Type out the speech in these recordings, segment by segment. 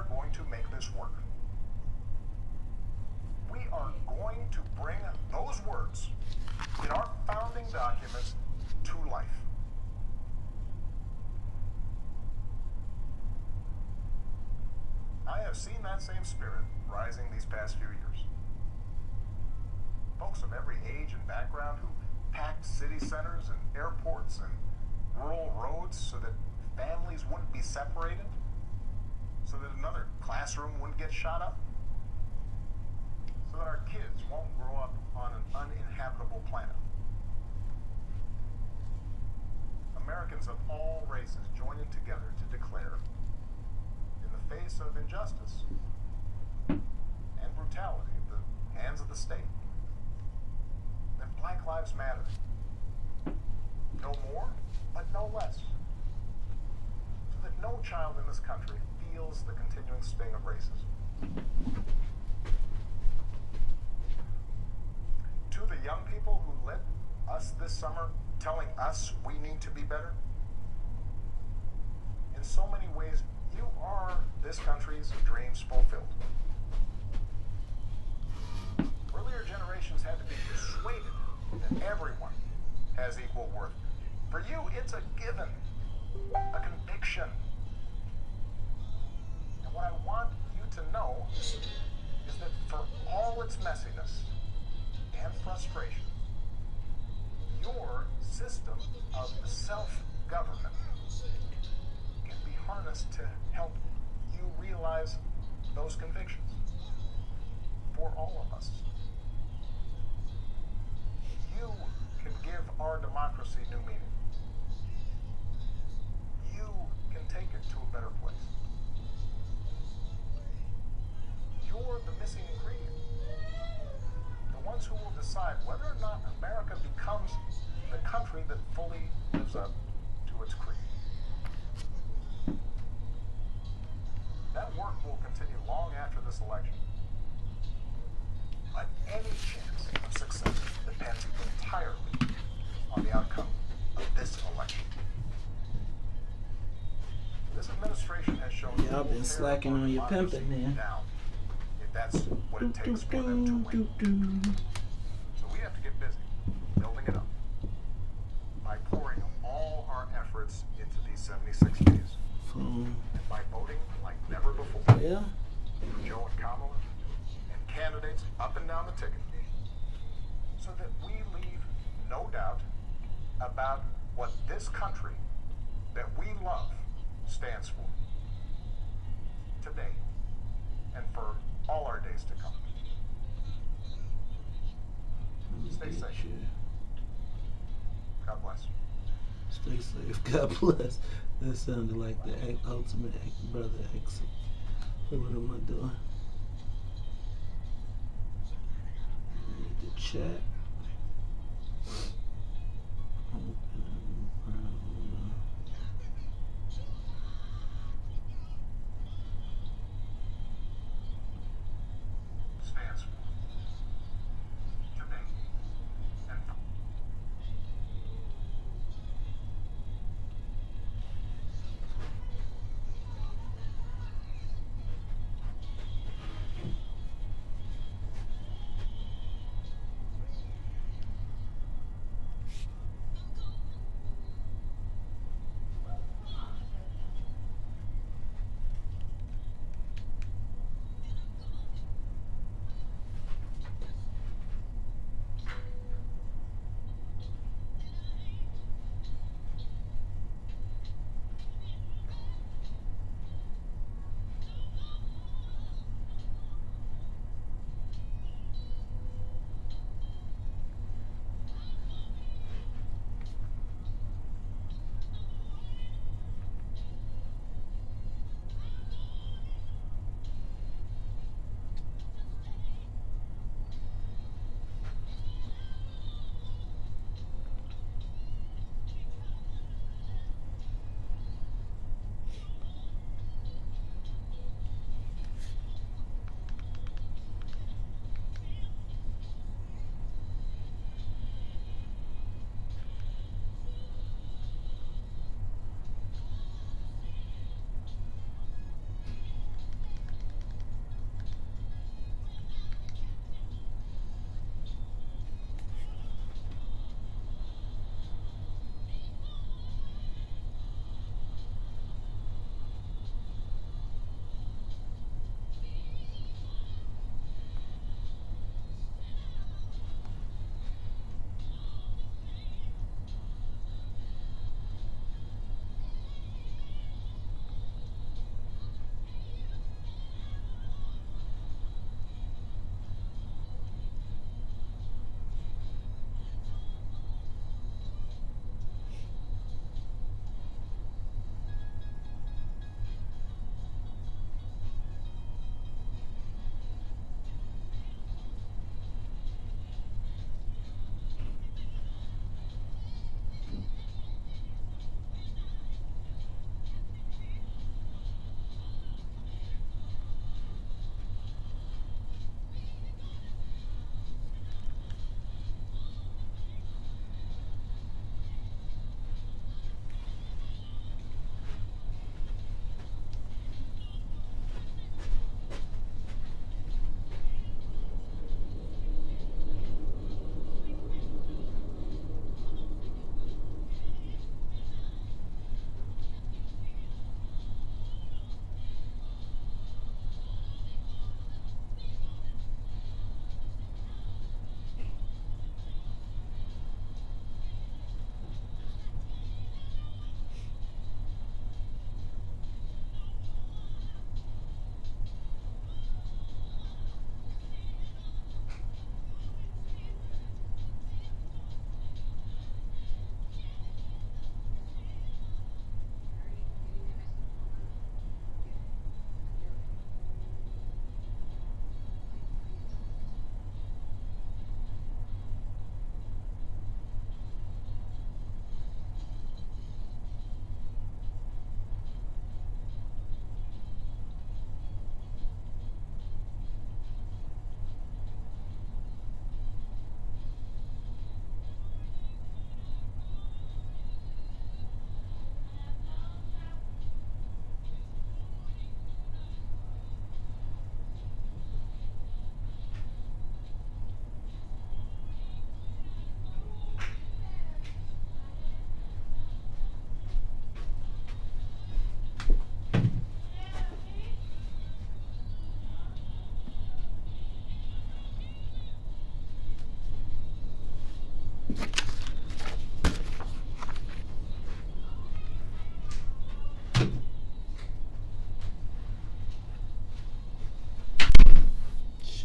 are going to make this work. We are going to bring those words in our founding documents to life. I have seen that same spirit rising these past few years. Folks of every age and background who packed city centers and airports and rural roads so that families wouldn't be separated, so that another classroom wouldn't get shot up, so that our kids won't grow up on an uninhabitable planet. Americans of all races joining together to declare, in the face of injustice and brutality at the hands of the state, that Black Lives Matter. No more, but no less. So that no child in this country feels the continuing sting of racism. To the young people who lit us this summer, telling us we need to be better, in so many ways, you are this country's dreams fulfilled. Earlier generations had to be persuaded that everyone has equal worth. For you, it's a given, a conviction. And what I want you to know is that for all its messiness and frustration, your system of self-government can be harnessed to help you realize those convictions for all of us. You can give our democracy new meaning. You can take it to a better place. You're the missing ingredient. The ones who will decide whether or not America becomes the country that fully lives up to its creed. That work will continue long after this election. But any chance of success depends entirely on the outcome of this election. This administration has shown y'all been slacking on your pimping then. Now, if that's what it takes for them to win. So we have to get busy building it up by pouring all our efforts into these 76 days. And by voting like never before. Yeah. For Joe and Kamala and candidates up and down the ticket. So that we leave no doubt about what this country that we love stands for. Today and for all our days to come. Stay safe. God bless. Stay safe. God bless. That sounded like the ultimate brother exit. What am I doing? Read the chat. Stands for today and for.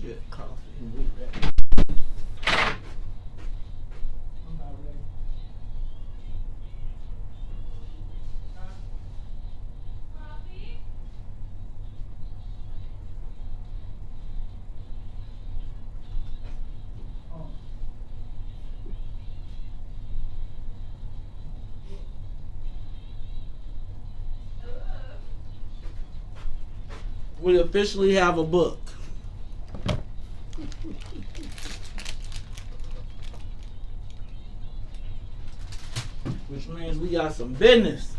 shit, coffee, and we ready. I'm about ready. We officially have a book. Which means we got some business.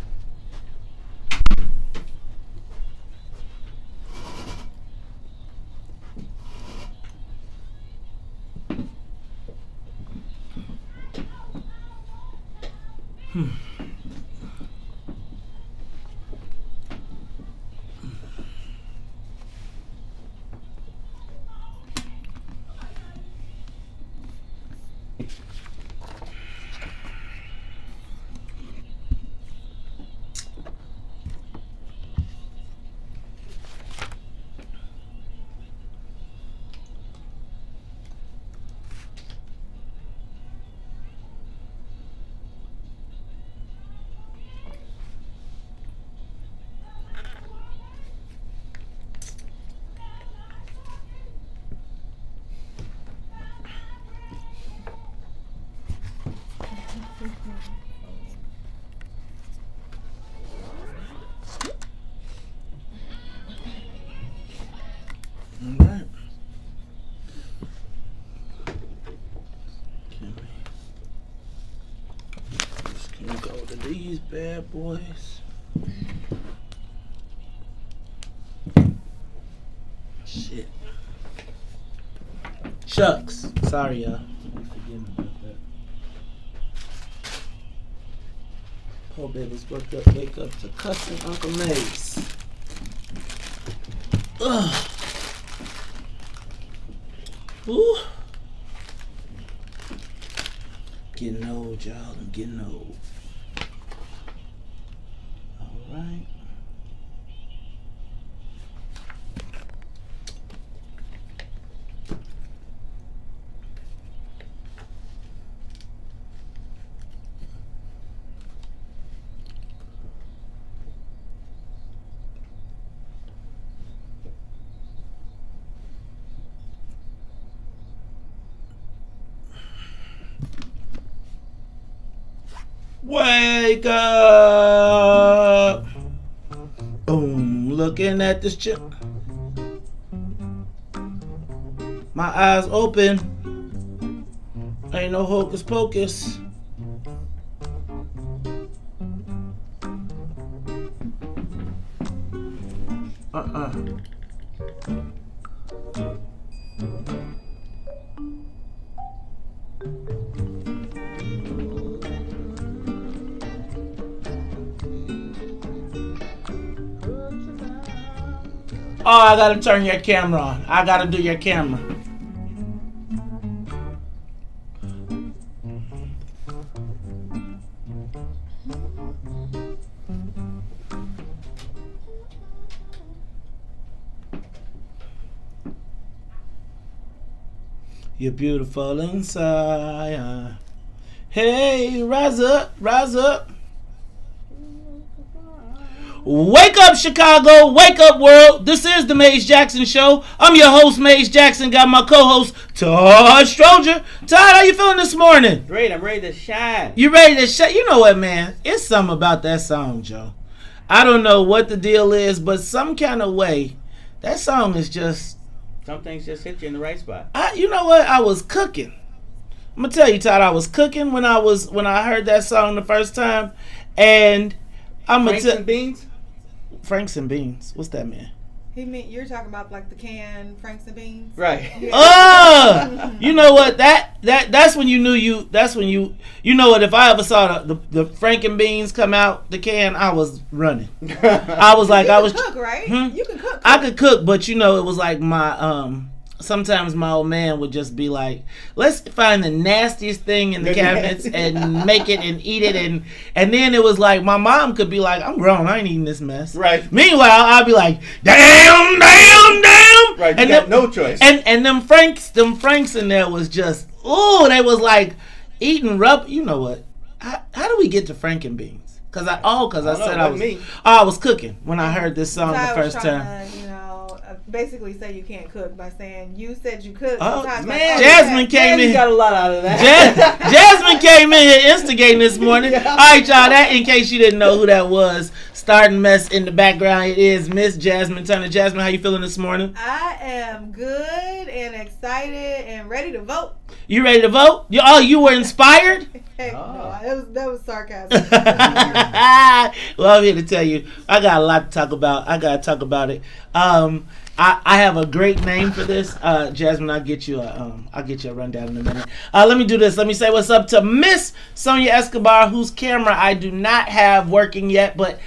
Alright. Can we go to these bad boys? Shit. Shucks. Sorry, y'all. We forgetting about that. Poor babies wake up to cussing Uncle Mace. Ugh. Ooh. Getting old, y'all. I'm getting old. Alright. Wake up! Boom, looking at this chip. My eyes open. Ain't no hocus pocus. Oh, I gotta turn your camera on. I gotta do your camera. You're beautiful inside. Hey, rise up, rise up. Wake up, Chicago. Wake up, world. This is the Maze Jackson Show. I'm your host, Maze Jackson. Got my co-host, Todd Stroger. Todd, how you feeling this morning? Great. I'm ready to shine. You ready to shine? You know what, man? It's something about that song, Joe. I don't know what the deal is, but some kind of way, that song is just... Some things just hit you in the right spot. You know what? I was cooking. I'm going to tell you, Todd, I was cooking when I heard that song the first time. And I'm going to Franks and Beans? Franks and Beans. What's that, man? You're talking about like the canned Franks and Beans? Right. Yeah. You know what? That's when you knew that's when you know what, if I ever saw the Frank and Beans come out the can, I was running. I was like, you can cook, right? You can cook. I could cook, but it was like my sometimes my old man would just be like, let's find the nastiest thing in the cabinets and make it and eat it. And then it was like, my mom could be like, I'm grown, I ain't eating this mess. Right. Meanwhile, I'd be like, damn. Right, you and got no choice. And them Franks in there was just, they was like eating rub. You know what? How do we get to Franken beans? Because I said I was cooking when I heard this song the first time. Basically say you can't cook by saying you said you could. Oh, man, Jasmine came in. You got a lot out of that. Jasmine came in here instigating this morning. All right, y'all. That in case you didn't know who that was, starting mess in the background. It is Miss Jasmine Turner. Jasmine, how you feeling this morning? I am good and excited and ready to vote. You ready to vote? You were inspired? Heck no, that was sarcasm. Well, I'm here to tell you, I got a lot to talk about. I gotta talk about it. I have a great name for this, Jasmine. I'll get you a rundown in a minute. Let me do this. Let me say what's up to Miss Sonia Escobar, whose camera I do not have working yet, but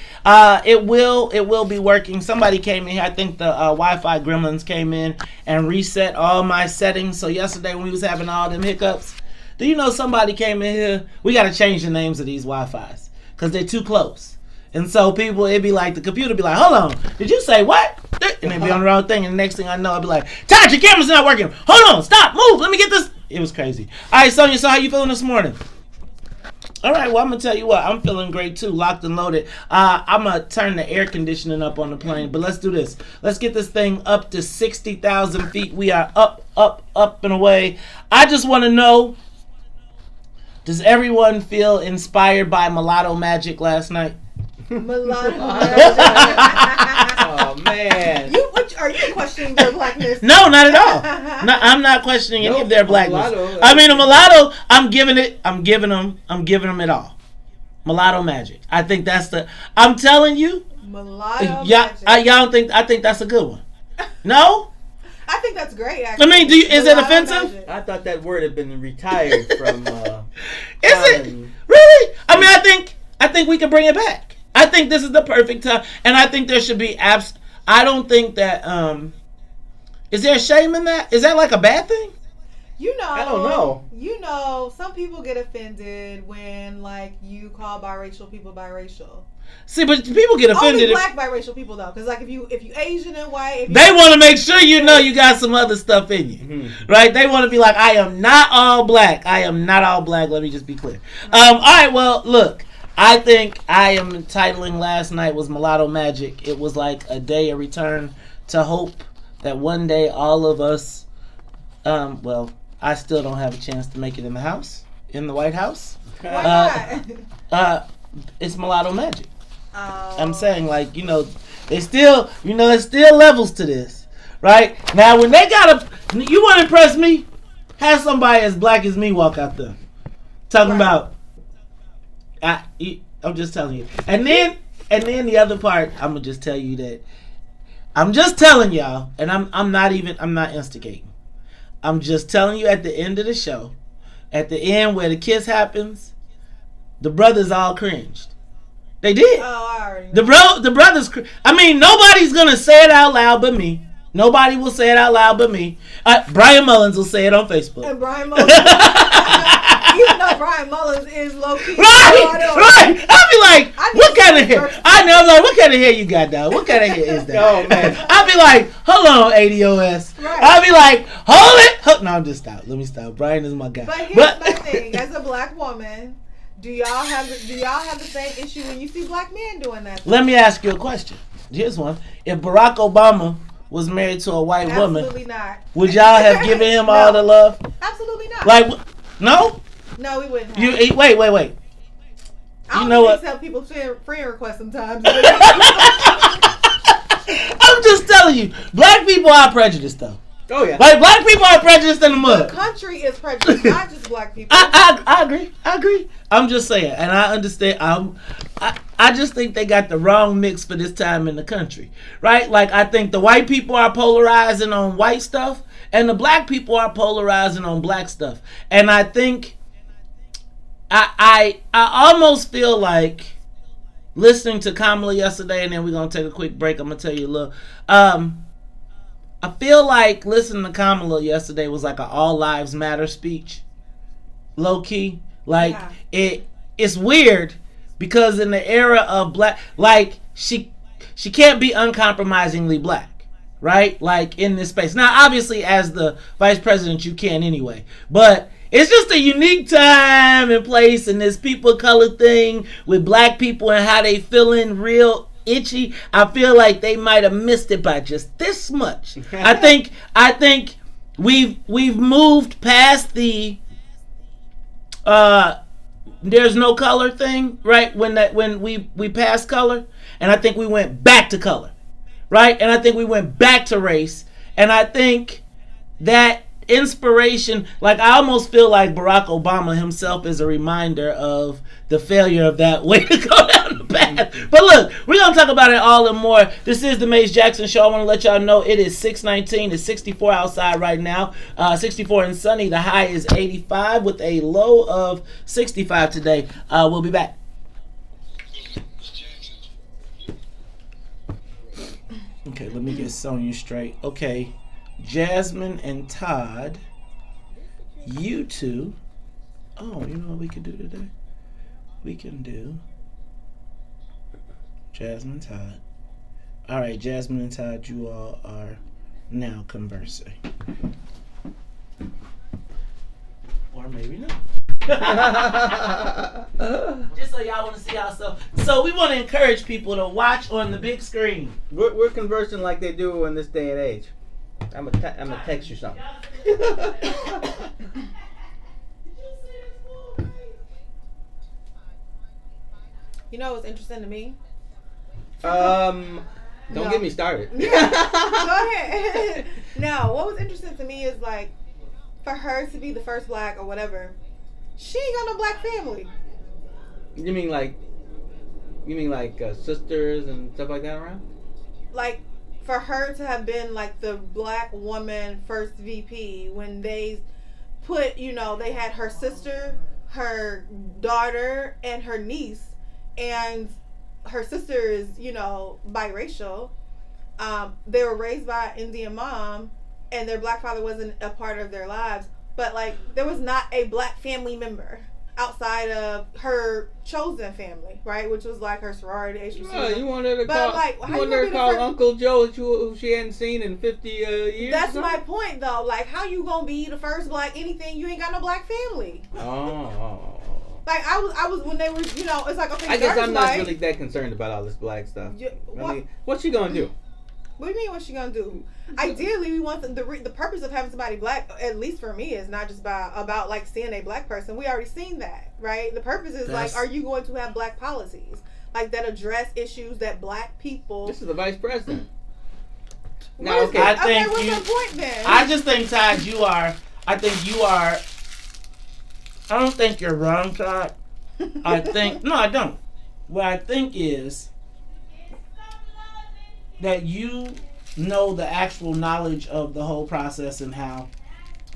it will be working. Somebody came in here. I think the Wi-Fi gremlins came in and reset all my settings. So yesterday when we was having all them hiccups, do you know somebody came in here? We got to change the names of these Wi-Fis because they're too close. And so people, it'd be like, the computer be like, hold on, did you say what? And they'd be on the wrong thing. And the next thing I know, I'd be like, Todd, your camera's not working. Hold on, stop, move, let me get this. It was crazy. All right, Sonia, so how you feeling this morning? All right, well, I'm going to tell you what, I'm feeling great too, locked and loaded. I'm going to turn the air conditioning up on the plane, but let's do this. Let's get this thing up to 60,000 feet. We are up and away. I just want to know, does everyone feel inspired by Mulatto Magic last night? Mulatto. Oh man! Are you questioning their blackness? No, not at all. No, I'm not questioning any of their blackness. Mulatto, I mean, a mulatto. I'm giving them it all. Mulatto Magic. I think that's the. I'm telling you. Mulatto Magic. Y'all don't think? I think that's a good one. No. I think that's great. Actually. I mean, is it offensive? Magic. I thought that word had been retired from. Is it really? I mean, I think we can bring it back. I think this is the perfect time, and I think there should be I don't think that. Is there shame in that? Is that like a bad thing? I don't know. Some people get offended when you call biracial people biracial. See, but people get offended. Only black biracial people though, because if you Asian and white, they want to make sure you know you got some other stuff in you, right? They want to be like, I am not all black. I am not all black. Let me just be clear. All right. Well, look. I think I am entitling last night was Mulatto Magic. It was like a day, a return to hope that one day all of us, I still don't have a chance to make it in the White House. Why not? It's Mulatto Magic. I'm saying there's still levels to this, right? Now when they you want to impress me, have somebody as black as me walk out there, talking about. I'm just telling you. And then the other part, I'm gonna just tell you that I'm just telling y'all, and I'm not instigating. I'm just telling you at the end of the show, at the end where the kiss happens, the brothers all cringed. They did. Oh, I already know. The brothers. I mean, nobody's gonna say it out loud but me. Nobody will say it out loud but me. Brian Mullins will say it on Facebook. And Brian Mullins. Even though Brian Mullins is low key. Right. I'll be like, what kind of hair? I know, I'm like, what kind of hair you got, dog? What kind of hair is that? Oh, man. I'll be like, hold on, ADOS. Right. I'll be like, hold it. No, I'm just stop. Let me stop. Brian is my guy. But here's my thing. As a black woman, do y'all have the same issue when you see black men doing that? Let me ask you a question. Here's one. If Barack Obama was married to a white woman, absolutely not. Would y'all have given him all the love? Absolutely not. No? No, we wouldn't. Wait. I don't accept people's friend requests sometimes. I'm just telling you, black people are prejudiced though. Oh yeah. Black people are prejudiced in the mud. The country is prejudiced, not just black people. I agree. I'm just saying, and I understand. I just think they got the wrong mix for this time in the country, right? I think the white people are polarizing on white stuff, and the black people are polarizing on black stuff. And I think I almost feel like listening to Kamala yesterday, and then we're gonna take a quick break. I'm gonna tell you a little. I feel like listening to Kamala yesterday was like an all lives matter speech, low key. It's weird because in the era of black, she can't be uncompromisingly black, right? Like in this space. Now, obviously, as the vice president, you can anyway. But it's just a unique time and place, and this people of color thing with black people and how they feeling real itchy. I feel like they might have missed it by just this much. I think we've moved past the there's no color thing, right? When we passed color, and I think we went back to color, right? And I think we went back to race, and I think that inspiration, like I almost feel like Barack Obama himself is a reminder of the failure of that way to go down the path. But look, we're gonna talk about it all and more. This is the Mace Jackson Show. I want to let y'all know it is 6:19. It's 64 outside right now. 64 and sunny. The high is 85 with a low of 65 today. We'll be back. Okay, let me get Sonia straight. Okay, Jasmine and Todd, you two. Oh, you know what we could do today? We can do Jasmine and Todd. All right, Jasmine and Todd, you all are now conversing. Or maybe not. Just so y'all want to see ourselves. So we want to encourage people to watch on the big screen. We're conversing like they do in this day and age. I'm gonna text you something. You know what's interesting to me? Don't get me started. Yeah, go ahead. No, what was interesting to me is like, for her to be the first black or whatever, she ain't got no black family. You mean like sisters and stuff like that around? Like, for her to have been like the black woman first VP when they put, they had her sister, her daughter, and her niece, and her sister is, biracial. They were raised by an Indian mom, and their black father wasn't a part of their lives. But like, there was not a black family member outside of her chosen family, right? Which was like her sorority. You wanted to call Uncle Joe who she hadn't seen in 50 years? That's my point, though. Like, how you gonna be the first black anything? You ain't got no black family. Oh. Like, I was when they were, it's like, okay, I guess I'm not really that concerned about all this black stuff. I mean, what's she gonna do? What do you mean, what's she gonna do? Ideally, we want the purpose of having somebody black, at least for me, is not just about like seeing a black person. We already seen that, right? The purpose is like, are you going to have black policies like that address issues that black people? This is the vice president. Now, okay. What's the point then? I just think, Todd, I don't think you're wrong, Todd. No, I don't. What I think is that you know the actual knowledge of the whole process and how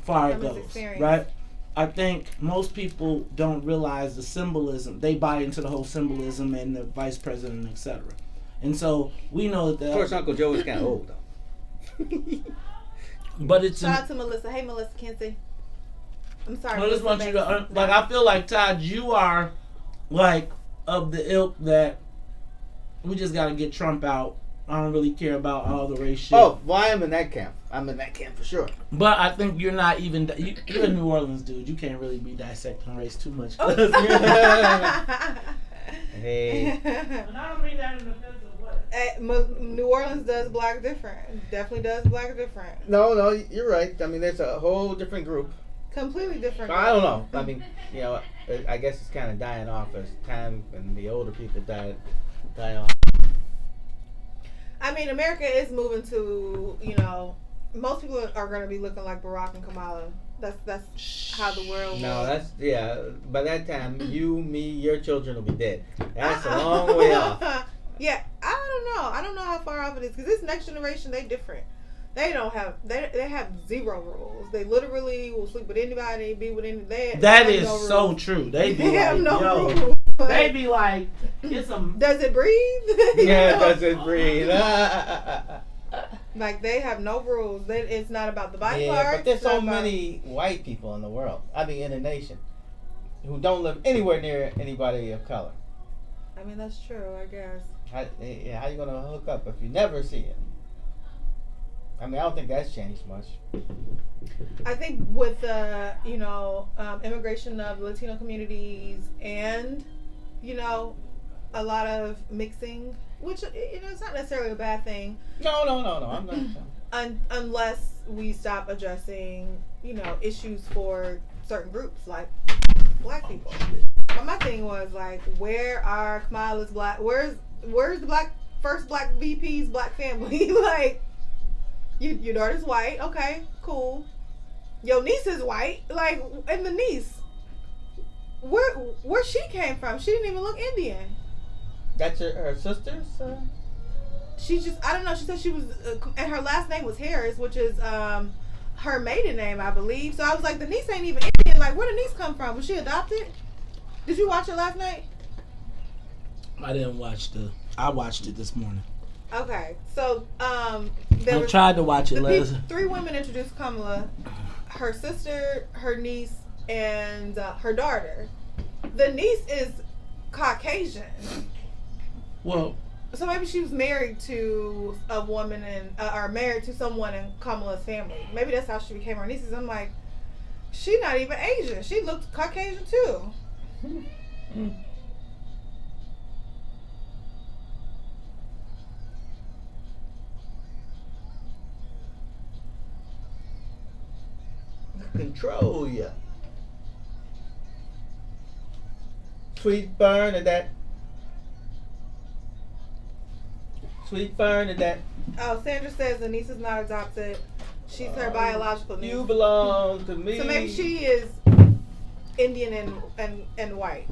far it goes, right? I think most people don't realize the symbolism. They buy into the whole symbolism and the vice president, etc. And so we know that. Of course, Uncle Joe is kind of old, though. But it's shout out to Melissa. Hey, Melissa Kinsey. I'm sorry. I just want you to I feel like, Todd, you are like of the ilk that we just got to get Trump out. I don't really care about all the race shit. Oh, well, I am in that camp. I'm in that camp for sure. But I think you're not even... You're a New Orleans dude. You can't really be dissecting race too much. Hey. And I don't mean that in an offensive way. New Orleans does black different. Definitely does black different. No, you're right. I mean, there's a whole different group. Completely different. I don't know. I mean, I guess it's kind of dying off as time and the older people die off. I mean, America is moving to, most people are going to be looking like Barack and Kamala. That's how the world works. By that time, you, me, your children will be dead. That's a long way off. Yeah, I don't know how far off it is, because this next generation, they different. They have zero rules. They literally will sleep with anybody, be with anybody. That is no so true. They have no rules. They be like, it's a... Does it breathe? Yeah, does it breathe? Like, they have no rules. It's not about the body parts. Yeah, but there's so many white people in the world. I mean, in the nation, who don't live anywhere near anybody of color. I mean, that's true, I guess. How you gonna hook up if you never see it? I mean, I don't think that's changed much. I think with the immigration of Latino communities and a lot of mixing, which it's not necessarily a bad thing. No. I'm not. Unless we stop addressing issues for certain groups like black people. But my thing was like, where are Kamala's black? Where's the first black VP's black family? Like, your daughter's white, okay, cool. Your niece is white, like, and the niece, where she came from? She didn't even look Indian. That's her sister's. She just, I don't know. She said she was, and her last name was Harris, which is her maiden name, I believe. So I was like, the niece ain't even Indian. Like, where did the niece come from? Was she adopted? Did you watch it last night? I didn't watch I watched it this morning. Okay, so I tried to watch it. Three women introduced Kamala, her sister, her niece, and her daughter. The niece is Caucasian. Well, so maybe she was married to a woman or married to someone in Kamala's family. Maybe that's how she became her niece. I'm like, she's not even Asian. She looked Caucasian too. Control ya. Sweet Bernadette. Sweet Bernadette. Oh, Sandra says the niece is not adopted. She's her biological niece. You belong to me. So maybe she is Indian and white.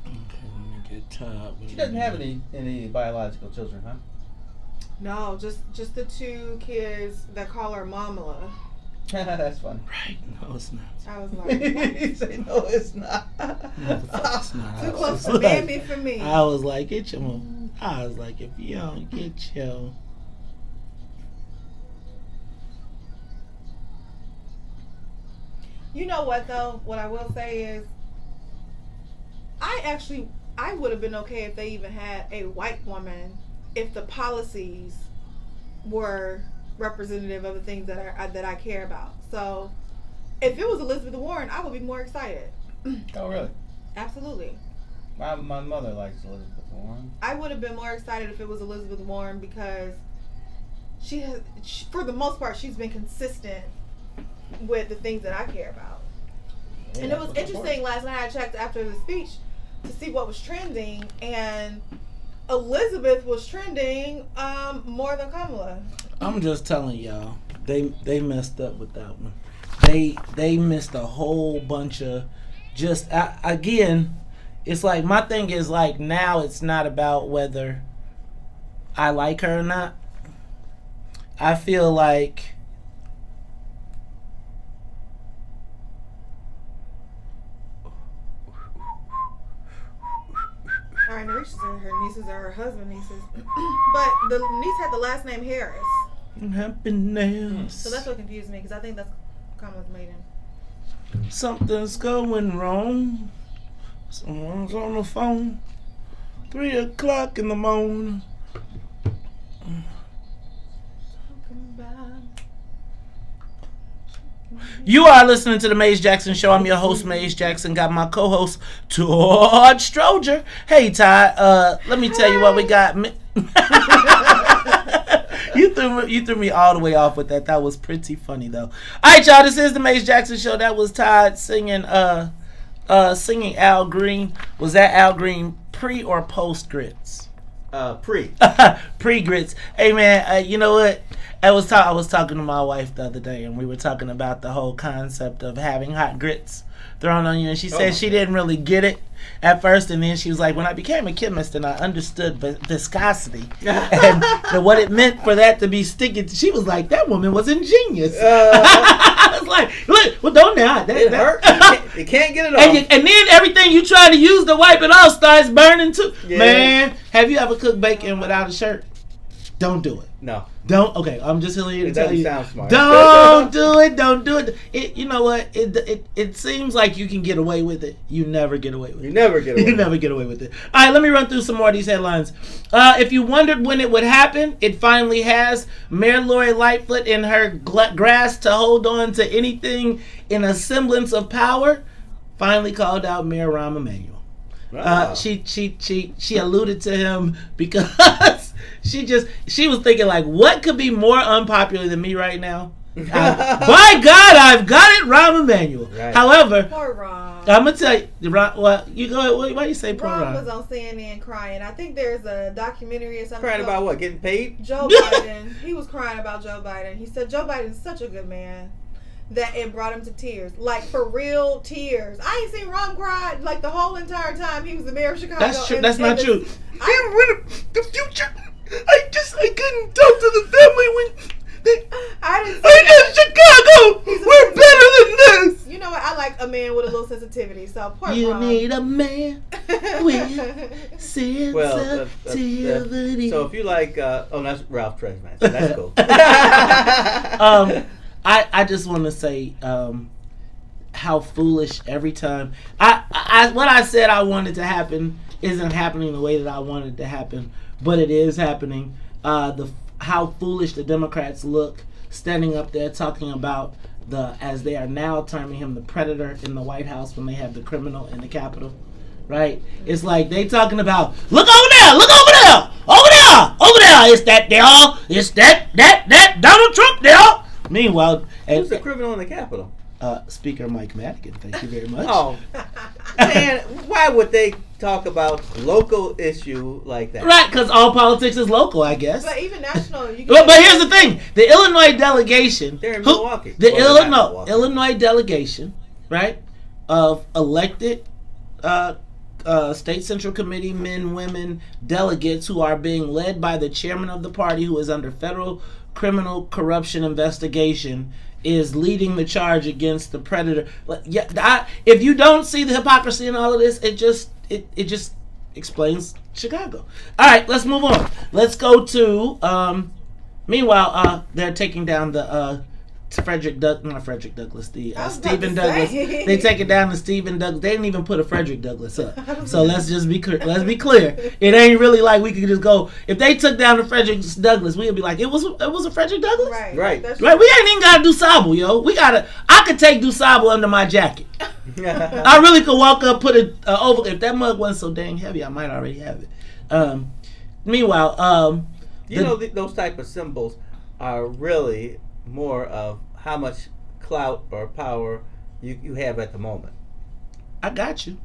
Okay, let me get Todd. She doesn't have any biological children, huh? No, just the two kids that call her Mamala. That's funny. Right? No, it's not. I was like, You say no, it's not. No, the fuck it's not. Too close to Bambi for me. I was like, get your move. I was like, if you don't get your. You know what though? What I will say is, I would have been okay if they even had a white woman, if the policies were representative of the things that I care about. So, if it was Elizabeth Warren, I would be more excited. Oh, really? Absolutely. My mother likes Elizabeth Warren. I would have been more excited if it was Elizabeth Warren because she, for the most part, she's been consistent with the things that I care about. Yeah, and it was interesting last night I checked after the speech to see what was trending, and Elizabeth was trending more than Kamala. I'm just telling y'all, they messed up with that one. They missed a whole bunch of again. It's like my thing is like now it's not about whether I like her or not. I feel like all right, Narisha said her nieces are her husband nieces, but the niece had the last name Harris. Happiness. So that's what confused me because I think that's Kamala's maiden. Something's going wrong. Someone's on the phone. 3:00 in the morning. You are listening to the Maze Jackson Show. I'm your host, Maze Jackson. Got my co-host, Todd Stroger. Hey, Todd. Let me tell you what we got. You threw me all the way off with that. That was pretty funny, though. All right, y'all. This is the Maze Jackson Show. That was Todd singing singing Al Green. Was that Al Green pre or post grits? Pre. Pre grits. Hey, man, you know what? I was talking to my wife the other day, and we were talking about the whole concept of having hot grits thrown on you, and she said she didn't really get it at first, and then she was like, when I became a chemist and I understood viscosity and what it meant for that to be sticky, she was like, that woman was ingenious. I was like, look, well, don't now. It hurt. You can't get it off. And then everything you try to use to wipe it off starts burning too. Yeah. Man, have you ever cooked bacon without a shirt? Don't do it. No. Don't. Okay, I'm just here to tell you. It doesn't sound smart. Don't do it. Don't do it. You know what? It seems like you can get away with it. You never get away with it. You never get away. You never get away with it. All right, let me run through some more of these headlines. If you wondered when it would happen, it finally has. Mayor Lori Lightfoot, in her grasp to hold on to anything in a semblance of power, finally called out Mayor Rahm Emanuel. She alluded to him because she was thinking, like, what could be more unpopular than me right now? By God, I've got it, Rahm Emanuel. Right. Poor However, Rahm. I'm gonna tell you, well, you go ahead. Why you say poor Rahm Rahm? was on CNN crying. I think there's a documentary or something. Crying about what? Getting paid? Joe Biden. He was crying about Joe Biden. He said Joe Biden's such a good man that it brought him to tears. Like, for real tears. I ain't seen Rahm cry like the whole entire time he was the mayor of Chicago. That's true. That's not true. I, The future. I couldn't talk to the family when I didn't Chicago. We're better than this. You know what? I like a man with a little sensitivity. So poor You Rahm. need a man with sensitivity. So if you like, that's Ralph Tresvant. So that's cool. I just want to say how foolish every time. What I said I wanted to happen isn't happening the way that I wanted it to happen, but it is happening. How foolish the Democrats look standing up there talking about as they are now terming him the predator in the White House when they have the criminal in the Capitol. Right? It's like they talking about, look over there, it's that there, it's that Donald Trump there. Meanwhile, who's the criminal in the Capitol? Speaker Mike Madigan. Thank you very much. Oh, man, why would they talk about local issue like that? Right, because all politics is local, I guess. But even national, But here's the thing: the Illinois delegation, they're in Milwaukee. The Illinois delegation, right, of elected State Central Committee men, women, delegates who are being led by the chairman of the party, who is under federal criminal corruption investigation, is leading the charge against the predator. If you don't see the hypocrisy in all of this, it just explains Chicago. All right, let's move on. Let's go to. Meanwhile, they're taking down the Stephen Douglas. They take it down to Stephen Douglas. They didn't even put a Frederick Douglass up. So let's just be clear. Let's be clear. It ain't really like we could just go. If they took down the Frederick Douglass, we'd be like, it was a Frederick Douglass. Right. Right. We ain't even gotta do Sable, yo. I could take do Sable under my jacket. I really could walk up, put it over. If that mug wasn't so dang heavy, I might already have it. Meanwhile, those type of symbols are really more of how much clout or power you have at the moment. I got you.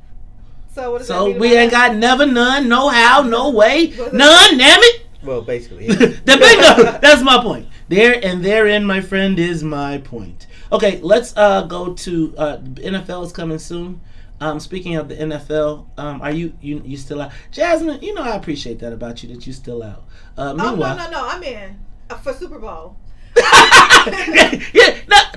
So what does So that mean we ain't got never, none, no how, no way, none, damn it. Well, basically, The bingo. That's my point. Therein, my friend, is my point. Okay, let's go to NFL is coming soon. Speaking of the NFL, are you still out? Jasmine, I appreciate that about you, that you still out. Meanwhile, no, I'm in for Super Bowl.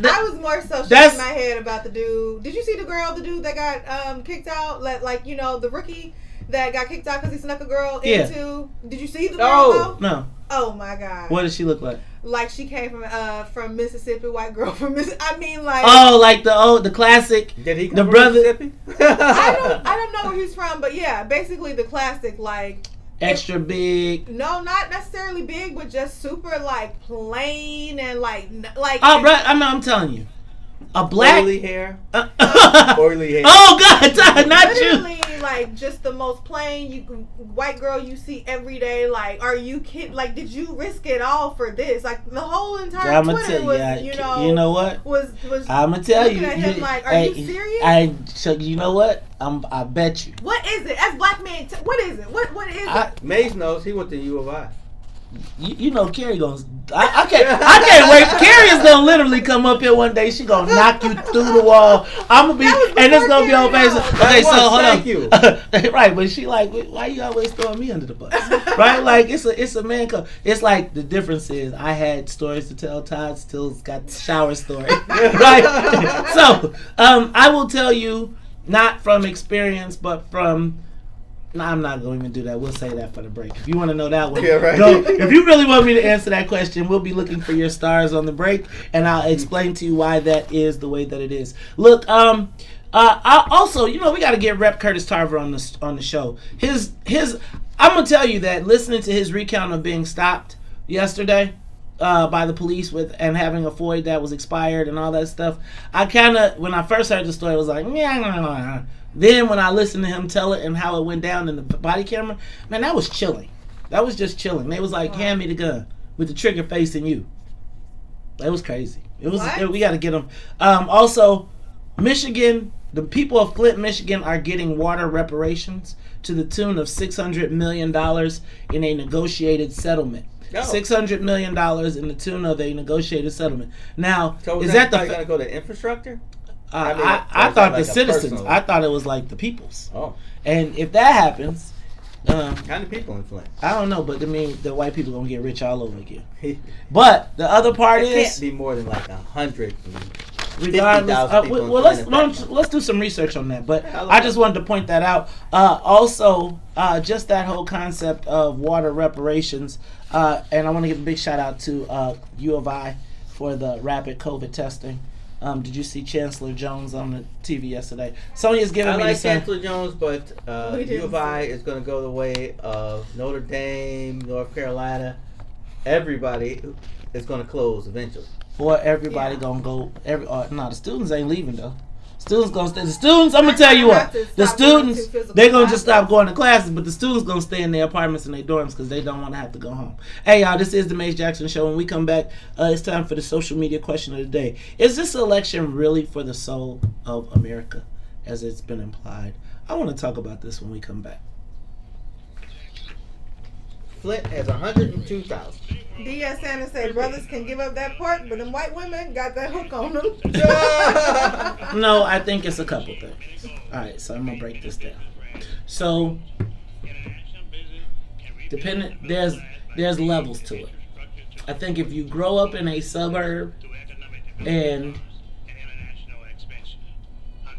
I was more so shaking my head about the dude. Did you see the dude that got kicked out? The rookie that got kicked out because he snuck a girl into. Did you see the girl? No. Oh my God. What does she look like? Like she came from Mississippi, white girl from Mississippi. I mean, like. Oh, like the classic. Did he come the from brother? Mississippi? I don't know where he's from, but yeah, basically the classic, like. Extra big. No, not necessarily big, but just super like plain and like. Oh, bro, I'm telling you, a black oily hair. Oily hair. Oh God, Todd, not literally, you. Like just the most plain white girl you see every day. Like, are you kidding? Like, did you risk it all for this? Like the whole entire Twitter was, you know what? Was I'm gonna tell you. At him like, are you serious? So you know what? I bet you. What is it? As black man, what is it? What is it? Maze knows he went to U of I. You know Carrie gonna. I can't wait. Carrie is gonna literally come up here one day. She gonna knock you through the wall. I'm gonna be, and it's gonna be on Facebook. Okay, so hold on. Thank you. Right, but she like, why you always throwing me under the bus? Right, like it's a man. It's like the difference is I had stories to tell. Todd still's got the shower story. Right. So I will tell you, not from experience, but from No, I'm not going to even do that. We'll say that for the break. If you want to know that one, Yeah, right. go. If you really want me to answer that question, we'll be looking for your stars on the break, and I'll explain to you why that is the way that it is. Look, I also, we got to get Rep. Curtis Tarver on the show. His, I'm gonna tell you that listening to his recount of being stopped yesterday by the police and having a FOID that was expired and all that stuff, I kind of, when I first heard the story, I was like, yeah. Then when I listened to him tell it and how it went down in the body camera, man, that was chilling. That was just chilling. They was like, hand me the gun with the trigger facing you. That was crazy. It was. We got to get them. Also, Michigan, the people of Flint, Michigan are getting water reparations to the tune of $600 million in a negotiated settlement. No. $600 million in the tune of a negotiated settlement. Now, so is that going to go to infrastructure? I thought the citizens. I thought it was like the people's. Oh. And if that happens, kind of people in Flint. I don't know, but I mean, the white people gonna get rich all over again. But the other part it can't be more than like 100. Regardless, let's do some research on that. But I just wanted to point that out. Also, just that whole concept of water reparations, and I want to give a big shout out to U of I for the rapid COVID testing. Did you see Chancellor Jones on the TV yesterday? Sonia's giving me the same. I like Chancellor Jones, but U of I is going to go the way of Notre Dame, North Carolina. Everybody is going to close eventually. Or everybody gonna go. The students ain't leaving though. Students gonna stay. The students, I'm gonna tell you what. The students, they're gonna just stop going to classes, but the students gonna stay in their apartments and their dorms because they don't want to have to go home. Hey y'all, this is the Mace Jackson Show. When we come back, it's time for the social media question of the day. Is this election really for the soul of America, as it's been implied? I want to talk about this when we come back. Flint has 102,000. D.S. Sanders say brothers can give up that part, but them white women got that hook on them. No, I think it's a couple things. All right, so I'm gonna break this down. So, there's levels to it. I think if you grow up in a suburb and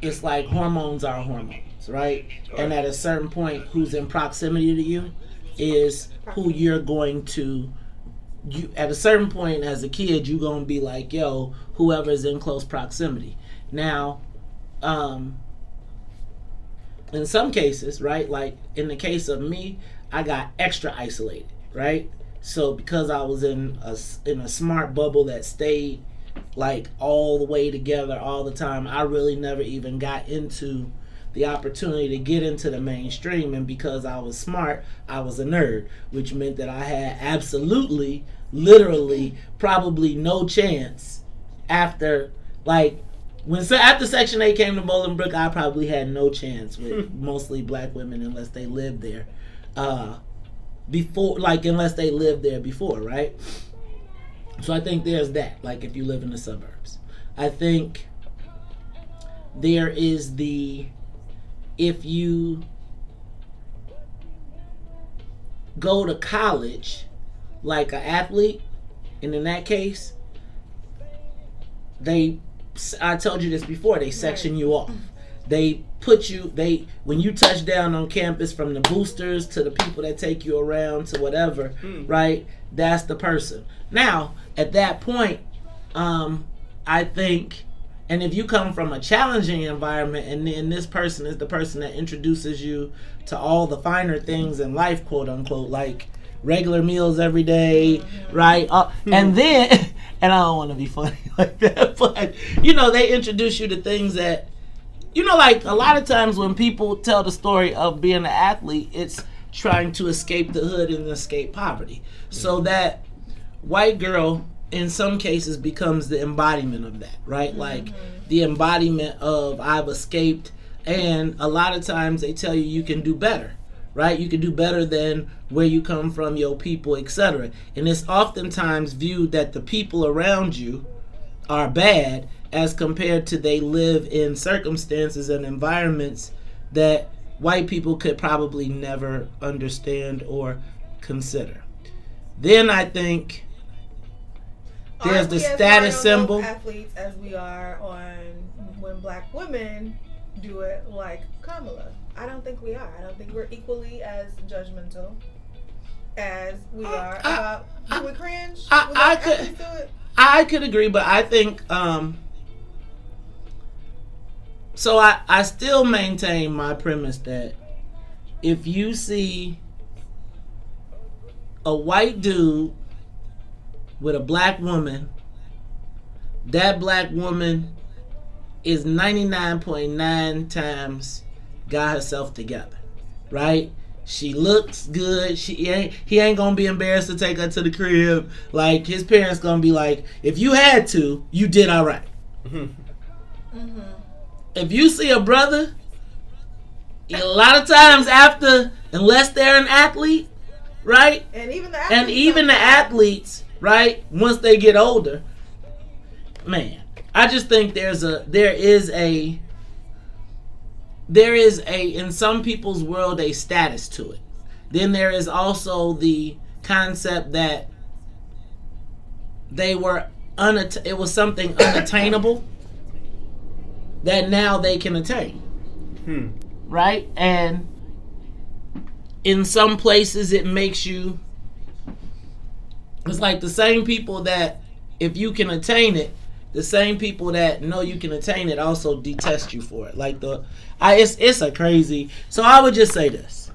it's like hormones are hormones, right? And at a certain point, who's in proximity to you is who you're going to. At a certain point as a kid, you're going to be like, yo, whoever's in close proximity. Now, in some cases, right, like in the case of me, I got extra isolated, right? So because I was in a smart bubble that stayed like all the way together all the time, I really never even got into the opportunity to get into the mainstream. And because I was smart, I was a nerd, which meant that I had absolutely, literally, probably no chance after, like, after Section 8 came to Bolingbrook, I probably had no chance with mostly black women unless they lived there unless they lived there before, right? So I think there's that, like if you live in the suburbs. I think there is if you go to college like an athlete, and in that case, I told you this before, they section you off. They put you, when you touch down on campus, from the boosters to the people that take you around to whatever, right? That's the person. Now, at that point, I think, and if you come from a challenging environment and then this person is the person that introduces you to all the finer things in life, quote unquote, like regular meals every day, right? And then, and I don't want to be funny like that, but, they introduce you to things that, like a lot of times when people tell the story of being an athlete, it's trying to escape the hood and escape poverty. So that white girl, in some cases, becomes the embodiment of that, right? Like the embodiment of I've escaped, and a lot of times they tell you can do better, right? You can do better than where you come from, your people, etc. And it's oftentimes viewed that the people around you are bad as compared to they live in circumstances and environments that white people could probably never understand or consider. Then I think there's the status symbol. Athletes as we are on when black women do it like Kamala. I don't think we are. I don't think we're equally as judgmental as we are about. Do we cringe? I could agree, but I think so I still maintain my premise that if you see a white dude with a black woman, that black woman is 99.9 times got herself together, right? She looks good. He ain't gonna be embarrassed to take her to the crib. Like, his parents gonna be like, if you had to, you did all right. Mm-hmm. If you see a brother, a lot of times after, unless they're an athlete, right? And even the athletes, right? Once they get older, man, I just think there is a in some people's world a status to it. Then there is also the concept that it was something unattainable that now they can attain. Right? And in some places it makes you, it's like the same people that if you can attain it, the same people that know you can attain it also detest you for it. Like it's a crazy. So I would just say this.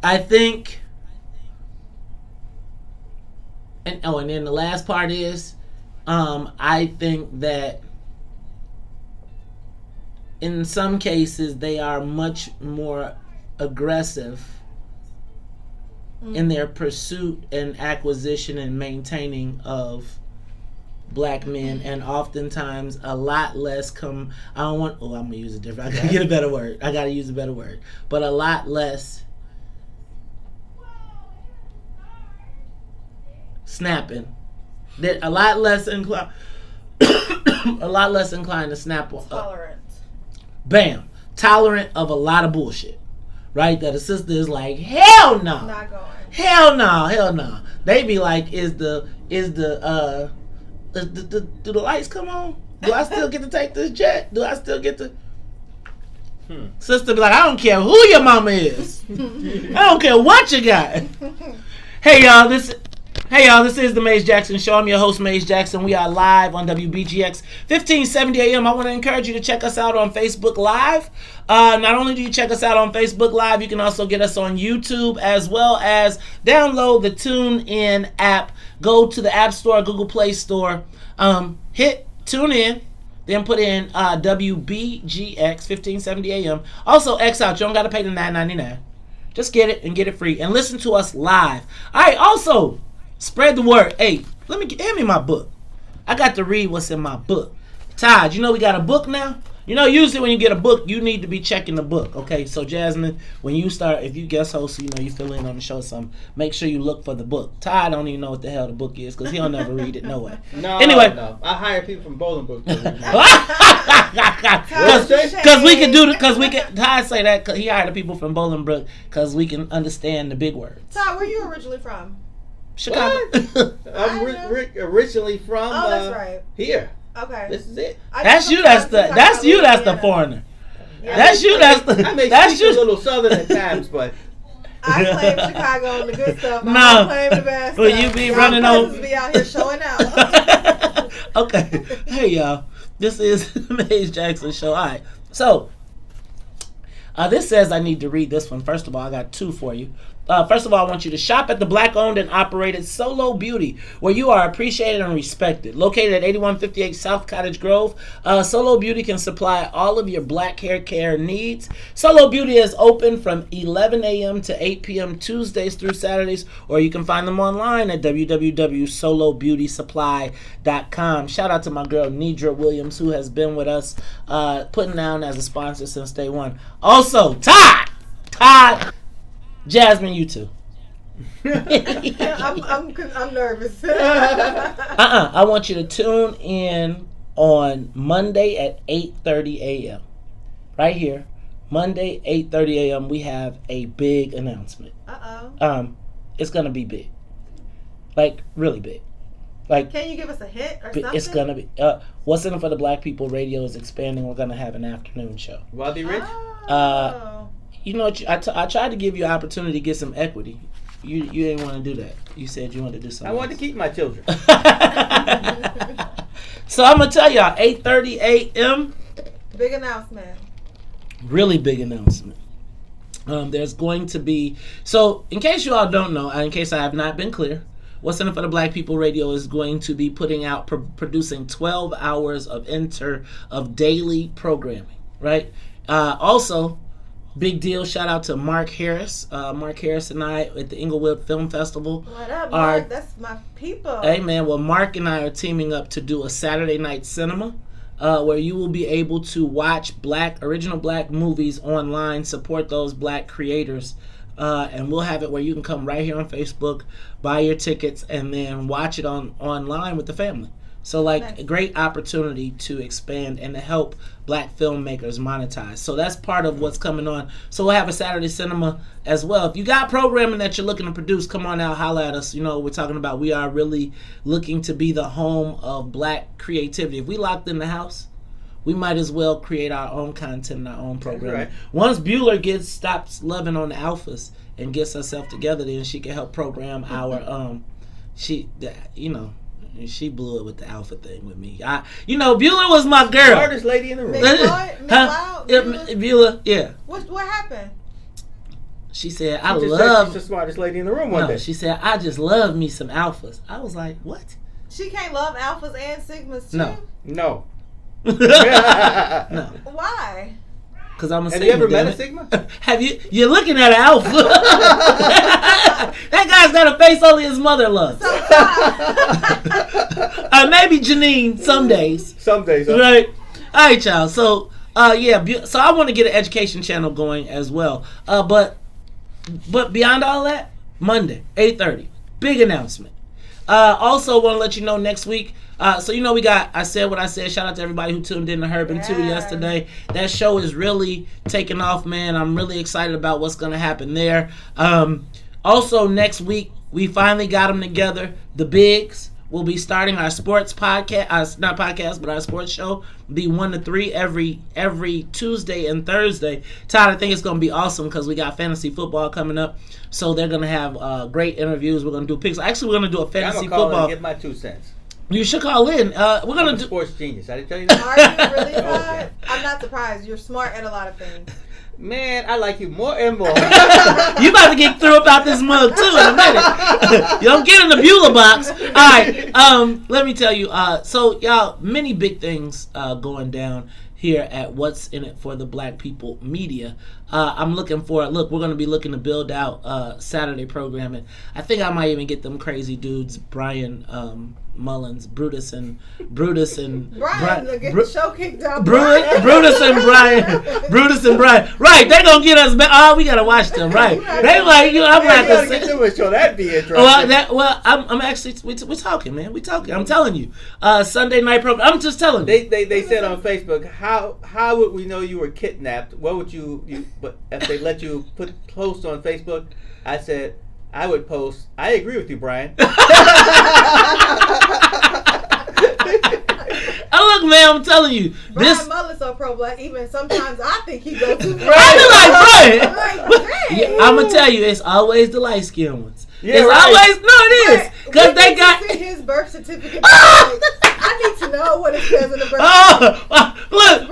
I think, and then the last part is, I think that in some cases they are much more aggressive in their pursuit and acquisition and maintaining of black men, and oftentimes a lot less I'm gonna use a different, I gotta get a better word. I gotta use a better word. But a lot less snapping. They're a lot less inclined to snap. Tolerant. Bam. Tolerant of a lot of bullshit. Right? That a sister is like, hell no. Not going. Hell no. They be like, do the lights come on? Do I still get to take this jet? Do I still get to? Sister be like, I don't care who your mama is. I don't care what you got. Hey y'all, this is the Maze Jackson Show. I'm your host, Maze Jackson. We are live on WBGX 1570 AM. I want to encourage you to check us out on Facebook Live. Not only do you check us out on Facebook Live, you can also get us on YouTube, as well as download the TuneIn app. Go to the App Store, Google Play Store, hit TuneIn, then put in WBGX 1570 AM. Also, X out. You don't got to pay the $9.99. Just get it and get it free. And listen to us live. All right, also, spread the word. Hey, hand me my book. I got to read what's in my book. Todd, you know we got a book now? You know, usually when you get a book, you need to be checking the book. Okay, so Jasmine, when you start, if you guest host, you know, you fill in on the show or something, make sure you look for the book. Todd don't even know what the hell the book is because he'll never read it, no way. Anyway. No. I hire people from Bowling Book. Because we can do it, because we can, Todd say that because he hired the people from Bolingbrook because we can understand the big words. Todd, where you originally from? Chicago. I'm originally from that's right. Here. Okay. This is it. That's you that's the foreigner. Yeah, that's you that's the I may speak a little southern at times, but I claim Chicago and the good stuff. No. I claim the bad Well, stuff. you be running over. Be out here showing out. Okay. Hey y'all. This is the Maze Jackson Show. Alright. So this says I need to read this one. First of all, I got two for you. First of all, I want you to shop at the black-owned and operated Solo Beauty, where you are appreciated and respected. Located at 8158 South Cottage Grove, Solo Beauty can supply all of your black hair care needs. Solo Beauty is open from 11 a.m. to 8 p.m. Tuesdays through Saturdays, or you can find them online at www.solobeautysupply.com. Shout out to my girl Nidra Williams, who has been with us, putting down as a sponsor since day one. Also, Todd, Jasmine, you too. I'm nervous. I want you to tune in on Monday at 8:30 a.m. Right here, Monday 8:30 a.m. We have a big announcement. It's gonna be big, like really big. Like, can you give us a hint or something? It's gonna be What's in it for the Black People Radio is expanding. We're gonna have an afternoon show. Wealthy Rich? You know what? I tried to give you an opportunity to get some equity. You didn't want to do that. You said you wanted to do something. I wanted to keep my children. So I'm gonna tell y'all, 8:30 a.m. Big announcement. Really big announcement. There's going to be, so in case you all don't know, in case I have not been clear, What's in it for the Black People Radio is going to be putting out, producing 12 hours of daily programming, right? Also, big deal, shout out to Mark Harris. Mark Harris and I at the Inglewood Film Festival. What up, Mark? That's my people. Hey, man, well, Mark and I are teaming up to do a Saturday night cinema. Where you will be able to watch original black movies online, support those black creators, and we'll have it where you can come right here on Facebook, buy your tickets, and then watch it online with the family. So, nice. A great opportunity to expand and to help black filmmakers monetize. So that's part of what's coming on. So we'll have a Saturday cinema as well. If you got programming that you're looking to produce, come on out, holla at us. You know, we're talking about, we are really looking to be the home of black creativity. If we locked in the house, we might as well create our own content and our own programming. Right. Once Bueller stops loving on the alphas and gets herself together, then she can help program our she blew it with the alpha thing with me. Bueller was my girl. Smartest lady in the room. Bueller, yeah. What happened? She said, she's the smartest lady in the room one day. She said, I just love me some alphas. I was like, what? She can't love alphas and sigmas too? No. No. Why? Because I'm a Have Sigma. You ever met a Sigma? Have you? You're looking at an alpha. That guy's got a face only his mother loves. Maybe Janine some days. Some days. Huh? Right. All right, y'all. So, so I want to get an education channel going as well. But beyond all that, Monday, 8:30, big announcement. Also want to let you know next week. So we got I Said What I Said. Shout out to everybody who tuned in to Herb 2 yesterday. That show is really taking off, man. I'm really excited about what's going to happen there. Also next week, we finally got them together. The Bigs will be starting our sports podcast, not podcast, but our sports show. Be 1 to 3 every Tuesday and Thursday. Todd, I think it's going to be awesome because we got fantasy football coming up. So they're going to have great interviews. We're going to do picks. Actually, we're going to do a fantasy football. I'm going to give my 2 cents. You should call in. We're gonna do sports genius. I didn't tell you that. Are you really, Todd? Okay. I'm not surprised. You're smart at a lot of things. Man, I like you more and more. You about to get through about this mug too in a minute. You don't get in the Beulah box. All right. Let me tell you. So y'all, many big things going down here at What's in It for the Black People Media. I'm looking for we're going to be looking to build out Saturday programming. I think I might even get them crazy dudes, Brian Mullins, Brutus and Brian get the show kicked out. Brutus and Brian. Right, they gonna get us back. Oh, we gotta watch them. Right, they like I'm not gonna get to a show. That'd be interesting. I'm actually we're talking, man. We talking. I'm telling you, Sunday night program. I'm just telling you. They said on Facebook, how would we know you were kidnapped? What would you? But if they let you post on Facebook, I said. I would post. I agree with you, Brian. Look, man, I'm telling you. Brian Mullen's so pro-black, even sometimes I think he goes too far. I be like, Brian. I'm going to tell you, it's always the light-skinned ones. Yeah, it's always, it is. Because they got. See his birth certificate. I need to know what it says in the birth certificate. Look.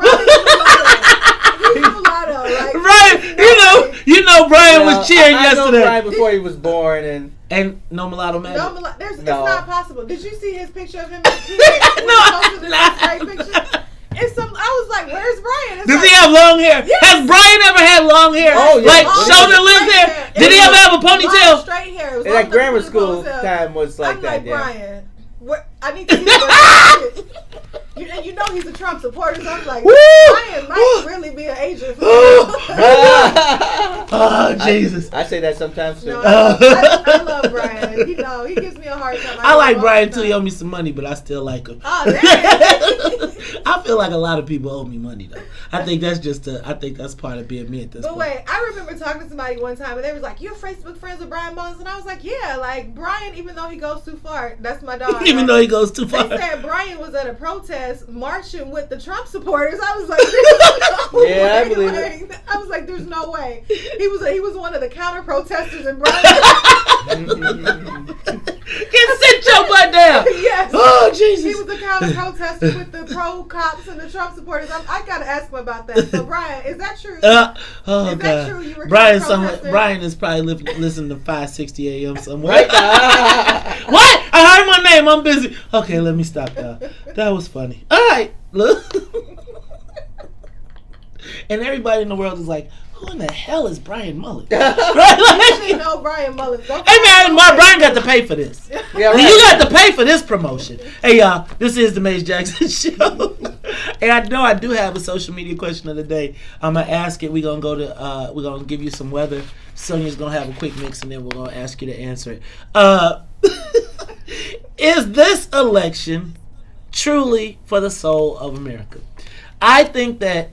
He's mulatto, like, right? You know, Brian was cheering yesterday. I know Brian before he was born, and no mulatto man. It's not possible. Did you see his picture of him as a kid? I was like, "Where's Brian?" Does he have long hair? Yes. Has Brian ever had long hair? Oh, yeah. Like shoulder-length hair? Did he ever have a ponytail? Straight hair. It was like grammar school time was like I'm that. Like, yeah. Brian, I need to see you know he's a Trump supporter, so I'm like, Brian might really be an agent for Oh, Jesus. I say that sometimes too. No, I love Brian. He gives me a hard time. I like Brian too. He owe me some money, but I still like him. Oh, dang. I feel like a lot of people owe me money though. I think that's part of being me at this point. But wait, I remember talking to somebody one time and they was like, "You're Facebook friends with Brian Mullins?" And I was like, "Yeah, like Brian, even though he goes too far, that's my dog." Even though he goes too far. They said Brian was at a protest ass marching with the Trump supporters. I was like, yeah, I believe it. I was like, there's no way. He was one of the counter protesters in Brian. Get sit your butt down. Yes. Oh Jesus. He was a counter protester with the pro cops and the Trump supporters. I gotta ask him about that. So Brian, is that true? Oh is God. that true? You were Brian is probably listening to 560 AM somewhere. Right. What? I heard my name. I'm busy. Okay, let me stop now. That was funny. All right, look. And everybody in the world is like, who in the hell is Brian Mullen? Right? You know Brian Mullen. Hey man, Brian got to pay for this. Yeah, right. You got to pay for this promotion. Hey y'all, this is the Maze Jackson Show. And I know I do have a social media question of the day. I'm gonna ask it. We're gonna give you some weather. Sonia's gonna have a quick mix, and then we're gonna ask you to answer it. Is this election truly for the soul of America? I think that.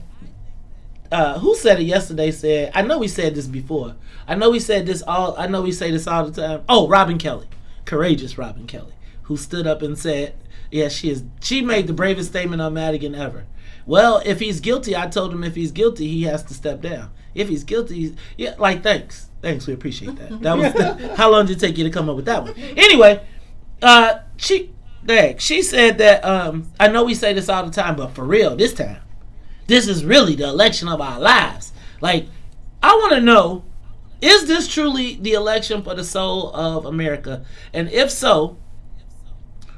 Who said it yesterday? Said, I know we said this before. I know we say this all the time. Oh, Robin Kelly, courageous Robin Kelly, who stood up and said, "Yeah, she made the bravest statement on Madigan ever." Well, if he's guilty, I told him if he's guilty, he has to step down. If he's guilty, thanks, we appreciate that. That was how long did it take you to come up with that one? Anyway, she said that I know we say this all the time, but for real, this time. This is really the election of our lives. Like, I want to know, is this truly the election for the soul of America? And if so,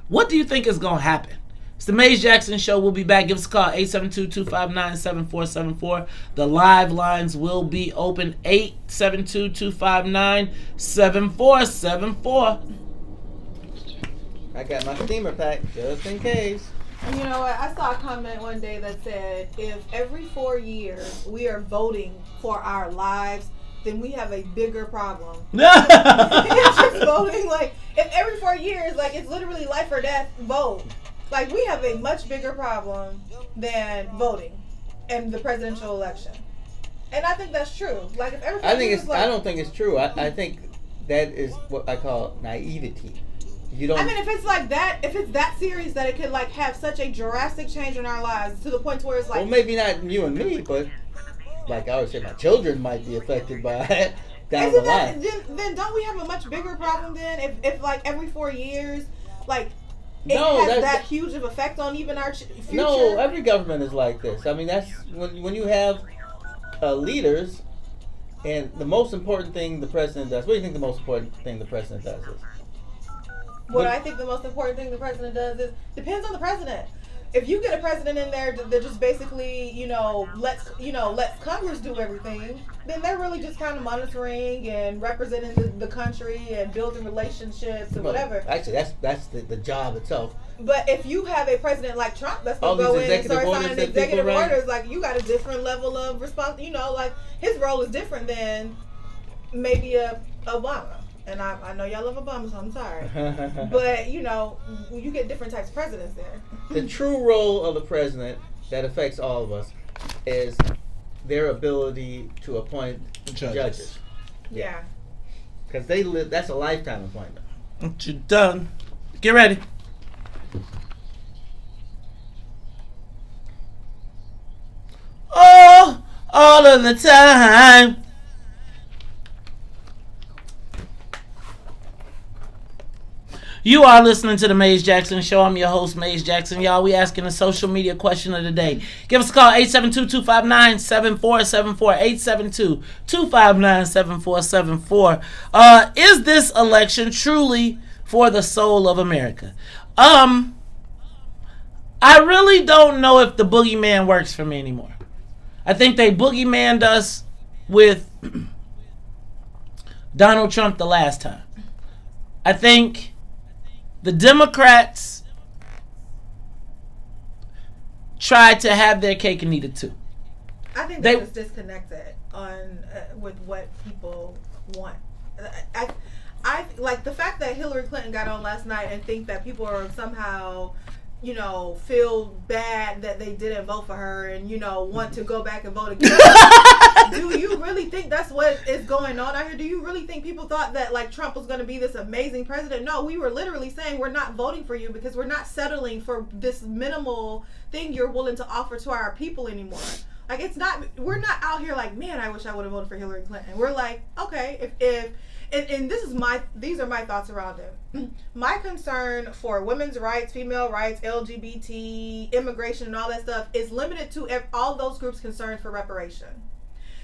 what do you think is going to happen? It's the Maze Jackson Show. We'll be back. Give us a call, 872-259-7474. The live lines will be open, 872-259-7474. I got my steamer pack just in case. And you know what? I saw a comment one day that said, if every 4 years we are voting for our lives, then we have a bigger problem. It's just voting, like, if every 4 years, like, it's literally life or death, vote. Like, we have a much bigger problem than voting in the presidential election. And I think that's true. Like, if every 4 years, I don't think it's true. I think that is what I call naivety. You don't. I mean, if it's like that, if it's that serious that it could like have such a drastic change in our lives to the point where it's like, well, maybe not you and me, but like I would say, my children might be affected by it down the line. Then don't we have a much bigger problem then? If like every 4 years, like it No, has that huge of effect on even our future. No, every government is like this. I mean, that's when you have leaders, and the most important thing the president does. What do you think the most important thing the president does is? What I think the most important thing the president does is depends on the president. If you get a president in there that just basically, lets Congress do everything, then they're really just kind of monitoring and representing the country and building relationships and whatever. Actually, that's the job itself. But if you have a president like Trump that's going to go in and start signing executive orders, like you got a different level of response. Like his role is different than maybe a Obama. And I know y'all love Obama, so I'm sorry. But, you get different types of presidents there. The true role of the president that affects all of us is their ability to appoint judges. Yeah. Because that's a lifetime appointment. You're done. Get ready. Oh, all of the time. You are listening to the Maze Jackson Show. I'm your host, Maze Jackson. Y'all, we asking a social media question of the day. Give us a call, 872-259-7474. 872-259-7474. Is this election truly for the soul of America? I really don't know if the boogeyman works for me anymore. I think they boogeymaned us with Donald Trump the last time. I think the Democrats tried to have their cake and eat it too. I think they was disconnected with what people want. I like the fact that Hillary Clinton got on last night and think that people are somehow feel bad that they didn't vote for her and, want to go back and vote again. Do you really think that's what is going on out here? Do you really think people thought that, like, Trump was going to be this amazing president? No, we were literally saying we're not voting for you because we're not settling for this minimal thing you're willing to offer to our people anymore. Like, we're not out here like, man, I wish I would have voted for Hillary Clinton. We're like, okay, and these are my thoughts around it. My concern for women's rights, female rights, LGBT, immigration, and all that stuff is limited to all those groups concerned for reparation.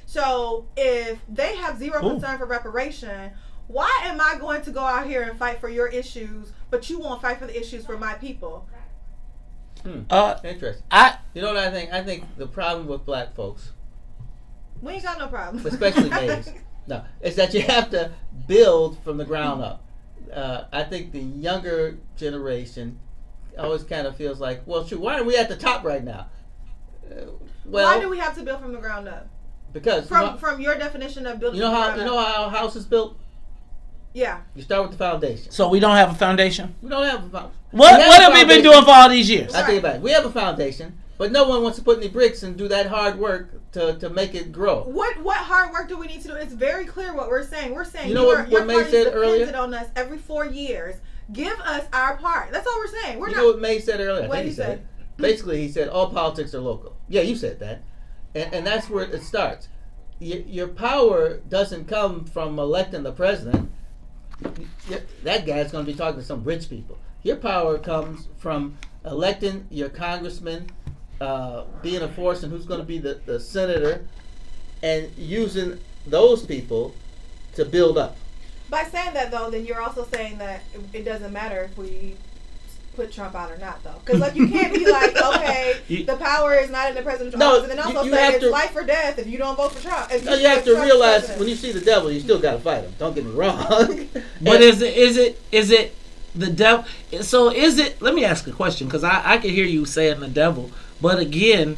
So if they have zero concern for reparation, why am I going to go out here and fight for your issues, but you won't fight for the issues for my people? Interesting. You know what I think? I think the problem with black folks, we ain't got no problem, especially males, no, is that you have to build from the ground up. I think the younger generation always kind of feels like, well, shoot, why are we at the top right now? Why do we have to build from the ground up? Because from your definition of building, you know how a house is built. Yeah. You start with the foundation. So we don't have a foundation? We don't have a foundation. What have we been doing for all these years? I think about it. We have a foundation, but no one wants to put any bricks and do that hard work to make it grow. What hard work do we need to do? It's very clear what we're saying. We're saying what May said earlier? On us every 4 years. Give us our part. That's all we're saying. Know what May said earlier? What he said? Basically, he said all politics are local. Yeah, you said that. And that's where it starts. Your power doesn't come from electing the president. That guy's going to be talking to some rich people. Your power comes from electing your congressman, being a force, and who's going to be the senator, and using those people to build up. By saying that, though, then you're also saying that it doesn't matter if we put Trump out or not, though. Because, like, you can't be like, okay, the power is not in the president's office, and then also say it's life or death if you don't vote for Trump. You have to realize when you see the devil, you still got to fight him. Don't get me wrong. But is it the devil? So is it? Let me ask a question, because I can hear you saying the devil, but again,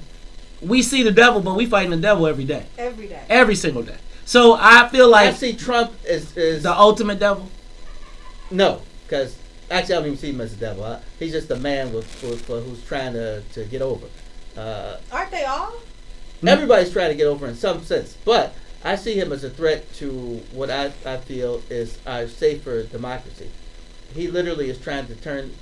we see the devil, but we fighting the devil every day. Every day. Every single day. So I feel like I see Trump as the ultimate devil. No, because actually, I don't even see him as the devil. He's just a man who's trying to get over. Aren't they all? Everybody's trying to get over in some sense. But I see him as a threat to what I feel is our safer democracy. He literally is trying to turn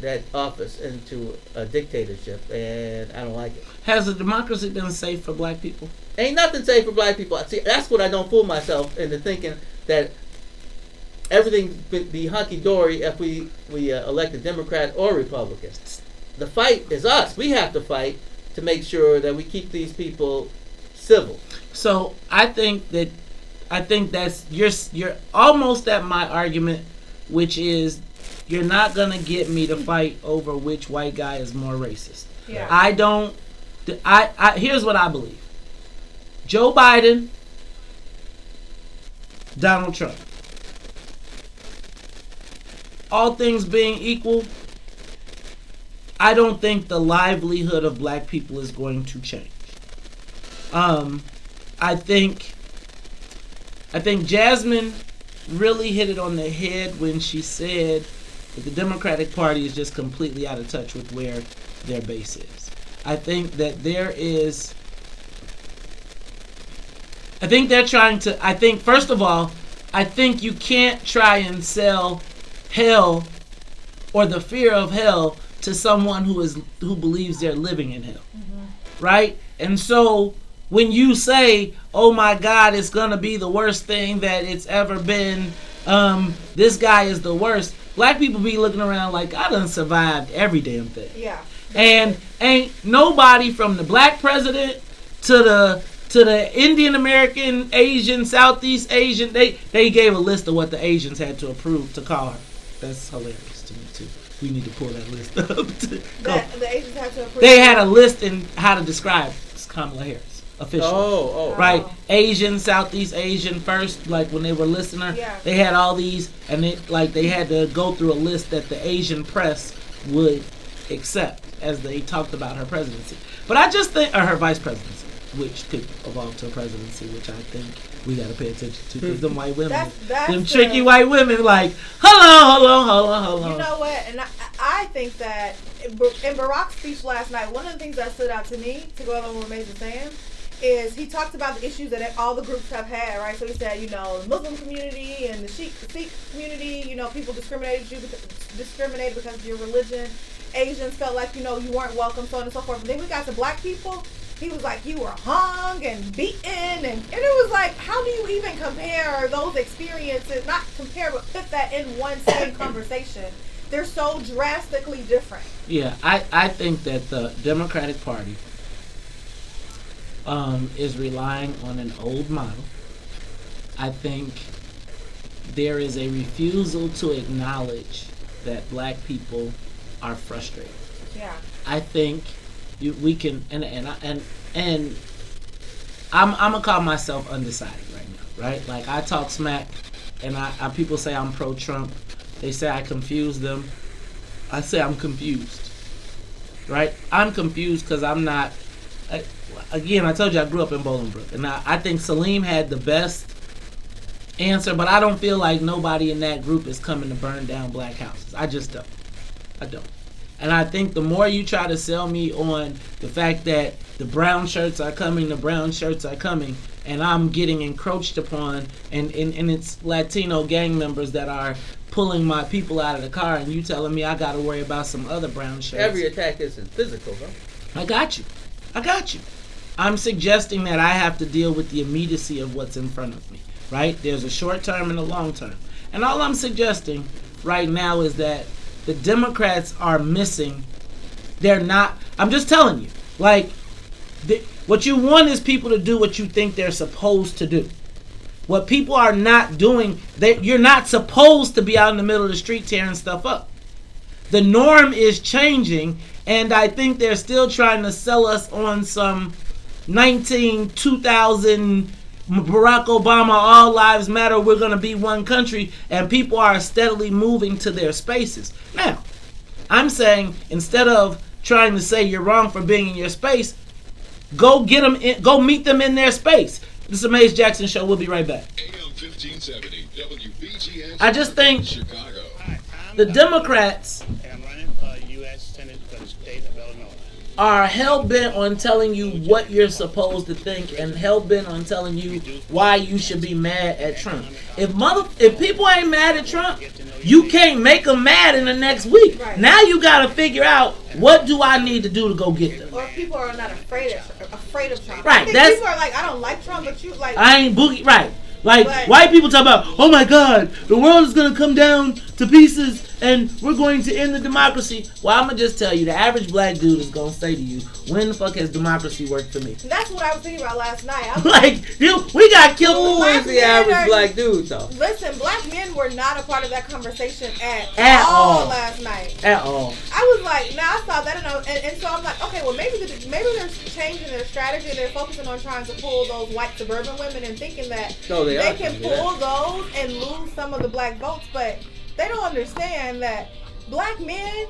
that office into a dictatorship, and I don't like it. Has the democracy been safe for black people? Ain't nothing safe for black people. See, that's what I don't fool myself into thinking that everything be hunky-dory if we elect a Democrat or Republican. The fight is us. We have to fight to make sure that we keep these people civil. So I think that's you're almost at my argument, which is you're not gonna get me to fight over which white guy is more racist. Yeah. I here's what I believe. Joe Biden, Donald Trump. All things being equal, I don't think the livelihood of black people is going to change. I think Jasmine really hit it on the head when she said that the Democratic Party is just completely out of touch with where their base is. I think that first of all, I think you can't try and sell hell or the fear of hell to someone who believes they're living in hell. Mm-hmm. Right? And so when you say, oh my God, it's going to be the worst thing that it's ever been, this guy is the worst, black people be looking around like, I done survived every damn thing. Yeah. And ain't nobody from the black president to the Indian American, Asian, Southeast Asian, they gave a list of what the Asians had to approve to call her. That's hilarious to me too. We need to pull that list up. The Asians had to approve. They had a list in how to describe Kamala Harris officially. Oh. Right. Asian, Southeast Asian first, like when they were listing her, they had all these, and they had to go through a list that the Asian press would accept as they talked about her presidency. But I just think, or her vice presidency, which could evolve to a presidency, which I think we got to pay attention to, because them white women, them tricky white women, like, hello. You know what? And I I think that in Barack's speech last night, one of the things that stood out to me, to go along with what Maze was saying, is he talked about the issues that all the groups have had, right? So he said, the Muslim community and the Sikh community, people discriminated because of your religion. Asians felt like, you weren't welcome, so on and so forth. But then we got to black people. He was like, you were hung and beaten. And it was like, how do you even compare those experiences? Not compare, but put that in one same conversation. They're so drastically different. Yeah, I think that the Democratic Party is relying on an old model. I think there is a refusal to acknowledge that black people are frustrated. Yeah. I think we can, and I'm gonna call myself undecided right now, right? Like I talk smack, and I people say I'm pro-Trump. They say I confuse them. I say I'm confused, right? I'm confused because I'm not. Again, I told you I grew up in Bolingbrook, and I think Salim had the best answer, but I don't feel like nobody in that group is coming to burn down black houses. I just don't. I don't. And I think the more you try to sell me on the fact that the brown shirts are coming, and I'm getting encroached upon, and it's Latino gang members that are pulling my people out of the car, and you telling me I got to worry about some other brown shirts. Every attack isn't physical, though. I got you. I'm suggesting that I have to deal with the immediacy of what's in front of me, right? There's a short term and a long term. And all I'm suggesting right now is that the Democrats are missing. They're not. I'm just telling you. Like, what you want is people to do what you think they're supposed to do. What people are not doing, you're not supposed to be out in the middle of the street tearing stuff up. The norm is changing, and I think they're still trying to sell us on some 2000 Barack Obama, all lives matter, we're going to be one country, and people are steadily moving to their spaces. Now, I'm saying instead of trying to say you're wrong for being in your space, go get them go meet them in their space. This is the Maze Jackson Show. We'll be right back. AM 1570 WBGX. I just think Chicago. the Democrats I'm running for U.S. Senate for the state of Illinois. are hell-bent on telling you what you're supposed to think and hell-bent on telling you why you should be mad at Trump. If people ain't mad at Trump, you can't make them mad in the next week. Right. Now you got to figure out, what do I need to do to go get them? Or people are not afraid of Trump. Right, I think that's- people are like, I don't like Trump, but you like. I ain't boogie, right. Like, But- white people talk about, oh my God, the world is going to come down to pieces and we're going to end the democracy. Well, I'm going to just tell you, the average black dude is going to say to you, when the fuck has democracy worked for me? That's what I was thinking about last night. I was Like, we got killed. Who is the average black dude, though? Listen, black men were not a part of that conversation At all. last night. At all. I was like, I saw that, and so I'm like, okay, well, maybe they're changing their strategy. They're focusing on trying to pull those white suburban women and thinking that No, they are can trying to do pull those and lose some of the black votes, but they don't understand that black men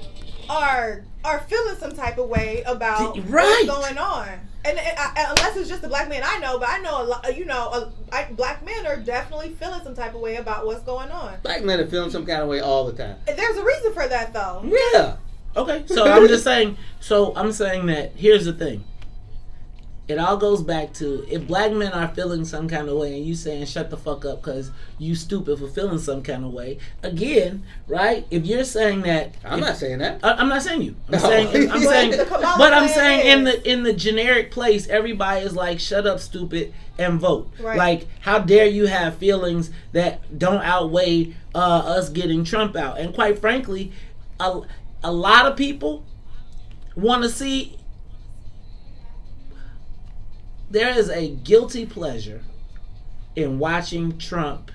are feeling some type of way about Right. what's going on. And unless it's just the black men I know, but I know a lot, black men are definitely feeling some type of way about what's going on. Black men are feeling some kind of way all the time. And there's a reason for that, though. Yeah. Okay, so I'm just saying, I'm saying that, here's the thing. It all goes back to, if black men are feeling some kind of way and you saying shut the fuck up because you stupid for feeling some kind of way, again, right? If you're saying that, I'm not saying that. I'm not saying you. I'm No. saying, The Kamala but I'm plan saying is- in the generic place, everybody is like, shut up, stupid, and vote. Right. Like, how dare you have feelings that don't outweigh us getting Trump out? And quite frankly, a lot of people want to see. There is a guilty pleasure in watching Trump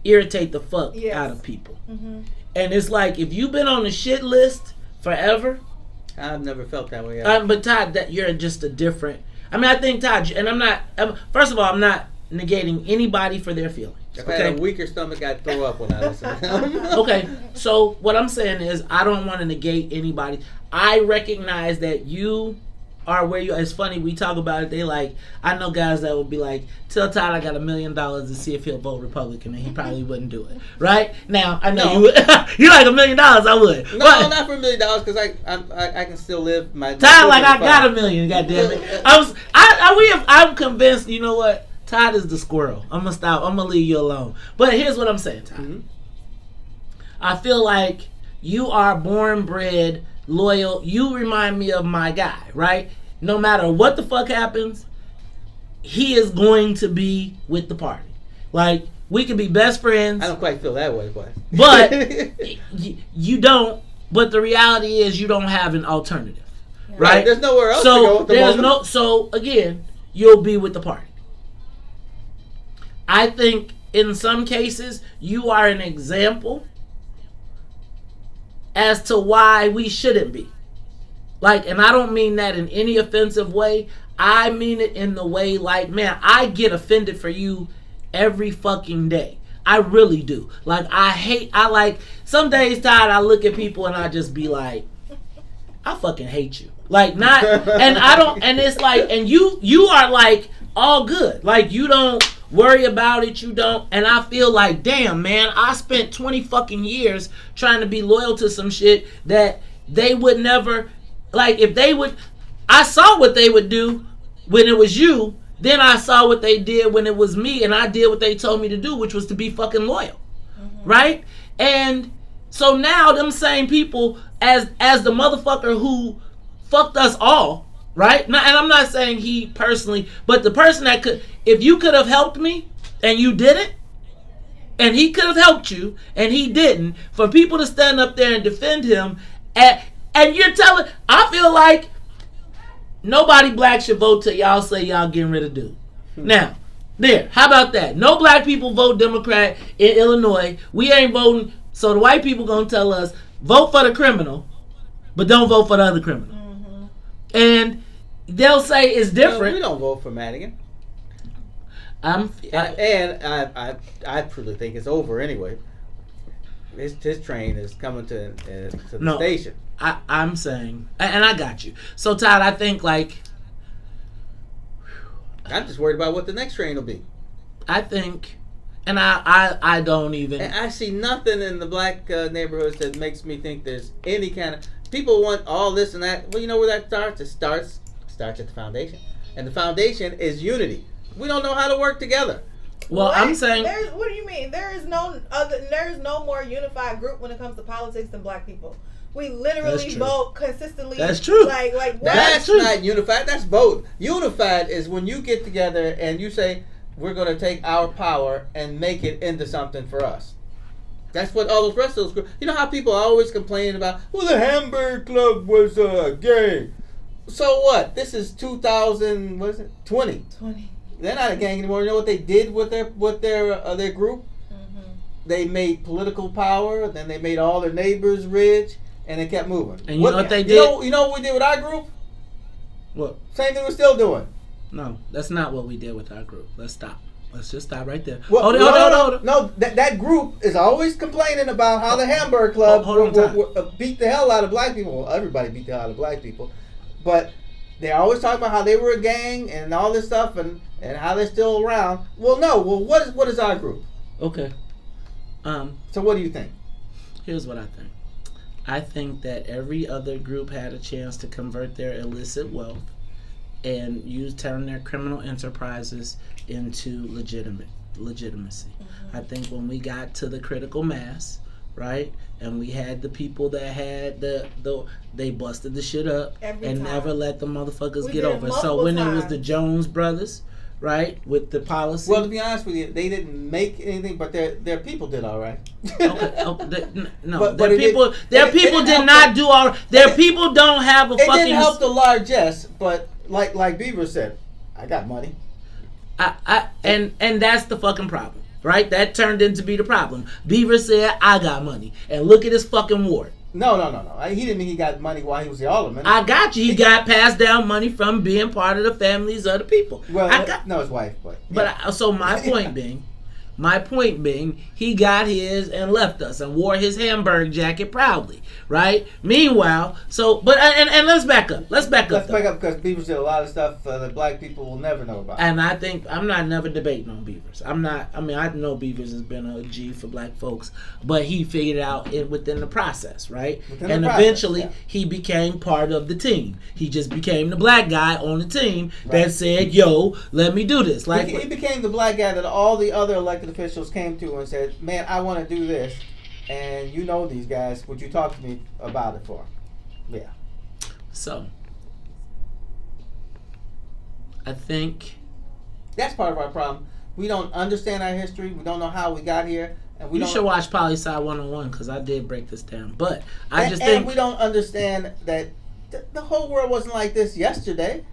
irritate the fuck Yes. out of people. Mm-hmm. And it's like, if you've been on the shit list forever, I've never felt that way. but Todd, that you're just a different. I mean, I think Todd, and I'm not. First of all, I'm not negating anybody for their feelings. If I had a weaker stomach, I'd throw up when I listen to him. Okay, so what I'm saying is, I don't want to negate anybody. I recognize that you are where you. It's funny we talk about it. They like I know guys that would be like, tell Todd I got $1 million to see if he'll vote Republican, and he probably wouldn't do it. Right now, I know you would. You like $1 million, I would. No, but, not for $1 million because I can still live my. Todd like I got $1 million. Goddamn it! I'm convinced. You know what? Todd is the squirrel. I'm gonna stop. I'm gonna leave you alone. But here's what I'm saying, Todd. Mm-hmm. I feel like you are born bred, loyal. You remind me of my guy, right? No matter what the fuck happens, he is going to be with the party. Like, we could be best friends. I don't quite feel that way, but you don't. But the reality is you don't have an alternative, right? There's nowhere else to go at the moment. So again, you'll be with the party. I think in some cases you are an example as to why we shouldn't be. Like, and I don't mean that in any offensive way. I mean it in the way like, man, I get offended for you every fucking day. I really do. Like, some days, Todd, I look at people and I just be like, I fucking hate you. Like, not, and I don't, and it's like, and you are like all good. Like, you don't worry about it, you don't, and I feel like, damn, man, I spent 20 fucking years trying to be loyal to some shit that they would never, like, if they would, I saw what they would do when it was you, then I saw what they did when it was me, and I did what they told me to do, which was to be fucking loyal, right? And so now them same people, as the motherfucker who fucked us all, right? Now, and I'm not saying he personally, but the person that could, if you could have helped me and you didn't, and he could have helped you and he didn't, for people to stand up there and defend him, and you're telling, I feel like nobody black should vote till y'all say y'all getting rid of dude. Now, how about that? No black people vote Democrat in Illinois. We ain't voting, so the white people gonna tell us, vote for the criminal, but don't vote for the other criminal. And they'll say it's different. We don't vote for Madigan. I truly think it's over anyway. His train is coming to the station. I'm saying, and I got you. So Todd, I think like, I'm just worried about what the next train will be. I think, and I don't even. And I see nothing in the black neighborhoods that makes me think there's any kind of. People want all this and that. Well, you know where that starts? It starts at the foundation. And the foundation is unity. We don't know how to work together. Well, what? I'm saying... What do you mean? There is no more unified group when it comes to politics than black people. We literally vote consistently. That's true. Like what? That's not unified. That's vote. Unified is when you get together and you say, we're going to take our power and make it into something for us. That's what all those rest of those groups. You know how people are always complaining about, well, the Hamburg Club was gay. So what? This is 2000. What is it? 20. They're not a gang anymore. You know what they did with their group? They made political power. Then they made all their neighbors rich, and they kept moving. And you know what they did? You know what we did with our group? What? Same thing we're still doing. No, that's not what we did with our group. Let's stop. Let's just stop right there. Well, no, that group is always complaining about how the Hamburg Club beat the hell out of black people. Well, everybody beat the hell out of black people. But they always talk about how they were a gang and all this stuff and how they're still around. Well, no. Well, what is our group? Okay. So what do you think? Here's what I think. I think that every other group had a chance to convert their illicit wealth and turn their criminal enterprises into legitimacy. I think when we got to the critical mass, right, and we had the people that had they busted the shit up and never let the motherfuckers get over. So when it was the Jones brothers, right, with the policy. Well, to be honest with you, they didn't make anything, but their people did all right. Their people did not do all. Their people don't have a fucking. It didn't help the largesse, but like Beaver said, I got money. And that's the fucking problem, right? That turned into be the problem. Beaver said, I got money. And look at his fucking ward. No. He didn't mean he got money while he was the alderman. I got you. He got passed down money from being part of the families of the people. Well, his wife, but... Yeah. So my point being, My point being, he got his and left us and wore his Hamburg jacket proudly, right? Meanwhile, and let's back up. Let's back up because Beavers did a lot of stuff that black people will never know about. And I think I'm not never debating on Beavers. I know Beavers has been a G for black folks, but he figured it out within the process, right? Eventually he became part of the team. He just became the black guy on the team that said, "Yo, let me do this." Like he became the black guy that all the other elected officials came to and said, "Man, I want to do this, and you know these guys. Would you talk to me about it for?" Yeah. So I think that's part of our problem. We don't understand our history. We don't know how we got here. And you should watch Poli Sci 101 because I did break this down. But I just think we don't understand that the whole world wasn't like this yesterday.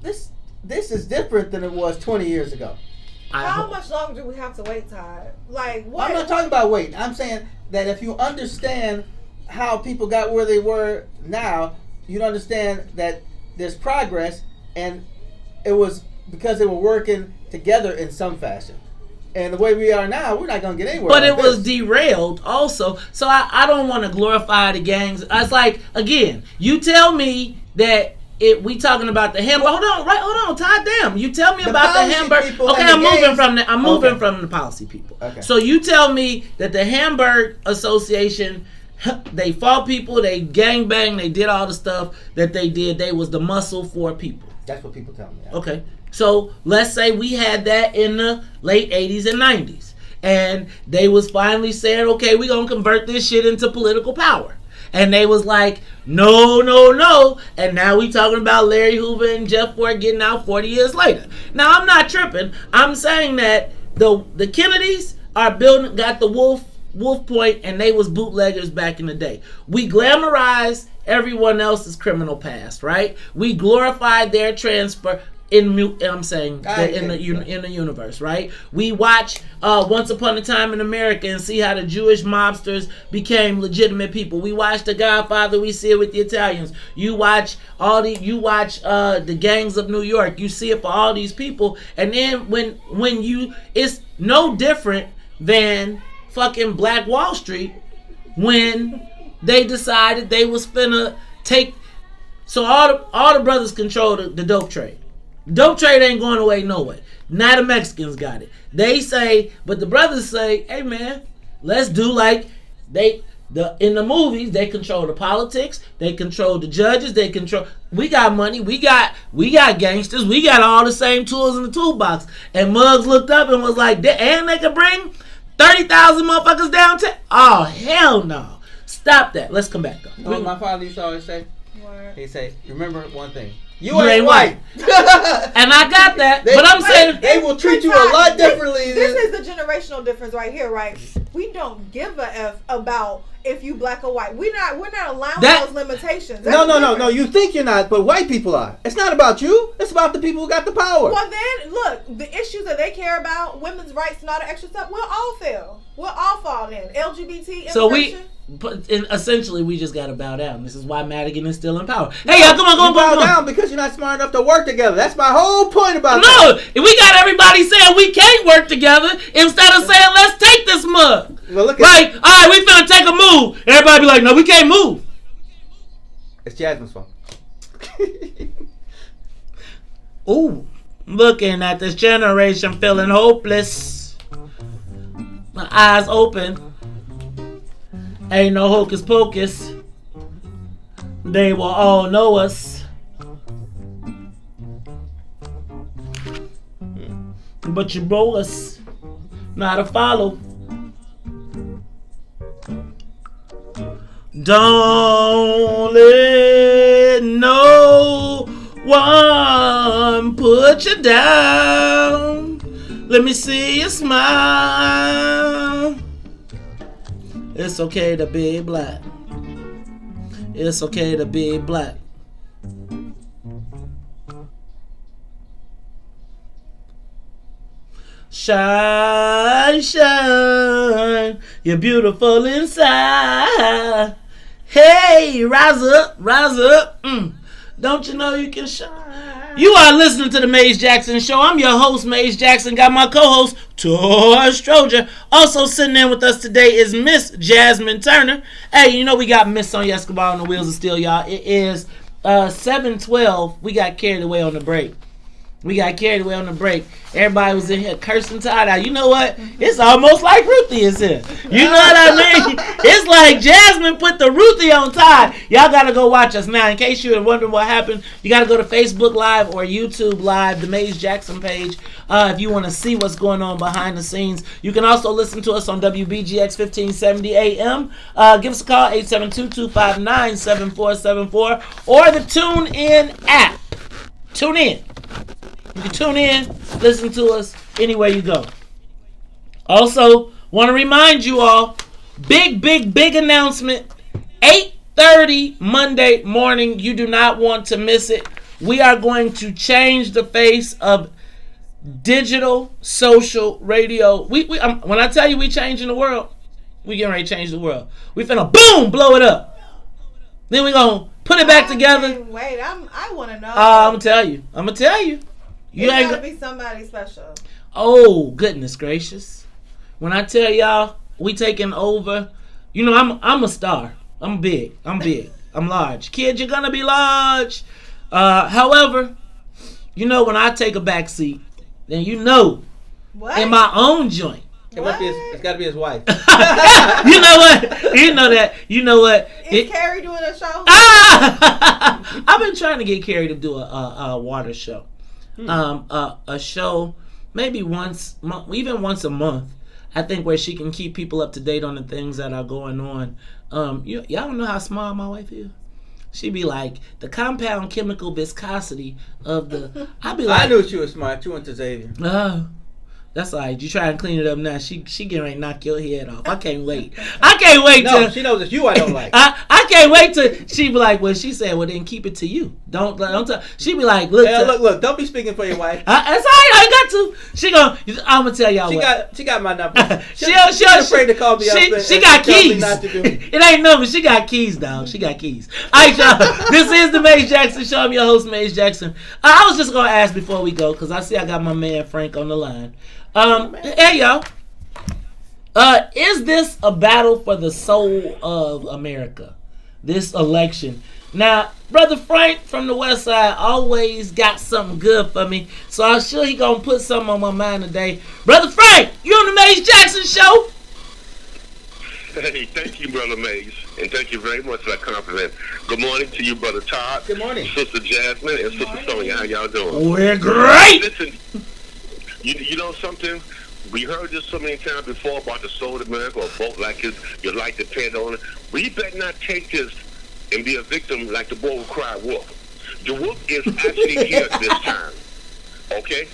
This is different than it was 20 years ago. How much longer do we have to wait, Todd? Like, what? I'm not talking about wait. I'm saying that if you understand how people got where they were now, you'd understand that there's progress, and it was because they were working together in some fashion. And the way we are now, we're not going to get anywhere. But it was derailed also. So I don't want to glorify the gangs. It's like, again, you tell me that we talking about the Hamburg. Hold on, Todd. Damn, you tell me about the Hamburg. Okay, I'm moving from the policy people. Okay. So you tell me that the Hamburg Association, they fought people, they gang banged, they did all the stuff that they did. They was the muscle for people. That's what people tell me. Yeah. Okay. So let's say we had that in the late 80s and 90s. And they was finally saying, okay, we're going to convert this shit into political power. And they was like, no. And now we talking about Larry Hoover and Jeff Ford getting out 40 years later. Now, I'm not tripping. I'm saying that the Kennedys got the Wolf Point, and they was bootleggers back in the day. We glamorized everyone else's criminal past, right? We glorified their transfer in the universe, right? We watch Once Upon a Time in America and see how the Jewish mobsters became legitimate people. We watch The Godfather, we see it with the Italians. You watch the gangs of New York. You see it for all these people. And then when it's no different than fucking Black Wall Street when they decided they was finna take. So all the brothers control the dope trade. Dope trade ain't going away no way. Now the Mexicans got it. They say, but the brothers say, hey man, let's do like in the movies, they control the politics, they control the judges, we got money, we got gangsters, we got all the same tools in the toolbox. And Muggs looked up and was like, and they can bring 30,000 motherfuckers downtown? Oh, hell no. Stop that. Let's come back though. You know what my father used to always say? What? He'd say, remember one thing. You ain't white. And I got that. But I'm saying they will treat you a lot differently. This is the generational difference right here, right? We don't give a F about if you black or white. We're not allowing those limitations. No. You think you're not, but white people are. It's not about you. It's about the people who got the power. Well then, look, the issues that they care about, women's rights and all the extra stuff, we'll all fail. We'll all fall in. LGBT, immigration. Essentially, we just gotta bow down. This is why Madigan is still in power. Hey, y'all, come on. Bow down because you're not smart enough to work together. That's my whole point about that. No, we got everybody saying we can't work together instead of saying let's take this mug. Well, look right? All right, we finna take a move. Everybody be like, no, we can't move. It's Jasmine's fault. Ooh, looking at this generation feeling hopeless. My eyes open. Ain't no hocus pocus. They will all know us. But you roll us, not a follow. Don't let no one put you down. Let me see you smile. It's okay to be black. It's okay to be black. Shine, shine. You're beautiful inside. Hey, rise up, rise up. Don't you know you can shine? You are listening to the Maze Jackson Show. I'm your host, Maze Jackson. Got my co-host, Todd Stroger. Also sitting in with us today is Miss Jasmine Turner. Hey, you know we got Miss Sonia Escobar on the wheels of steel, y'all. It is 7:12. We got carried away on the break. Everybody was in here cursing Todd out. You know what? It's almost like Ruthie is here. You know what I mean? It's like Jasmine put the Ruthie on Todd. Y'all got to go watch us. Now, in case you're wondering what happened, you got to go to Facebook Live or YouTube Live, the Maze Jackson page, if you want to see what's going on behind the scenes. You can also listen to us on WBGX 1570 AM. Give us a call, 872-259-7474, or the TuneIn app. Tune in. You can tune in, listen to us anywhere you go. Also, want to remind you all, big announcement, 8:30 Monday morning. You do not want to miss it. We are going to change the face of digital social radio. When I tell you we changing the world, we getting ready to change the world. We finna boom, blow it up. Then we gonna put it back together. Wait, I want to know. I'm gonna tell you. You ain't gotta be somebody special. Oh, goodness gracious. When I tell y'all we taking over, you know I'm a star. I'm big. I'm large. Kid, you're gonna be large. However, you know when I take a back seat, then you know what? In my own joint. It's got to be his wife. You know what? You know what? Is Carrie doing a show? I've been trying to get Carrie to do a water show. A show maybe once a month, I think, where she can keep people up to date on the things that are going on. Y'all don't know how small my wife is. She be like, the compound chemical viscosity of the. I be like, I knew she was smart. She went to Xavier. That's all right. You try and clean it up now. She getting ready to knock your head off. I can't wait. No, she knows it's you I don't like. I can't wait till she be like, well, she said, well, then keep it to you. Don't tell. She be like, look. Look. Don't be speaking for your wife. That's all right. I got to. I'm gonna tell y'all She got my number. She afraid to call me up. She got keys. Not to do. It ain't number. She got keys, dog. She got keys. All right, y'all. This is the Maze Jackson Show. I'm your host, Maze Jackson. I was just gonna ask before we go, because I see I got my man Frank on the line. Hey y'all, is this a battle for the soul of America, this election? Now, Brother Frank from the West Side always got something good for me, so I'm sure he gonna put something on my mind today. Brother Frank, you on the Maze Jackson Show? Hey, thank you, Brother Maze, and thank you very much for that compliment. Good morning to you, Brother Todd. Good morning. Sister Jasmine and Sister Sonia. How y'all doing? We're great. Listen, you know something? We heard this so many times before about the soul of America, or vote like your life depends on it. We better not take this and be a victim like the boy who cried wolf. The wolf is actually here this time. Okay?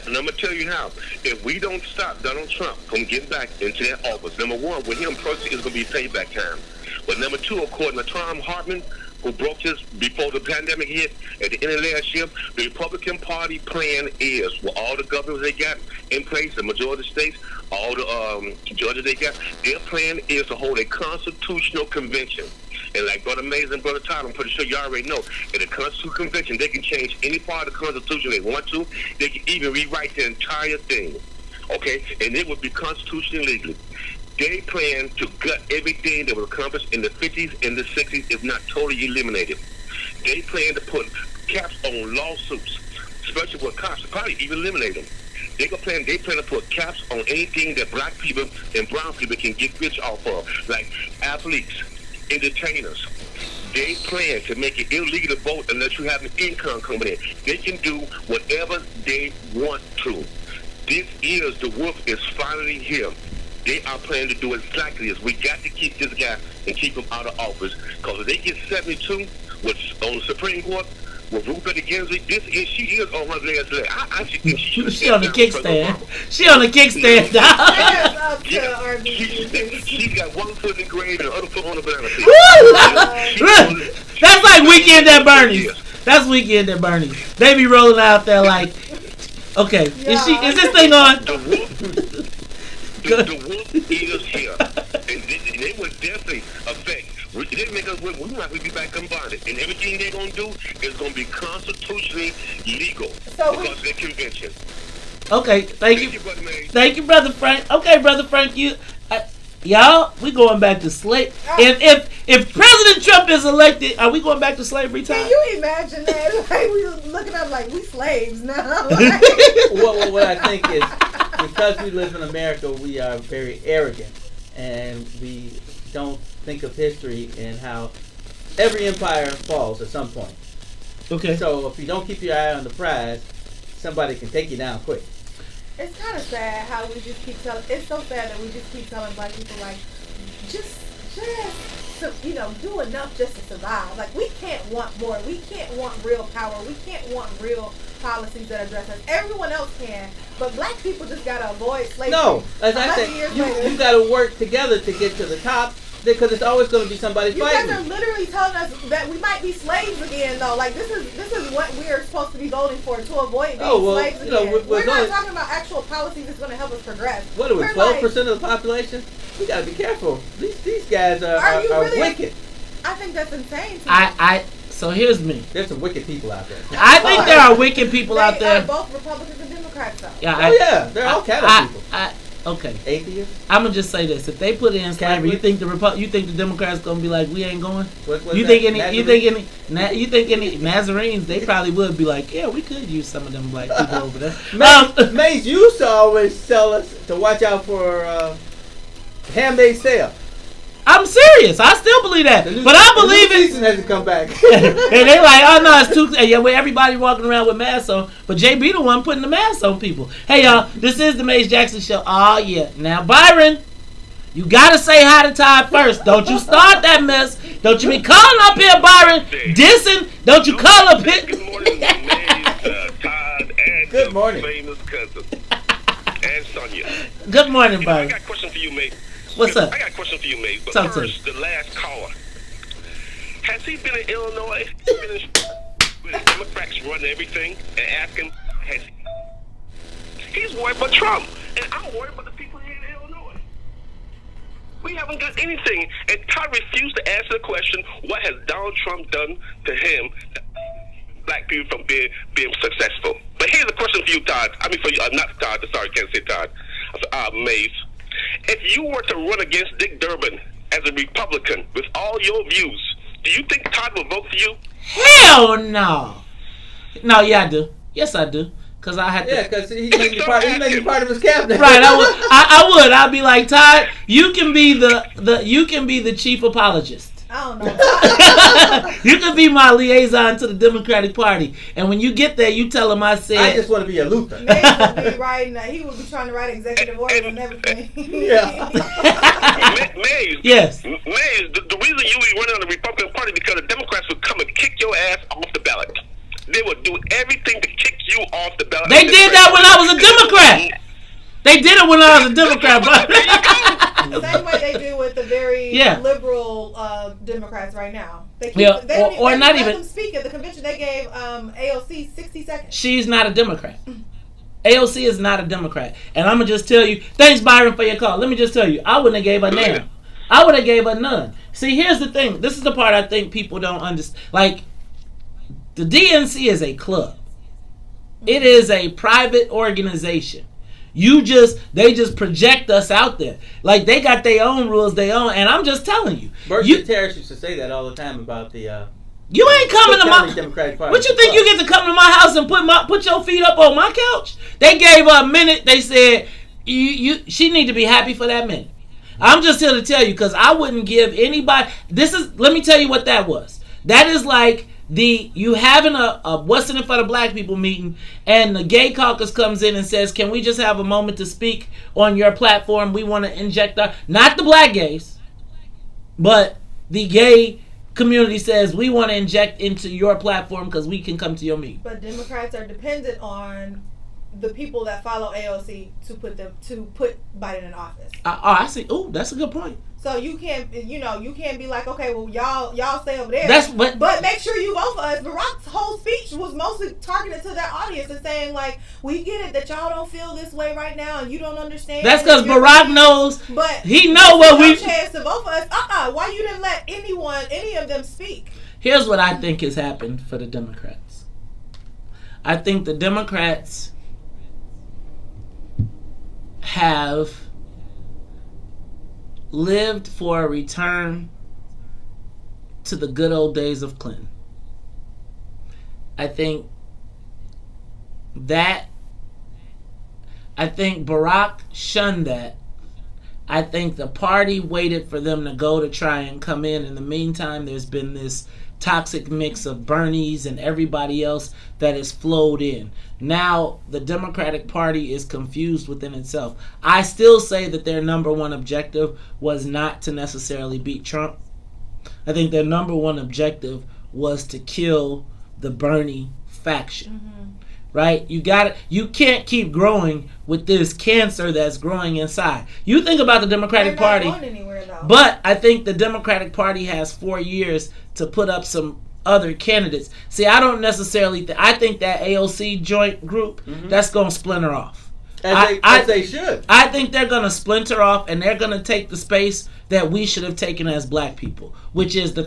And I'm going to tell you how. If we don't stop Donald Trump from getting back into that office, number one, with him personally, it's going to be payback time. But number two, according to Tom Hartman, who broke this before the pandemic hit at the end of last year, the Republican Party plan is, with all the governors they got in place, the majority of the states, all the judges they got, their plan is to hold a constitutional convention. And like Brother Mays and Brother Todd, I'm pretty sure you already know, at a constitutional convention, they can change any part of the Constitution they want to. They can even rewrite the entire thing. Okay? And it would be constitutionally legal. They plan to gut everything that was accomplished in the 50s and the 60s, if not totally eliminated. They plan to put caps on lawsuits, especially with cops, probably even eliminate them. They plan to put caps on anything that black people and brown people can get rich off of, like athletes, entertainers. They plan to make it illegal to vote unless you have an income coming in. They can do whatever they want to. This is, the wolf is finally here. They are planning to do exactly this. We got to keep this guy and keep him out of office. Because if they get 72 on the Supreme Court with Ruth Bader Ginsburg, she is on her last leg. I think she on the kickstand. She on the kickstand. She got one foot in the grave and the other foot on the banana peel. That's like Weekend at Bernie's. That's Weekend at Bernie's. They be rolling out there like, okay, is this thing on? The wolf is here, and they would definitely affect They make us win. We're not going to be back unbonded. And everything they're going to do is going to be constitutionally legal because of their convention. Okay, thank you. Brother May. Thank you, Brother Frank. Okay, Brother Frank, y'all, we going back to slavery. If President Trump is elected, are we going back to slavery time? Can you imagine that? Like, we were looking up like we slaves now. Like. What I think is, because we live in America, we are very arrogant, and we don't think of history and how every empire falls at some point. Okay. So if you don't keep your eye on the prize, somebody can take you down quick. It's kind of sad how we just keep telling. It's so sad that we just keep telling black people like, just do enough just to survive. Like, we can't want more. We can't want real power. We can't want real policies that address us. Everyone else can, but black people just gotta avoid slavery. No, as I said, you gotta work together to get to the top, because it's always going to be somebody fighting. You guys are literally telling us that we might be slaves again, though. Like, this is what we are supposed to be voting for, to avoid being slaves again. We're not talking about actual policies that's going to help us progress. What are we, 12% of the population? We got to be careful. These guys are really wicked. I think that's insane to me. So here's me. There's some wicked people out there. I think there are wicked people out there. They are both Republicans and Democrats, though. Yeah, they're all kind of people. Okay. Atheists? I'm gonna just say this: if they put in slavery, you think the Democrats gonna be like, we ain't going? You think any Nazarenes? They probably would be like, yeah, we could use some of them black people over there. Mace used to always tell us to watch out for Handmaid's Tale. I'm serious. I still believe that, but I believe the season hasn't come back. And they like, oh no, it's too. Yeah, with everybody walking around with masks on, but JB the one putting the mask on people. Hey y'all, this is the Mace Jackson Show. Oh yeah, now Byron, you gotta say hi to Todd first. Don't you start that mess. Don't you be calling up here, Byron, dissing. Don't you call up here. Good morning, Mace, Todd, and good morning, famous cousin, and Sonia. Good morning, Byron. I got a question for you, mate. What's up? I got a question for you, mate. But Talk first, the last caller. Has he been in Illinois? With the Democrats running everything and asking, he's worried about Trump. And I'm worried about the people here in Illinois. We haven't got anything. And Todd refused to answer the question, what has Donald Trump done to him, black people, from being successful? But here's a question for you, Todd. I mean, for you, not Todd. Sorry, I can't say Todd. Mace. If you were to run against Dick Durbin as a Republican with all your views, do you think Todd would vote for you? Hell no. No, yeah, I do. Yes, I do. Because I had to. Yeah, because he's making part of his cabinet. Right, I would. I'd be like, Todd, you can be the chief apologist. I don't know. You can be my liaison to the Democratic Party, and when you get there, you tell him I said. I just want to be a Luther. Mace would be writing. He would be trying to write executive orders and everything. Yeah. Maze. Yes. Maze. The reason you be running on the Republican Party because the Democrats would come and kick your ass off the ballot. They would do everything to kick you off the ballot. They did that when I was a Democrat. They did it when I was a Democrat, bro. Same way they do with the very liberal Democrats right now. They keep, yeah, they or not let even them speak at the convention. They gave AOC 60 seconds. She's not a Democrat. AOC is not a Democrat, and I'm gonna just tell you. Thanks, Byron, for your call. Let me just tell you, I wouldn't have gave her none. I would have gave her none. See, here's the thing. This is the part I think people don't understand. Like, the DNC is a club. It is a private organization. They just project us out there. Like, they got their own rules, and I'm just telling you. Berkshire Terrace used to say that all the time about the you ain't coming to my Democratic Party. What you think you get to come to my house and put your feet up on my couch? They gave her a minute. They said she need to be happy for that minute. I'm just here to tell you, because I wouldn't give anybody. Let me tell you what that was. That is like you having a what's in it for the black people meeting, and the gay caucus comes in and says, can we just have a moment to speak on your platform? We want to inject not the black gays, but the gay community says we want to inject into your platform because we can come to your meeting. But Democrats are dependent on the people that follow AOC to put Biden in office. I see. Oh, that's a good point. So you can't be like, okay, well, y'all stay over there. But make sure you vote for us. Barack's whole speech was mostly targeted to that audience and saying, like, we get it that y'all don't feel this way right now and you don't understand. That's because Barack knows, but he know what we... chance to vote for us. Why you didn't let any of them speak? Here's what I think has happened for the Democrats. I think the Democrats have lived for a return to the good old days of Clinton. I think Barack shunned that. I think the party waited for them to go to try and come in. In the meantime, there's been this toxic mix of Bernies and everybody else that has flowed in. Now the Democratic Party is confused within itself. I still say that their number one objective was not to necessarily beat Trump. I think their number one objective was to kill the Bernie faction. Mm-hmm. Right? You can't keep growing with this cancer that's growing inside. You think about the Democratic Party, but I think the Democratic Party has 4 years to put up some other candidates. See, I don't necessarily I think that AOC joint group, that's going to splinter off. As they should. I think they're going to splinter off, and they're going to take the space that we should have taken as black people, which is the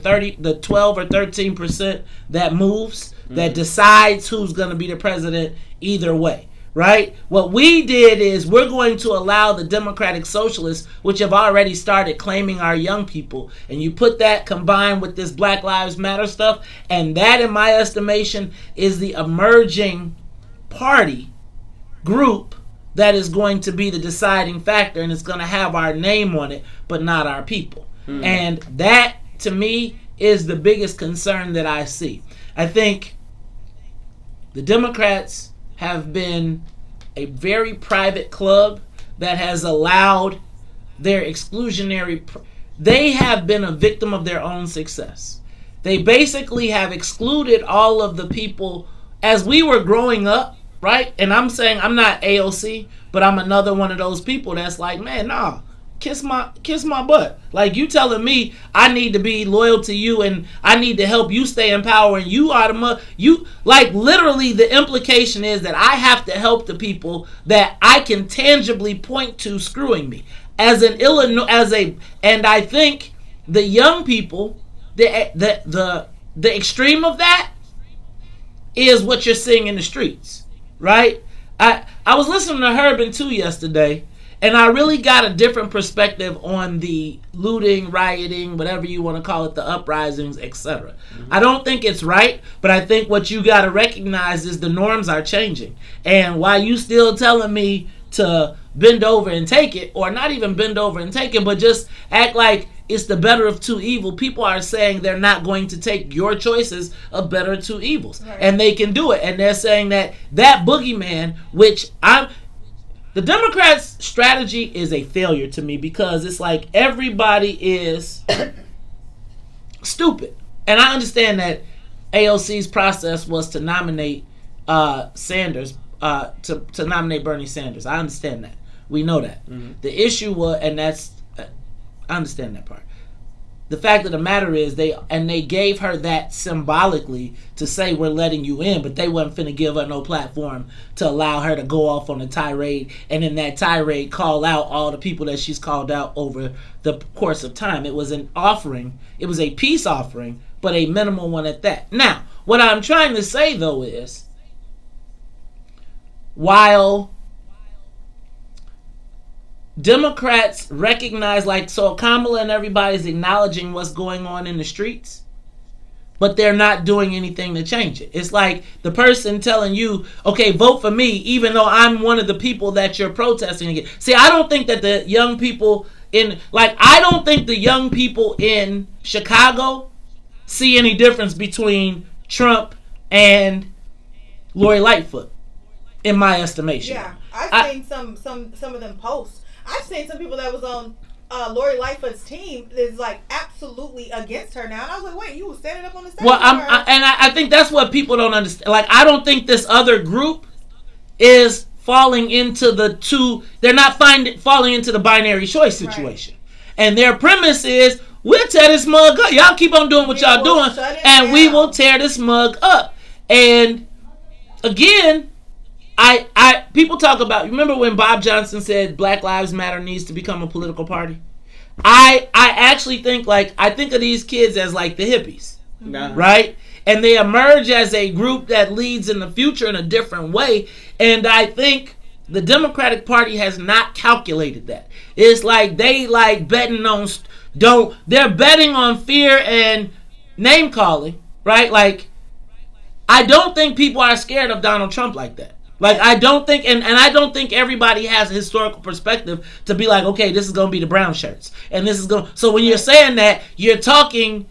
12 or 13% that moves, that decides who's going to be the president either way, right? What we did is we're going to allow the Democratic Socialists, which have already started claiming our young people, and you put that combined with this Black Lives Matter stuff, and that, in my estimation, is the emerging party group that is going to be the deciding factor, and it's going to have our name on it, but not our people. And that, to me, is the biggest concern that I see. I think the Democrats have been a very private club that has allowed their exclusionary... They have been a victim of their own success. They basically have excluded all of the people as we were growing up, right? And I'm saying I'm not AOC, but I'm another one of those people that's like, man, nah, kiss my butt. Like, you telling me I need to be loyal to you and I need to help you stay in power, and you are you, like, literally the implication is that I have to help the people that I can tangibly point to screwing me. And I think the young people, the extreme of that is what you're seeing in the streets, right? I was listening to Herb and 2 yesterday, and I really got a different perspective on the looting, rioting, whatever you want to call it, the uprisings, etc. I don't think it's right, but I think what you got to recognize is the norms are changing. And while you still telling me to bend over and take it, or not even bend over and take it, but just act like it's the better of two evil, people are saying they're not going to take your choices of better of two evils. Right. And they can do it. And they're saying that boogeyman, which the Democrats' strategy is a failure to me, because it's like everybody is stupid. And I understand that AOC's process was to nominate Sanders, to nominate Bernie Sanders. I understand that. We know that. The issue was, and that's, I understand that part. The fact of the matter is they gave her that symbolically to say we're letting you in, but they wasn't finna give her no platform to allow her to go off on a tirade, and in that tirade call out all the people that she's called out over the course of time. It was an offering. It was a peace offering, but a minimal one at that. Now, what I'm trying to say though is, while Democrats recognize, like, so Kamala and everybody's acknowledging what's going on in the streets, but they're not doing anything to change it. It's like the person telling you, okay, vote for me, even though I'm one of the people that you're protesting against. See, I don't think that the young people I don't think the young people in Chicago see any difference between Trump and Lori Lightfoot, in my estimation. Yeah, I've seen some of them posts. I've seen some people that was on Lori Lightfoot's team is like absolutely against her now, and I was like, wait, you were standing up on the stage? Well, I think that's what people don't understand. Like, I don't think this other group is falling into the two. They're not falling into the binary choice situation, right. And their premise is, we'll tear this mug up. Y'all keep on doing what y'all doing, and we will tear this mug up. And again, I people talk about, remember when Bob Johnson said Black Lives Matter needs to become a political party? I actually think, like, I think of these kids as like the hippies, right? And they emerge as a group that leads in the future in a different way. And I think the Democratic Party has not calculated that. It's like they like betting on they're betting on fear and name calling, right? Like, I don't think people are scared of Donald Trump like that. Like, I don't think, and I don't think everybody has a historical perspective to be like, okay, this is going to be the brown shirts. And this is going to, so when you're saying that, you're talking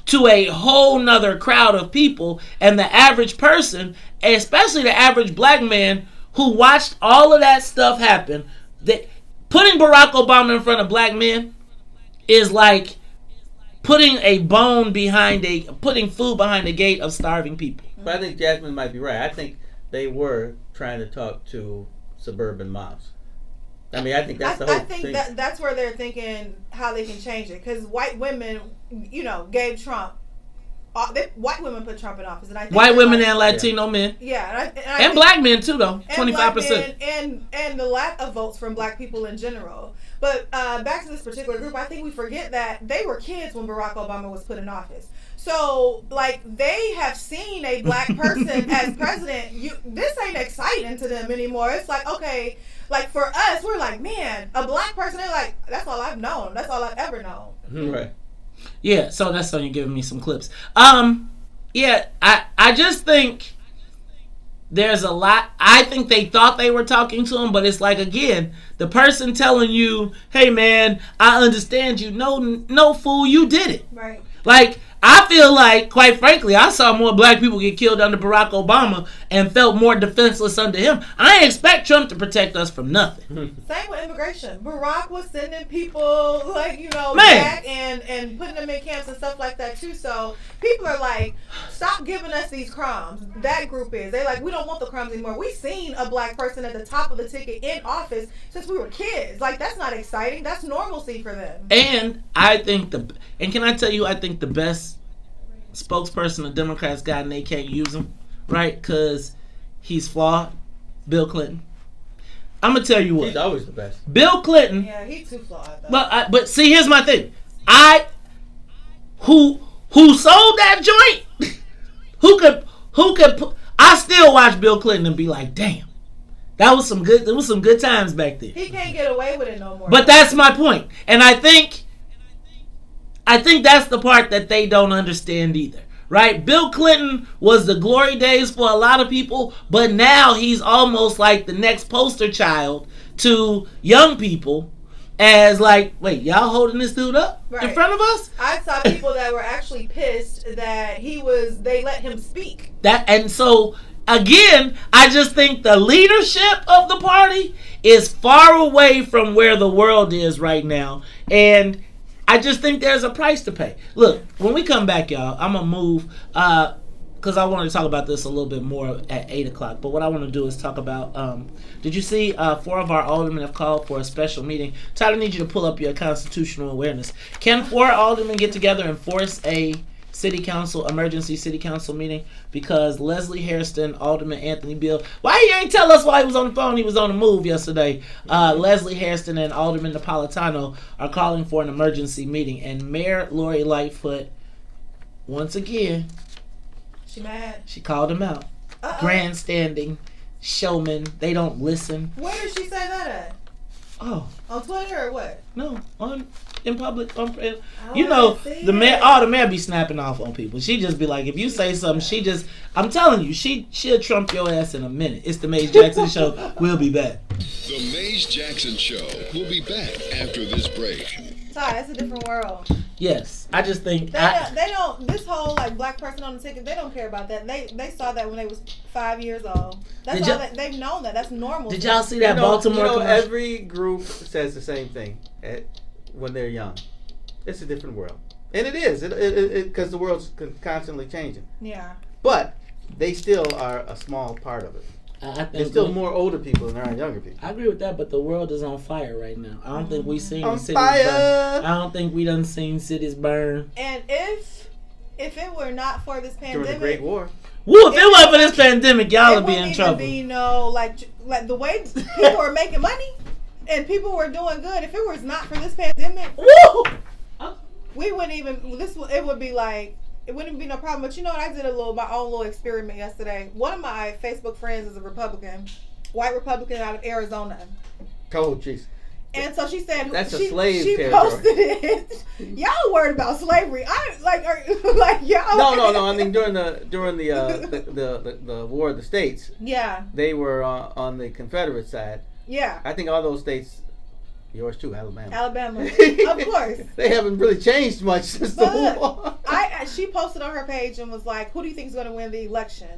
to a whole nother crowd of people, and the average person, especially the average black man who watched all of that stuff happen, that putting Barack Obama in front of black men is like putting food behind the gate of starving people. But I think Jasmine might be right. I think they were trying to talk to suburban moms. I mean, I think that's the whole thing. I think that's where they're thinking how they can change it. Because white women, gave Trump. White women put Trump in office, and I think white women and Latino men, and black men too, though, 25%, and the lack of votes from black people in general. But back to this particular group, I think we forget that they were kids when Barack Obama was put in office. So, like, they have seen a black person as president. This ain't exciting to them anymore. It's like, okay, like for us, we're like, man, a black person. They're like, that's all I've known. That's all I've ever known. Right. Yeah, so that's Sonia giving me some clips. Yeah, I just think there's a lot. I think they thought they were talking to him, but it's like, again, the person telling you, hey man, I understand you. No fool, you did it. Right. Like, I feel like, quite frankly, I saw more black people get killed under Barack Obama and felt more defenseless under him. I ain't expect Trump to protect us from nothing. Same with immigration. Barack was sending people, back and putting them in camps and stuff like that, too. So people are like, stop giving us these crumbs. That group is. They're like, we don't want the crumbs anymore. We've seen a black person at the top of the ticket in office since we were kids. Like, that's not exciting. That's normalcy for them. And I think can I tell you, I think the best spokesperson the Democrats got, and they can't use him, right? Because he's flawed. Bill Clinton. I'm gonna tell you what. He's always the best. Bill Clinton. Yeah, he's too flawed, though. But see, here's my thing. Who sold that joint? who could? I still watch Bill Clinton and be like, damn, there was some good times back then. He can't get away with it no more. But that's my point, and I think that's the part that they don't understand either, right? Bill Clinton was the glory days for a lot of people, but now he's almost like the next poster child to young people as like, wait, y'all holding this dude up in front of us? I saw people that were actually pissed that they let him speak. And so, again, I just think the leadership of the party is far away from where the world is right now, and I just think there's a price to pay. Look, when we come back, y'all, I'm going to move, because I wanted to talk about this a little bit more at 8 o'clock. But what I want to do is talk about, did you see 4 of our aldermen have called for a special meeting? Tyler, I need you to pull up your constitutional awareness. Can 4 aldermen get together and force a emergency city council meeting? Because Leslie Hairston, Alderman Anthony Beal, why he ain't tell us why he was on the phone? He was on the move yesterday. Leslie Hairston and Alderman Napolitano are calling for an emergency meeting, and Mayor Lori Lightfoot, once again, she mad. She called him out. Grandstanding, showman. They don't listen. Where did she say that at? Oh, on Twitter or what? No, in public. The mayor be snapping off on people. She just be like, if you say something, I'm telling you, she'll trump your ass in a minute. It's the Maze Jackson Show. We'll be back. The Maze Jackson Show. We'll be back after this break. Todd, that's a different world. Yes, I just think they don't. This whole black person on the ticket, they don't care about that. They saw that when they was 5 years old. That's all they've known that. That's normal. Did y'all see that Baltimore commercial? Every group says the same thing when they're young. It's a different world, and it is because the world's constantly changing. Yeah. But they still are a small part of it. I think there's still more older people than there are younger people. I agree with that, but the world is on fire right now. I don't think we've seen cities burn. I don't think we done seen cities burn. And if it were not for this pandemic, during the Great War. Woo! If it wasn't for this pandemic, y'all would be in trouble. Be like the way people are making money and people were doing good. If it was not for this pandemic, Woo! we wouldn't even. It would be like. It wouldn't be no problem. But you know what? I did my own little experiment yesterday. One of my Facebook friends is a Republican, white Republican out of Arizona. Oh, jeez. And so she said that's a slave she territory. Posted it. Y'all worried about slavery. Y'all. No. I mean during the War of the States. Yeah. They were on the Confederate side. Yeah. I think all those states. Yours too, Alabama. Of course. They haven't really changed much since the war. She posted on her page and was like, "Who do you think is going to win the election?"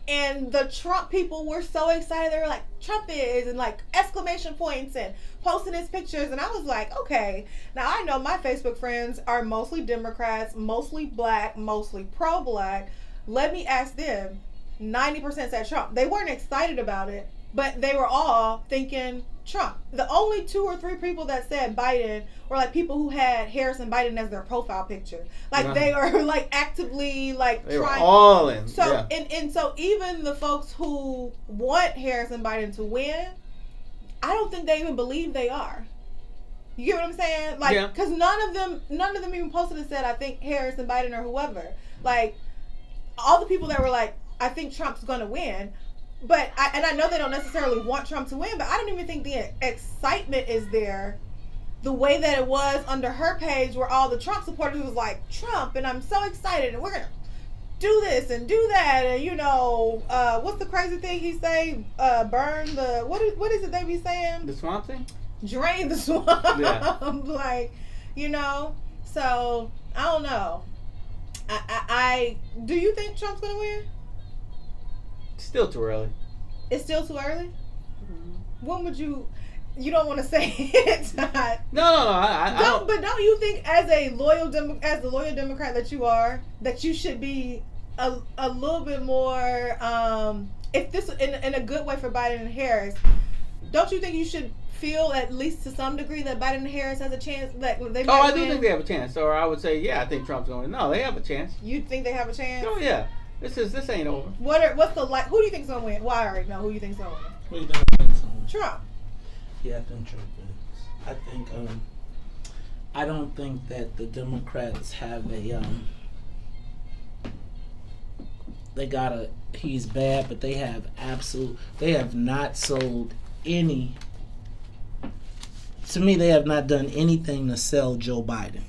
And the Trump people were so excited. They were like, "Trump is," and like exclamation points and posting his pictures. And I was like, okay. Now I know my Facebook friends are mostly Democrats, mostly black, mostly pro-black. Let me ask them. 90% said Trump. They weren't excited about it, but they were all thinking Trump. The only 2 or 3 people that said Biden were like people who had Harris and Biden as their profile picture. Like they are like actively like they trying. Were all in. So and so even the folks who want Harris and Biden to win, I don't think they even believe they are. You get what I'm saying? Like, because none of them even posted and said I think Harris and Biden or whoever. Like all the people that were like I think Trump's gonna win. But I know they don't necessarily want Trump to win, but I don't even think the excitement is there the way that it was under her page where all the Trump supporters was like, Trump, and I'm so excited, and we're going to do this and do that, and you know, what's the crazy thing he say? Burn the, what is it they be saying? The swamp thing? Drain the swamp. Yeah. Like, you know, so, I don't know. Do you think Trump's going to win? Still too early. It's still too early? Mm-hmm. When would you don't want to say it, Todd. No. I don't. But don't you think as the loyal Democrat that you are, that you should be a little bit more, if this, in a good way for Biden and Harris, don't you think you should feel at least to some degree that Biden and Harris has a chance that they might I do win? think they have a chance. Or I would say, yeah, I think Trump's going to. No, they have a chance. You think they have a chance? Oh, yeah. This ain't over. What's the who do you think's gonna win? Well, I already know who you think's gonna win. Who you think's gonna win? Trump. Yeah, I think Trump wins. I think I don't think that the Democrats have he's bad, but they have not sold any. To me, they have not done anything to sell Joe Biden.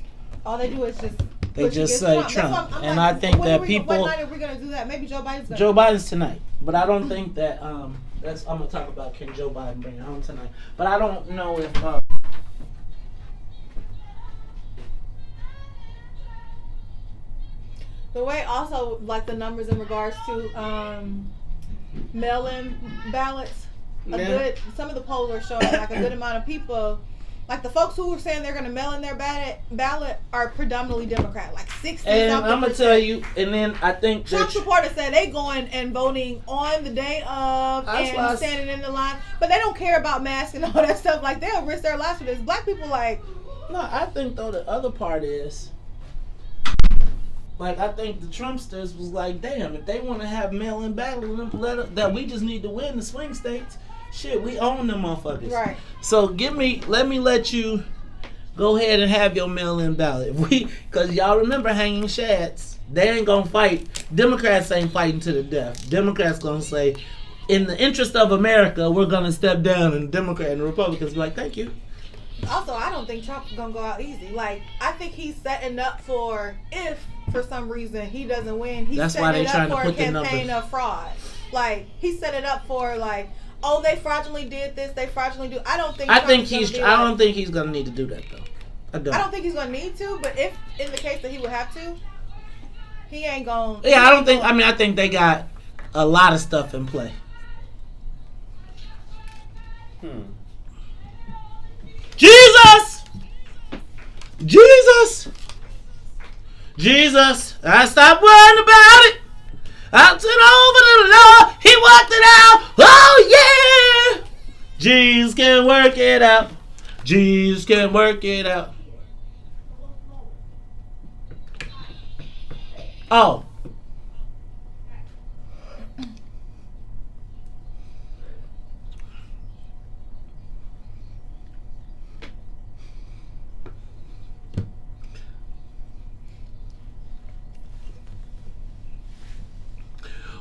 All they do is just. They just say Trump. And like, I think that people. What night are we going to do that? Maybe Joe Biden's going to. Joe Biden's tonight. But I don't think that. I'm going to talk about can Joe Biden bring it home tonight. But I don't know if. The way also, like the numbers in regards to mail-in ballots. Some of the polls are showing like a good amount of people. Like the folks who are saying they're going to mail in their ballot are predominantly Democrat, like 60. And I'm going to tell you, and then I think Trump supporters said they going and voting on the day of and standing in the line, but they don't care about masks and all that stuff. Like they'll risk their lives for this. Black people like. No, I think though the other part is, like I think the Trumpsters was like, damn, if they want to have mail-in ballots, that we just need to win the swing states. Shit, we own them motherfuckers. Right. So let you go ahead and have your mail-in ballot. Because y'all remember hanging shads. They ain't gonna fight. Democrats ain't fighting to the death. Democrats gonna say, in the interest of America, we're gonna step down, and Democrat and Republicans be like, thank you. Also, I don't think Trump's gonna go out easy. Like, I think he's setting up for if for some reason he doesn't win, he's setting it up for a campaign of fraud. Like, he set it up for like. Oh, they fraudulently did this. They fraudulently do. I don't think he's gonna need to do that though. I don't think he's gonna need to. But if in the case that he would have to, he ain't gonna. Yeah, I don't think. I mean, I think they got a lot of stuff in play. Jesus! I stopped worrying about it. I turned over to the Lord. He worked it out. Oh, yeah. Jesus can work it out. Jesus can work it out. Oh.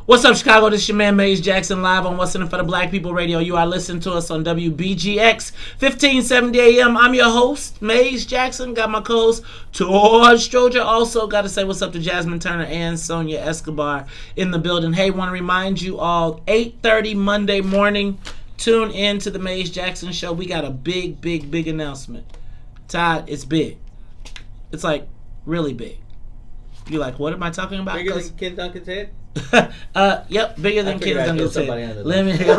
What's up, Chicago? This is your man, Maze Jackson, live on What's In It for the Black People Radio. You are listening to us on WBGX, 1570 AM. I'm your host, Maze Jackson. Got my co-host, Todd Stroger. Also, got to say what's up to Jasmine Turner and Sonia Escobar in the building. Hey, want to remind you all, 8:30 Monday morning, tune in to the Maze Jackson Show. We got a big announcement. Todd, it's big. It's like really big. You're like, what am I talking about? Bigger than Ken Duncan's head? Yep, bigger than Ken Duncan's head. Let me all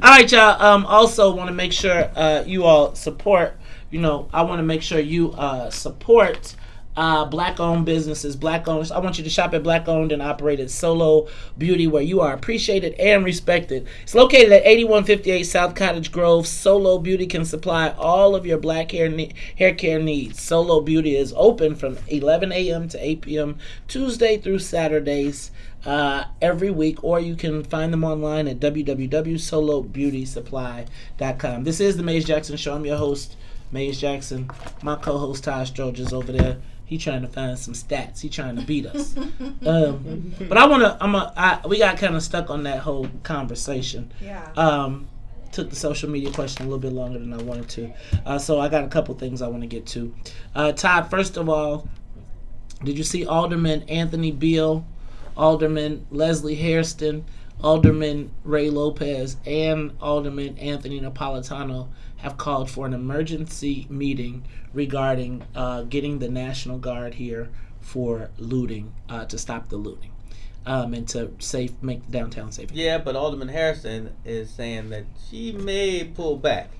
right, y'all. Also, want to make sure you all support. I want to make sure you support black-owned businesses, black-owned. I want you to shop at black-owned and operated Solo Beauty, where you are appreciated and respected. It's located at 8158 South Cottage Grove. Solo Beauty can supply all of your black hair care needs. Solo Beauty is open from 11 a.m. to 8 p.m. Tuesday through Saturdays every week, or you can find them online at www.solobeautysupply.com. This is the Maze Jackson Show. I'm your host, Maze Jackson. My co-host Todd Stroger is over there. He trying to find some stats. He trying to beat us. But we got kind of stuck on that whole conversation. Yeah. Took the social media question a little bit longer than I wanted to. So I got a couple things I want to get to. Todd, first of all, did you see Alderman Anthony Beale, Alderman Leslie Hairston, Alderman Ray Lopez, and Alderman Anthony Napolitano have called for an emergency meeting regarding getting the National Guard here for looting, to stop the looting, and to make the downtown safe. Yeah, but Alderman Harrison is saying that she may pull back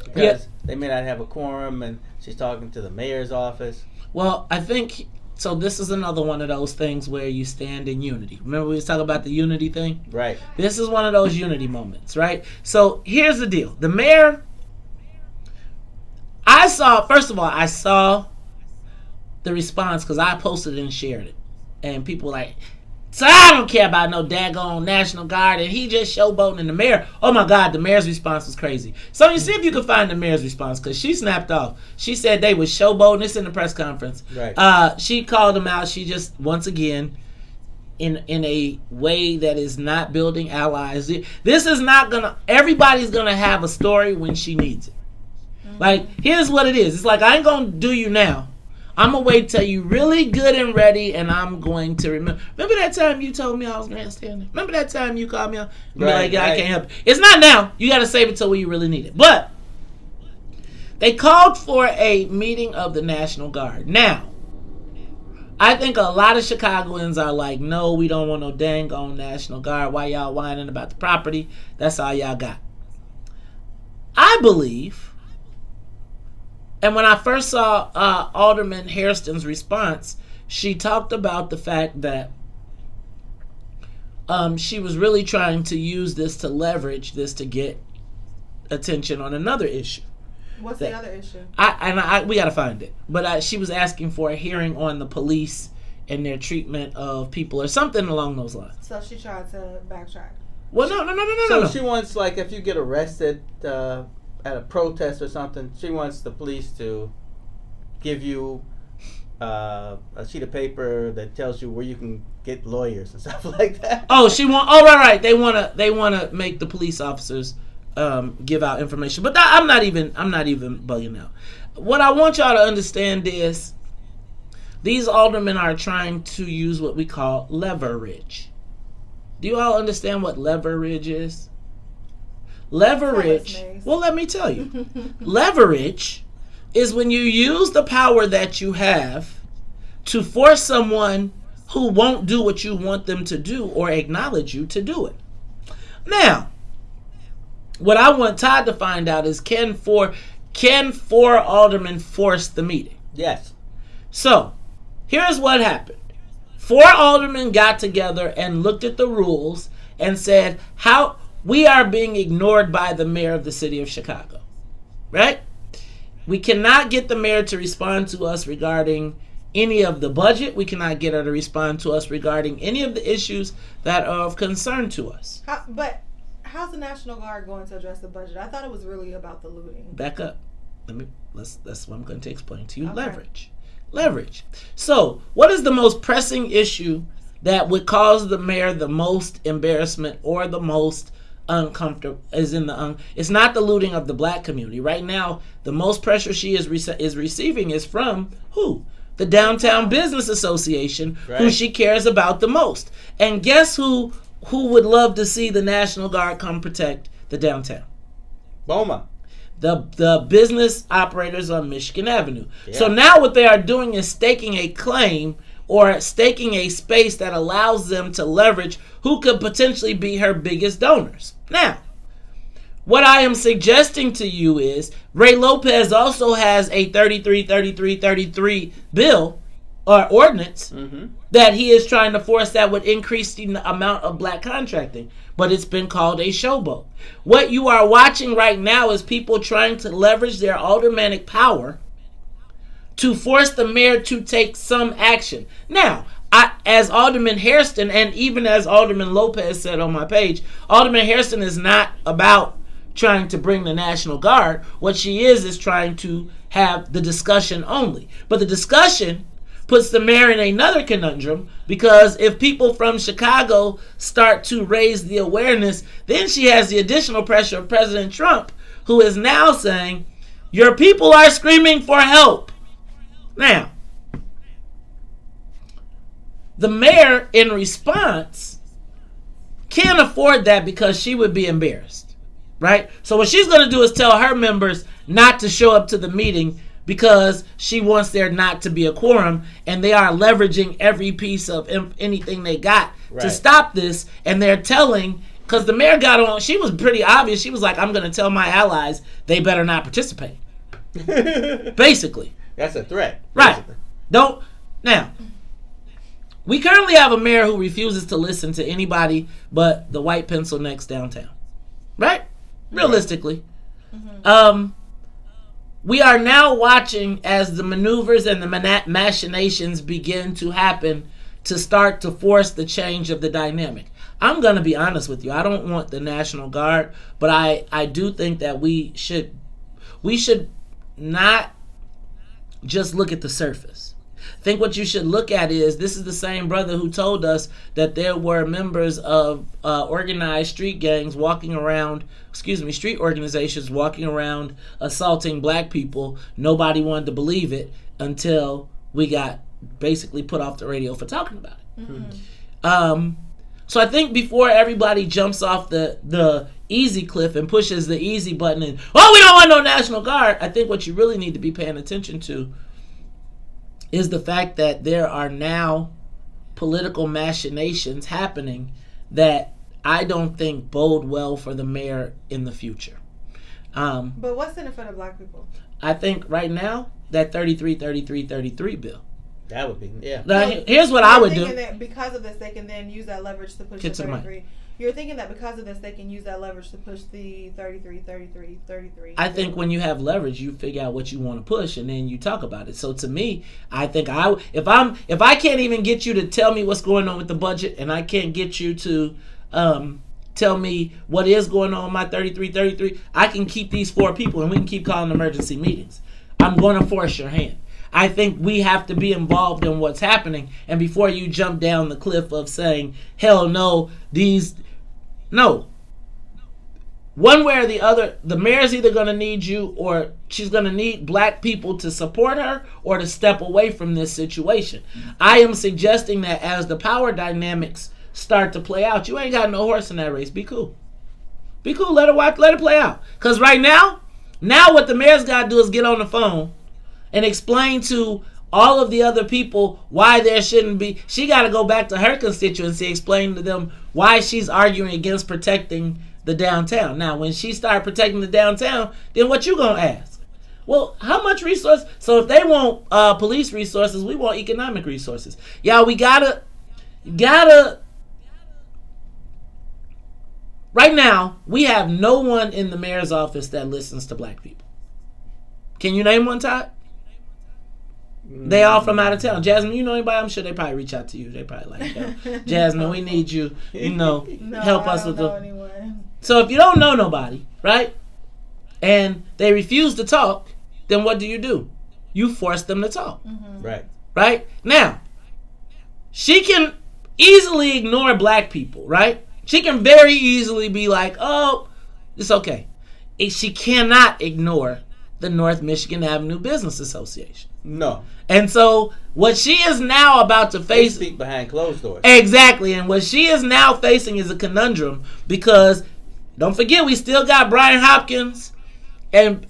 because they may not have a quorum, and she's talking to the mayor's office. Well, I think so. This is another one of those things where you stand in unity. Remember we was talking about the unity thing? Right. This is one of those unity moments, right? So here's the deal. The mayor, I saw the response because I posted it and shared it. And people were like, so I don't care about no daggone National Guard, and he just showboating. And the mayor, oh my God, the mayor's response was crazy. So you see if you can find the mayor's response, because she snapped off. She said they was showboating. This in the press conference. Right. She called them out. She just, once again, in a way that is not building allies. This is not gonna, everybody's gonna have a story when she needs it. Mm-hmm. Like, here's what it is. It's like, I ain't gonna do you now. I'm going to wait till you really good and ready, and I'm going to remember. Remember that time you told me I was grandstanding? Remember that time you called me up? I can't help it. It's not now. You got to save it till when you really need it. But they called for a meeting of the National Guard. Now, I think a lot of Chicagoans are like, no, we don't want no dang on National Guard. Why y'all whining about the property? That's all y'all got. I believe... And when I first saw Alderman Hairston's response, she talked about the fact that she was really trying to use this to leverage this to get attention on another issue. What's the other issue? We got to find it. But she was asking for a hearing on the police and their treatment of people or something along those lines. So she tried to backtrack. Well, no. So she wants, like, if you get arrested at a protest or something, she wants the police to give you a sheet of paper that tells you where you can get lawyers and stuff like that. Oh, right. They wanna make the police officers give out information. But I'm not even bugging out. What I want y'all to understand is these aldermen are trying to use what we call leverage. Do you all understand what leverage is? Leverage, well, let me tell you. Leverage is when you use the power that you have to force someone who won't do what you want them to do or acknowledge you to do it. Now, what I want Todd to find out is can four aldermen force the meeting? Yes. So, here's what happened. 4 aldermen got together and looked at the rules and said, how... We are being ignored by the mayor of the city of Chicago, right? We cannot get the mayor to respond to us regarding any of the budget. We cannot get her to respond to us regarding any of the issues that are of concern to us. But how's the National Guard going to address the budget? I thought it was really about the looting. Back up. That's what I'm going to explain to you. Okay. Leverage. So, what is the most pressing issue that would cause the mayor the most embarrassment or the most uncomfortable it's not the looting of the black community. Right now, the most pressure she is receiving is from who? The Downtown Business Association, right, who she cares about the most. And guess who would love to see the National Guard come protect the downtown? BOMA. The business operators on Michigan Avenue. Yeah. So now what they are doing is staking a claim or staking a space that allows them to leverage who could potentially be her biggest donors. Now, what I am suggesting to you is Ray Lopez also has a 33 bill or ordinance that he is trying to force that would increase the amount of black contracting, but it's been called a showboat. What you are watching right now is people trying to leverage their aldermanic power to force the mayor to take some action. Now, as Alderman Hairston, and even as Alderman Lopez said on my page, Alderman Hairston is not about trying to bring the National Guard. What she is trying to have the discussion only. But the discussion puts the mayor in another conundrum, because if people from Chicago start to raise the awareness, then she has the additional pressure of President Trump, who is now saying, your people are screaming for help. Now, the mayor, in response, can't afford that because she would be embarrassed, right? So what she's going to do is tell her members not to show up to the meeting because she wants there not to be a quorum, and they are leveraging every piece of anything they got to stop this. And they're telling, because the mayor got on, she was pretty obvious. She was like, I'm going to tell my allies they better not participate. Basically. That's a threat. Right. Don't. Now, we currently have a mayor who refuses to listen to anybody but the white pencil necks downtown. Right? Realistically. We are now watching as the maneuvers and the machinations begin to happen to start to force the change of the dynamic. I'm going to be honest with you. I don't want the National Guard, but I do think that we should not just look at the surface. I think what you should look at is, this is the same brother who told us that there were members of organized street gangs walking around, street organizations walking around assaulting black people. Nobody wanted to believe it until we got basically put off the radio for talking about it. So I think before everybody jumps off the easy cliff and pushes the easy button and, oh, we don't want no National Guard, I think what you really need to be paying attention to is the fact that there are now political machinations happening that I don't think bode well for the mayor in the future. But what's in it for the black people? I think right now, that 33 bill. That would be, yeah. Now, here's what I would do. That because of this, they can then use that leverage to push the 33. You're thinking that because of this, they can use that leverage to push the 33. I think when you have leverage, you figure out what you want to push, and then you talk about it. So to me, I think if I can't even get you to tell me what's going on with the budget, and I can't get you to tell me what is going on with my 33, I can keep these 4 people, and we can keep calling emergency meetings. I'm going to force your hand. I think we have to be involved in what's happening, and before you jump down the cliff of saying, hell no, no. One way or the other, the mayor's either going to need you, or she's going to need black people to support her or to step away from this situation. I am suggesting that as the power dynamics start to play out, you ain't got no horse in that race. Be cool. Let it play out. Because right now what the mayor's got to do is get on the phone and explain to all of the other people why there shouldn't be. She got to go back to her constituency, explain to them why she's arguing against protecting the downtown. Now, when she start protecting the downtown, then what you gonna ask? Well, how much resource? So if they want police resources, we want economic resources. Yeah, we gotta. Right now, we have no one in the mayor's office that listens to black people. Can you name one, Todd? They all from out of town. Jasmine, you know anybody? I'm sure they probably reach out to you. They probably like, yo, Jasmine, we need you. No, help us with the. Anyone. So if you don't know nobody, right, and they refuse to talk, then what do? You force them to talk. Right. Right now, she can easily ignore black people, right? She can very easily be like, oh, it's okay. She cannot ignore the North Michigan Avenue Business Association. No. And so what she is now about to They face... speak behind closed doors. Exactly. And what she is now facing is a conundrum because, don't forget, we still got Brian Hopkins and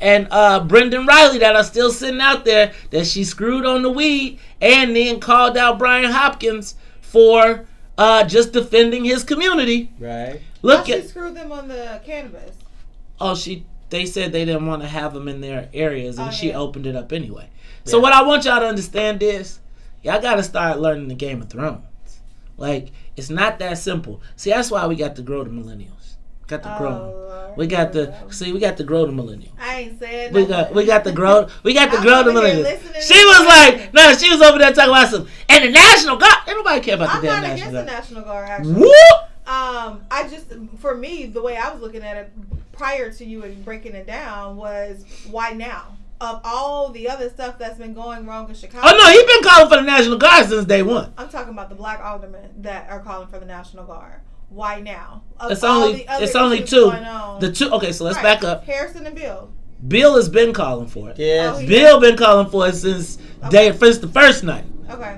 Brendan Riley that are still sitting out there that she screwed on the weed and then called out Brian Hopkins for just defending his community. Right. Look How at... she screwed them on the cannabis? Oh, they said they didn't want to have them in their areas, and she yeah. opened it up anyway. So what I want y'all to understand is, y'all got to start learning the Game of Thrones. Like, it's not that simple. See, that's why we got to grow the millennials. Got to grow them. We got to grow the millennials. I ain't said We got to grow the millennials. listening She was like, she was over there talking about some, and the National Guard. Ain't nobody care about I'm the damn not National against the Guard. National Guard, actually. Whoop! I just, for me, the way I was looking at it prior to you and breaking it down was, why now? Of all the other stuff that's been going wrong in Chicago. Oh no, he's been calling for the National Guard since day one. I'm talking about the black aldermen that are calling for the National Guard. Why now? Of It's all only the other two. issues going on. The two. Okay, so let's Right. back up. Harrison and Bill. Bill has been calling for it. Yes. Oh, he Bill been calling for it since the first night. Okay.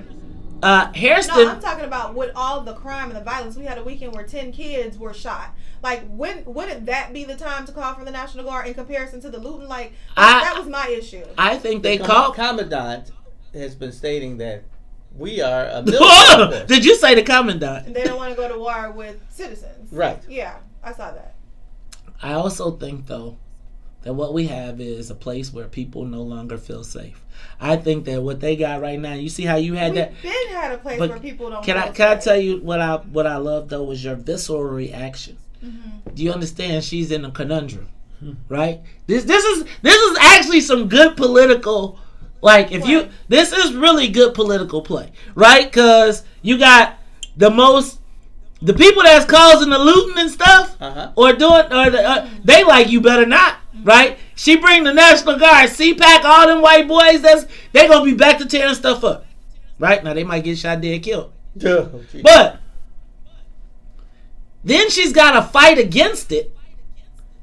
Harrison. No, I'm talking about with all the crime and the violence. We had a weekend where 10 kids were shot. Like, wouldn't that be the time to call for the National Guard in comparison to the looting? Like, that was my issue. I think they The called. Commandant has been stating that we are a military force. Did you say the Commandant? And they don't want to go to war with citizens. Right. Yeah, I saw that. I also think, though, that what we have is a place where people no longer feel safe. I think that what they got right now, you see how you had that. We've been had a place But where people don't. Can I safe. tell you what I love though was your visceral reaction. Mm-hmm. Do you understand? She's in a conundrum, right? This is actually some good political. Like this is really good political play, right? Because you got the people that's causing the looting and stuff, they like you better not, right? She bring the National Guard, CPAC, all them white boys. They gonna be back to tearing stuff up, right? Now they might get shot dead, killed, but then she's got to fight against it,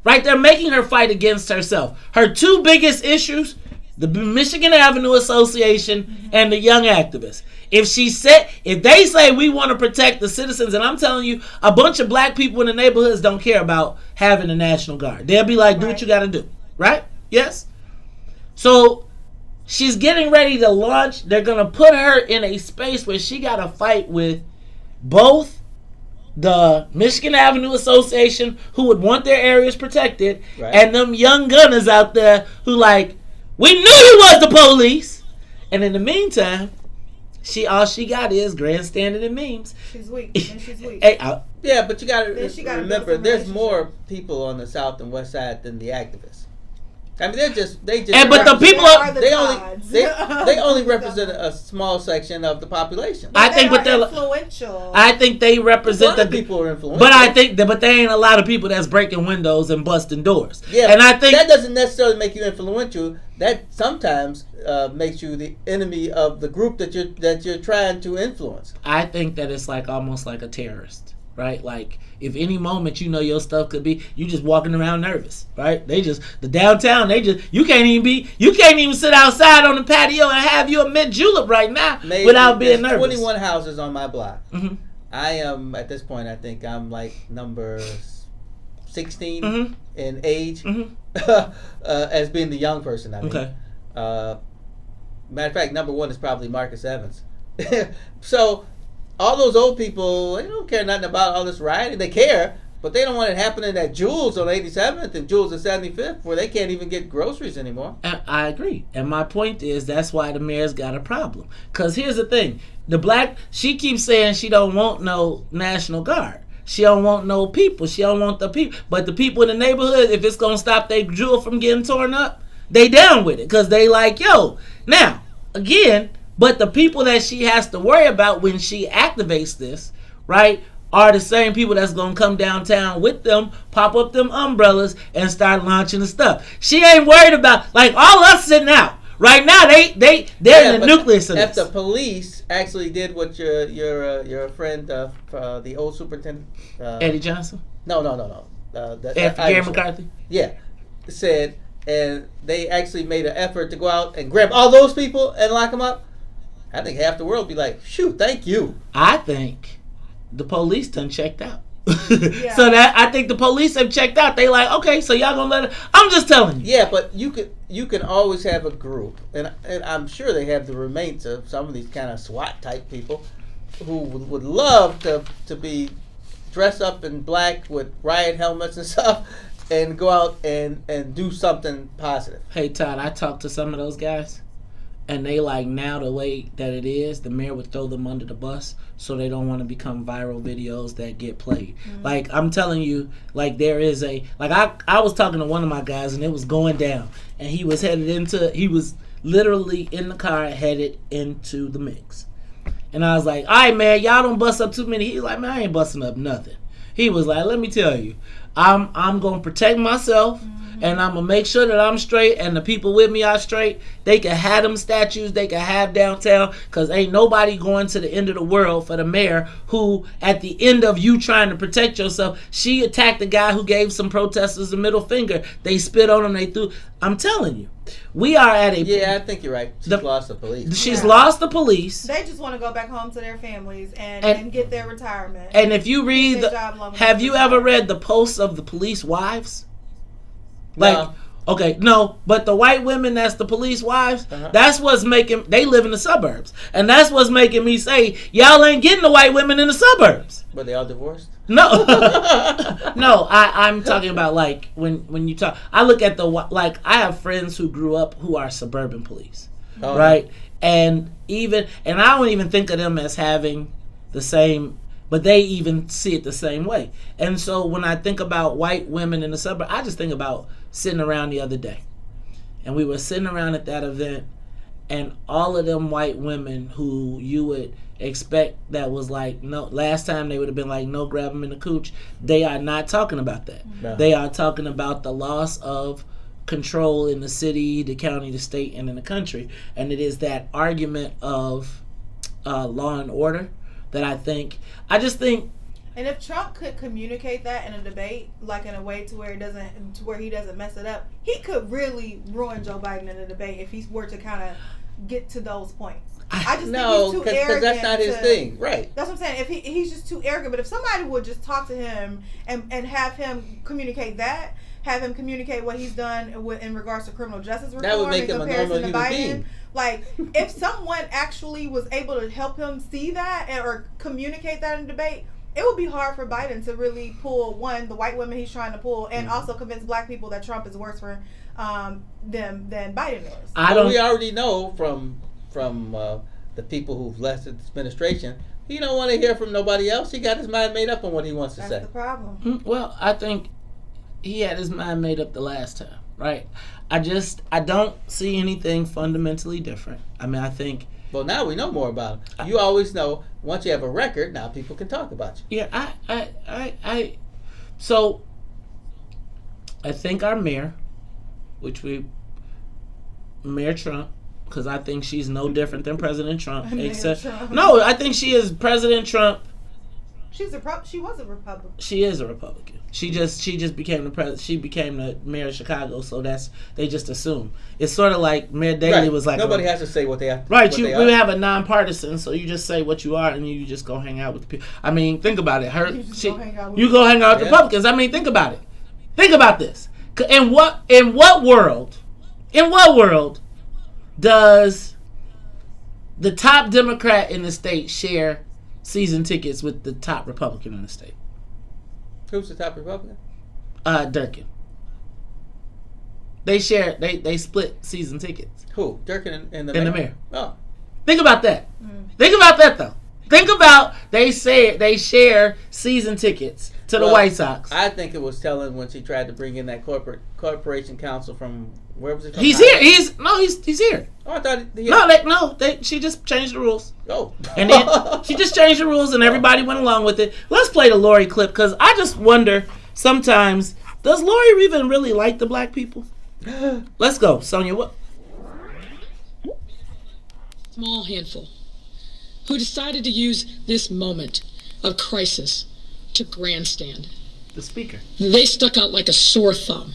right? They're making her fight against herself. Her two biggest issues: the Michigan Avenue Association and the young activists. If they say we want to protect the citizens, and I'm telling you, a bunch of black people in the neighborhoods don't care about having a National Guard. They'll be like, do what you got to do, right? Yes? So she's getting ready to launch. They're going to put her in a space where she got to fight with both the Michigan Avenue Association, who would want their areas protected, and them young gunners out there who like, we knew you was the police. And in the meantime, all she got is grandstanding and memes. She's weak. And she's weak. Yeah, but you got to remember, build there's some more people on the south and west side than the activists. I mean, they just. But the people they only represent a small section of the population. But they are influential. I think they represent the people are influential. But they ain't a lot of people that's breaking windows and busting doors. Yeah, and I think that doesn't necessarily make you influential. That sometimes makes you the enemy of the group that you're trying to influence. I think that it's like almost like a terrorist, right? Like if any moment you know your stuff could be, you just walking around nervous, right? The downtown, you can't even sit outside on the patio and have you a mint julep right now without being nervous. 21 houses on my block. Mm-hmm. I am at this point. I think I'm like number 16 in age, as being the young person. I mean. Okay. Matter of fact, number 1 is probably Marcus Evans. So all those old people, they don't care nothing about all this rioting. They care, but they don't want it happening at Jules on 87th and Jules at 75th, where they can't even get groceries anymore. I agree. And my point is that's why the mayor's got a problem. Because here's the thing. She keeps saying she don't want no National Guard. She don't want no people. She don't want the people. But the people in the neighborhood, if it's going to stop their jewel from getting torn up, they down with it. Because they like, yo. Now, again, but the people that she has to worry about when she activates this, right, are the same people that's going to come downtown with them, pop up them umbrellas, and start launching the stuff. She ain't worried about, like, all us sitting out, Right now, they're in the nucleus of if this. the police actually did what your friend, the old superintendent, Eddie Johnson, no, Gary Irish one. McCarthy. Yeah, said, and they actually made an effort to go out and grab all those people and lock them up. I think half the world would be like, shoot, thank you. I think the police done checked out. Yeah. So that I think the police have checked out. They like, okay, so y'all gonna let it. I'm just telling you. Yeah, but you can always have a group, and I'm sure they have the remains of some of these kind of SWAT type people who would love to be dressed up in black with riot helmets and stuff and go out and do something positive. Hey Todd, I talked to some of those guys, and they like now the way that it is, the mayor would throw them under the bus so they don't want to become viral videos that get played. Like I'm telling you, like there is I was talking to one of my guys and it was going down, and he was literally in the car headed into the mix. And I was like, all right, man, y'all don't bust up too many. He was like, man, I ain't busting up nothing. He was like, let me tell you, I'm going to protect myself, and I'm going to make sure that I'm straight and the people with me are straight. They can have them statues. They can have downtown, because ain't nobody going to the end of the world for the mayor who, at the end of you trying to protect yourself, she attacked the guy who gave some protesters a middle finger. They spit on him. They threw. I'm telling you. We are at a... Yeah, I think you're right. She's lost the police. She's lost the police. They just want to go back home to their families and get their retirement. And if you read... have you ever read the posts of the police wives? Like... No. Okay, no, but the white women that's the police wives, that's what's making... They live in the suburbs. And that's what's making me say, y'all ain't getting the white women in the suburbs. But they all divorced? No. No, I'm talking about like when you talk... I look at the... Like, I have friends who grew up who are suburban police. Oh. Right? And I don't even think of them as having the same... But they even see it the same way. And so when I think about white women in the suburb, I just think about sitting around the other day. And we were sitting around at that event, and all of them white women who you would expect that was like, no, last time they would have been like, no, grab them in the cooch. They are not talking about that. No. They are talking about the loss of control in the city, the county, the state, and in the country. And it is that argument of law and order that I just think. And if Trump could communicate that in a debate, like in a way to where he doesn't mess it up, he could really ruin Joe Biden in a debate if he were to kind of get to those points. I just think he's too arrogant. Because that's not his thing, right? That's what I'm saying. If he's just too arrogant, but if somebody would just talk to him and have him communicate that, have him communicate what he's done in regards to criminal justice reform, that would make in him a comparison normal to human Biden. being. Like, if someone actually was able to help him see that or communicate that in debate, it would be hard for Biden to really pull, one, the white women he's trying to pull, and also convince black people that Trump is worse for them than Biden is. We already know from the people who've left this administration, he don't want to hear from nobody else. He got his mind made up on what he wants to say. That's the problem. Well, I think he had his mind made up the last time, right? I don't see anything fundamentally different. I mean, I think... Well, now we know more about him. You always know, once you have a record, now people can talk about you. Yeah, so I think our mayor, Mayor Trump, because I think she's no different than President Trump. No, I think she is President Trump. She was a Republican. She is a Republican. She just became the president. She became the mayor of Chicago, so they just assume. It's sort of like Mayor Daley was like, nobody has to say what they have. Right, we have a nonpartisan, so you just say what you are, and you just go hang out with the people. I mean, think about it. You go hang out with Republicans. I mean, think about it. Think about this. In what world does the top Democrat in the state share season tickets with the top Republican in the state? Who's the top Republican? Durkin. They share. They split season tickets. Who? Durkin and the mayor. Oh, think about that. Think about that though. Think about they share season tickets to the White Sox. I think it was telling when she tried to bring in that corporation counsel from where was it? He's here. He's here. Oh, I thought she just changed the rules. Oh, and then she just changed the rules, and everybody went along with it. Let's play the Lori clip, because I just wonder sometimes, does Lori even really like the black people? Let's go, Sonia. What? Small handful who decided to use this moment of crisis to grandstand. The speaker. They stuck out like a sore thumb,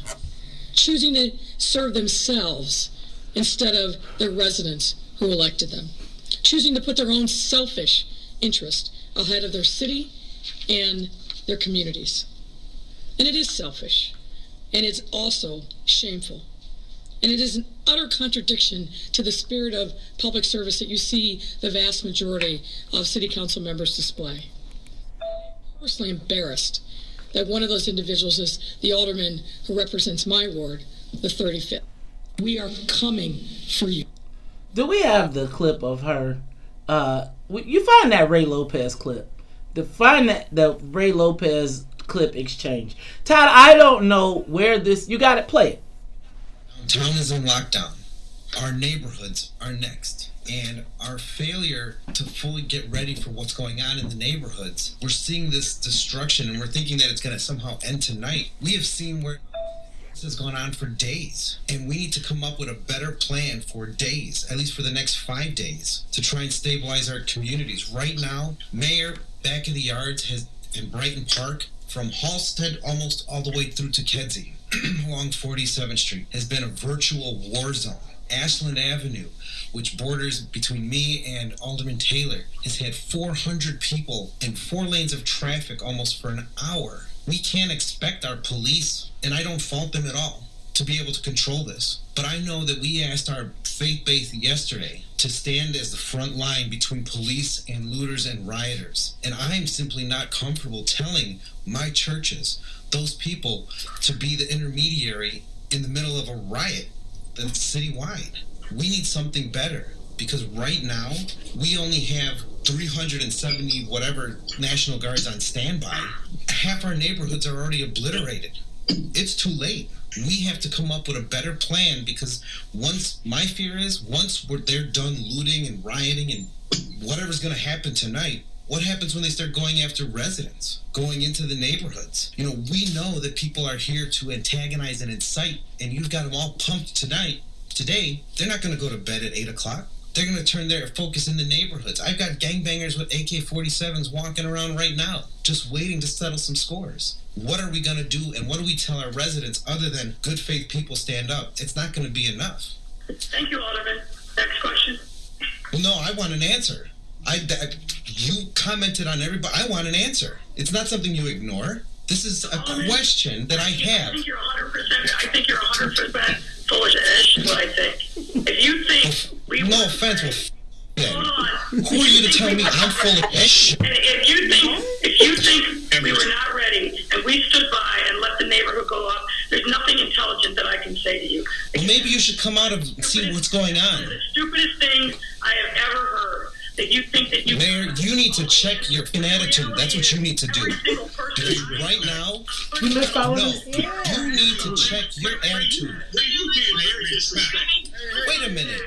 choosing to serve themselves instead of their residents who elected them, choosing to put their own selfish interest ahead of their city and their communities. And it is selfish, and it's also shameful. And it is an utter contradiction to the spirit of public service that you see the vast majority of city council members display. I'm personally embarrassed that one of those individuals is the alderman who represents my ward, the 35th. We are coming for you. Do we have the clip of her? You find that Ray Lopez clip. Find the Ray Lopez clip exchange. Todd, I don't know where this. You got it. Play it. Town is in lockdown. Our neighborhoods are next. And our failure to fully get ready for what's going on in the neighborhoods, we're seeing this destruction and we're thinking that it's going to somehow end tonight. We have seen where this has gone on for days. And we need to come up with a better plan for days, at least for the next 5 days, to try and stabilize our communities. Right now, Mayor Back of the Yards has in Brighton Park, from Halstead almost all the way through to Kedzie, along 47th Street, has been a virtual war zone. Ashland Avenue, which borders between me and Alderman Taylor, has had 400 people in 4 lanes of traffic almost for an hour. We can't expect our police, and I don't fault them at all, to be able to control this. But I know that we asked our faith base yesterday to stand as the front line between police and looters and rioters. And I'm simply not comfortable telling my churches, those people, to be the intermediary in the middle of a riot that's citywide. We need something better, because right now we only have 370 whatever National Guards on standby. Half our neighborhoods are already obliterated. It's too late. We have to come up with a better plan, because my fear is once they're done looting and rioting and whatever's going to happen tonight, what happens when they start going after residents, going into the neighborhoods? You know, we know that people are here to antagonize and incite, and you've got them all pumped today. They're not going to go to bed at 8 o'clock. They're going to turn their focus in the neighborhoods. I've got gangbangers with AK-47s walking around right now, just waiting to settle some scores. What are we going to do, and what do we tell our residents other than good faith people stand up? It's not going to be enough. Thank you, Alderman. Next question. Well, no, I want an answer. You commented on everybody. I want an answer. It's not something you ignore. This is a question that I have. I think you're 100% full of shit, is what I think. If you think no offense, hold on. Who are you to tell me I'm full of shit? And if you think we were not ready and we stood by and let the neighborhood go up, there's nothing intelligent that I can say to you. Well, maybe you should come out and see what's going on. The stupidest thing I have ever heard. That you think that Mayor, you need to check your attitude. That's what you need to do. Because right now, you need to check your attitude. Wait a minute.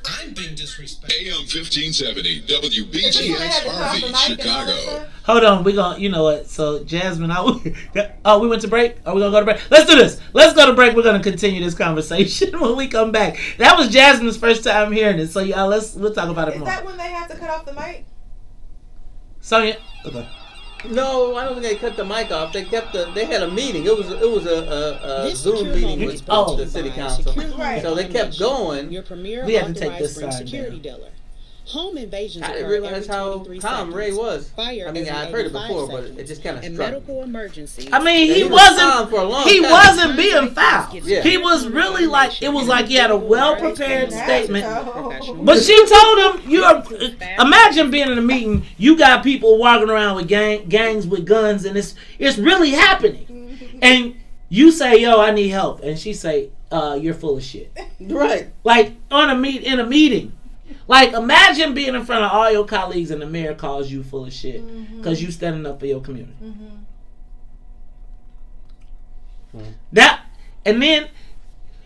I'm being disrespectful. AM 1570, WBGX Harvey, Chicago. Hold on, you know what? So Jasmine, we went to break. Are we gonna go to break? Let's do this. Let's go to break. We're gonna continue this conversation when we come back. That was Jasmine's first time hearing it, so y'all, we'll talk about it more. Is that when they have to cut off the mic? Sonia, okay. No, I don't think they cut the mic off. They had a meeting. It was a Zoom meeting with the city council. Right. So they kept going. Your premier we had to take this side security dealer. Home invasions. I didn't realize how calm Ray was. Fire, I mean, I've heard it before, but it just kind of struck me. Medical emergencies. I mean, he wasn't being foul. Yeah. He was really like, it was like he had a well-prepared statement. But she told him, imagine being in a meeting, you got people walking around with gangs with guns, and it's really happening. And you say, yo, I need help. And she say, you're full of shit. Right. Like, in a meeting. Like, imagine being in front of all your colleagues and the mayor calls you full of shit because you standing up for your community. And then,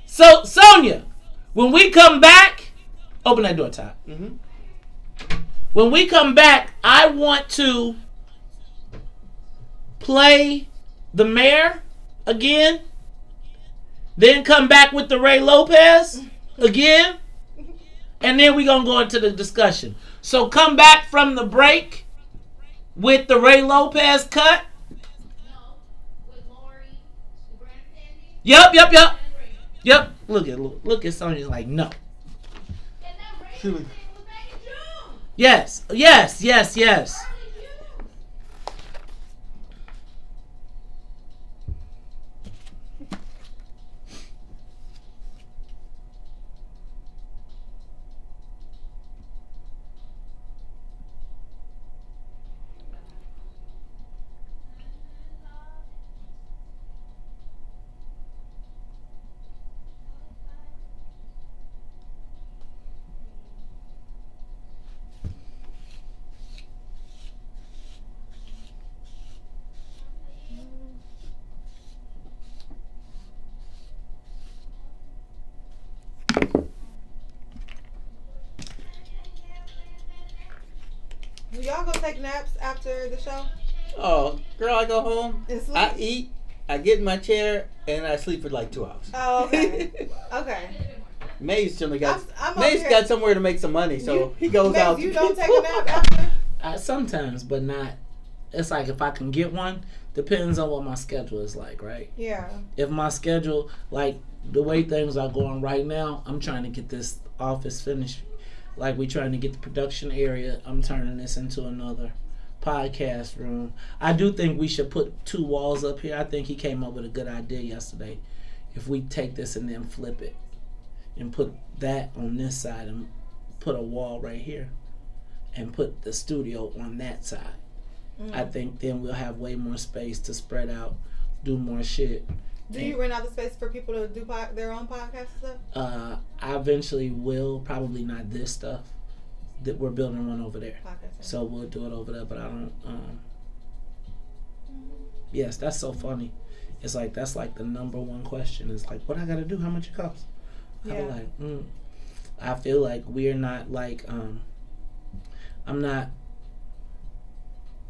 so Sonia, when we come back, open that door, Todd. When we come back, I want to play the mayor again, then come back with the Ray Lopez again. and then we're going to go into the discussion. So come back from the break with the Ray Lopez cut. Yep. Look at Sonya like, no. Yes. Do y'all go take naps after the show? Oh, girl, I go home, And sleep? I eat, I get in my chair, and I sleep for like 2 hours. Oh, okay. Okay. May's got I'm May's over got here. somewhere to make some money, so he goes Mace, out. You don't take a nap after? Sometimes, but not. It's like if I can get one, depends on what my schedule is like, right? Yeah. If my schedule, like the way things are going right now, I'm trying to get this office finished. Like we trying to get the production area. I'm turning this into another podcast room. I do think we should put 2 walls up here. I think he came up with a good idea yesterday. If we take this and then flip it and put that on this side and put a wall right here and put the studio on that side. I think then we'll have way more space to spread out, do more shit. Do you rent out the space for people to do their own podcasts and stuff? I eventually will, probably not this stuff. That we're building one over there. So we'll do it over there, but I don't yes, that's so funny. It's like that's like the number one question. It's like, what I gotta do, how much it costs? Yeah. I be like, I feel like we're not like I'm not.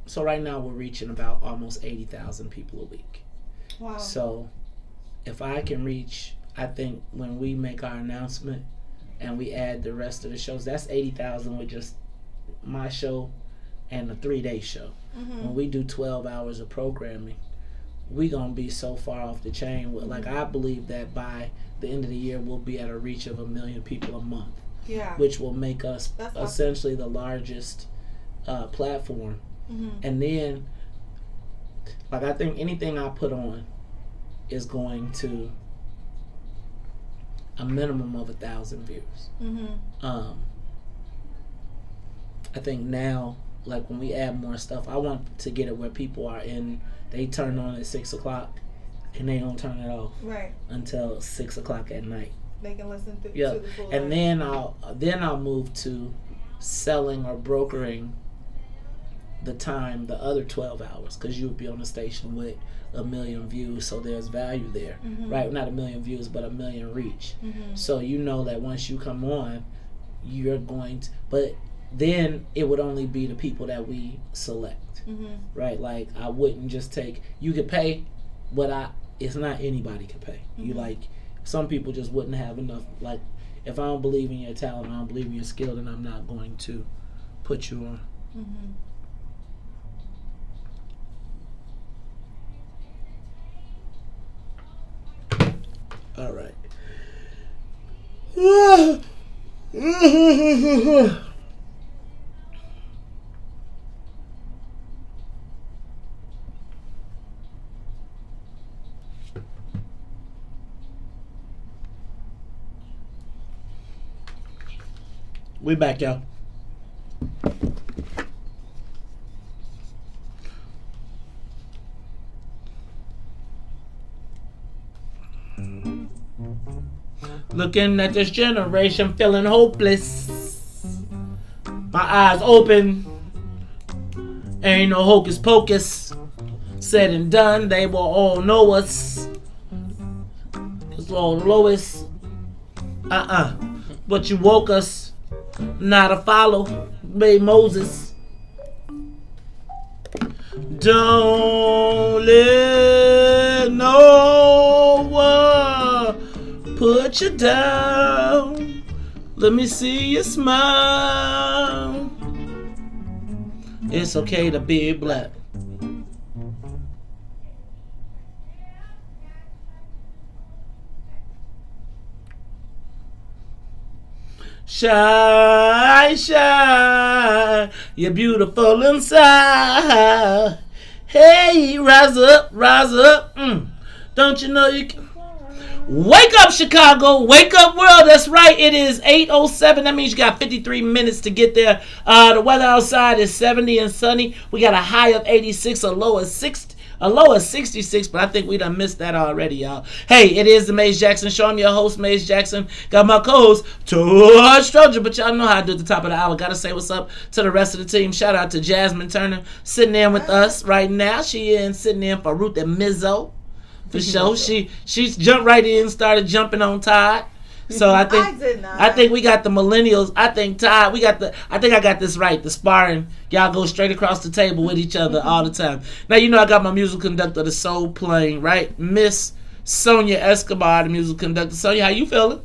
So right now we're reaching about almost 80,000 people a week. Wow. So if I can reach, I think when we make our announcement and we add the rest of the shows, that's 80,000 with just my show and the 3-day show. When we do 12 hours of programming, we gonna be so far off the chain. Like I believe that by the end of the year we'll be at a reach of 1 million people a month. Yeah. Which will make us That's essentially the largest platform. And then, like I think anything I put on is going to a minimum of 1,000 views. I think now, like when we add more stuff, I want to get it where people are in. They turn on at 6 o'clock, and they don't turn it off until 6 o'clock at night. They can listen to Yeah, the full and then I'll move to selling or brokering the time, the other 12 hours, because you would be on the station with 1 million views, so there's value there, right? Not 1 million views, but 1 million reach. So you know that once you come on, you're going to, but then it would only be the people that we select, right? Like I wouldn't just take, you could pay, but it's not anybody could pay. You like, some people just wouldn't have enough. Like if I don't believe in your talent, I don't believe in your skill, then I'm not going to put you on. All right. We back, y'all. Looking at this generation, feeling hopeless. My eyes open. Ain't no hocus pocus. Said and done, they will all know us. It's all Lois. But you woke us. Not a follow. Made Moses. Don't let no one put you down. Let me see you smile. It's okay to be black. Shine, shine, you're beautiful inside. Hey, rise up, rise up. Don't you know you can? Wake up, Chicago. Wake up, world. That's right. It is 8:07. That means you got 53 minutes to get there. The weather outside is 70 and sunny. We got a high of 86, a low of 60. A low of 66, but I think we done missed that already, y'all. Hey, it is the Maze Jackson Show. I'm your host, Maze Jackson. Got my co-host, Todd Stroger, but y'all know how I do at the top of the hour. Gotta say what's up to the rest of the team. Shout out to Jasmine Turner sitting in with us right now. She is sitting in for Ruthie Mizzo. For sure. She's jumped right in, started jumping on Todd. So I think we got the millennials. I think Todd, I think I got this right. The sparring, y'all go straight across the table with each other all the time. Now you know I got my musical conductor, the soul playing, right? Miss Sonia Escobar, the musical conductor. Sonia, how you feeling?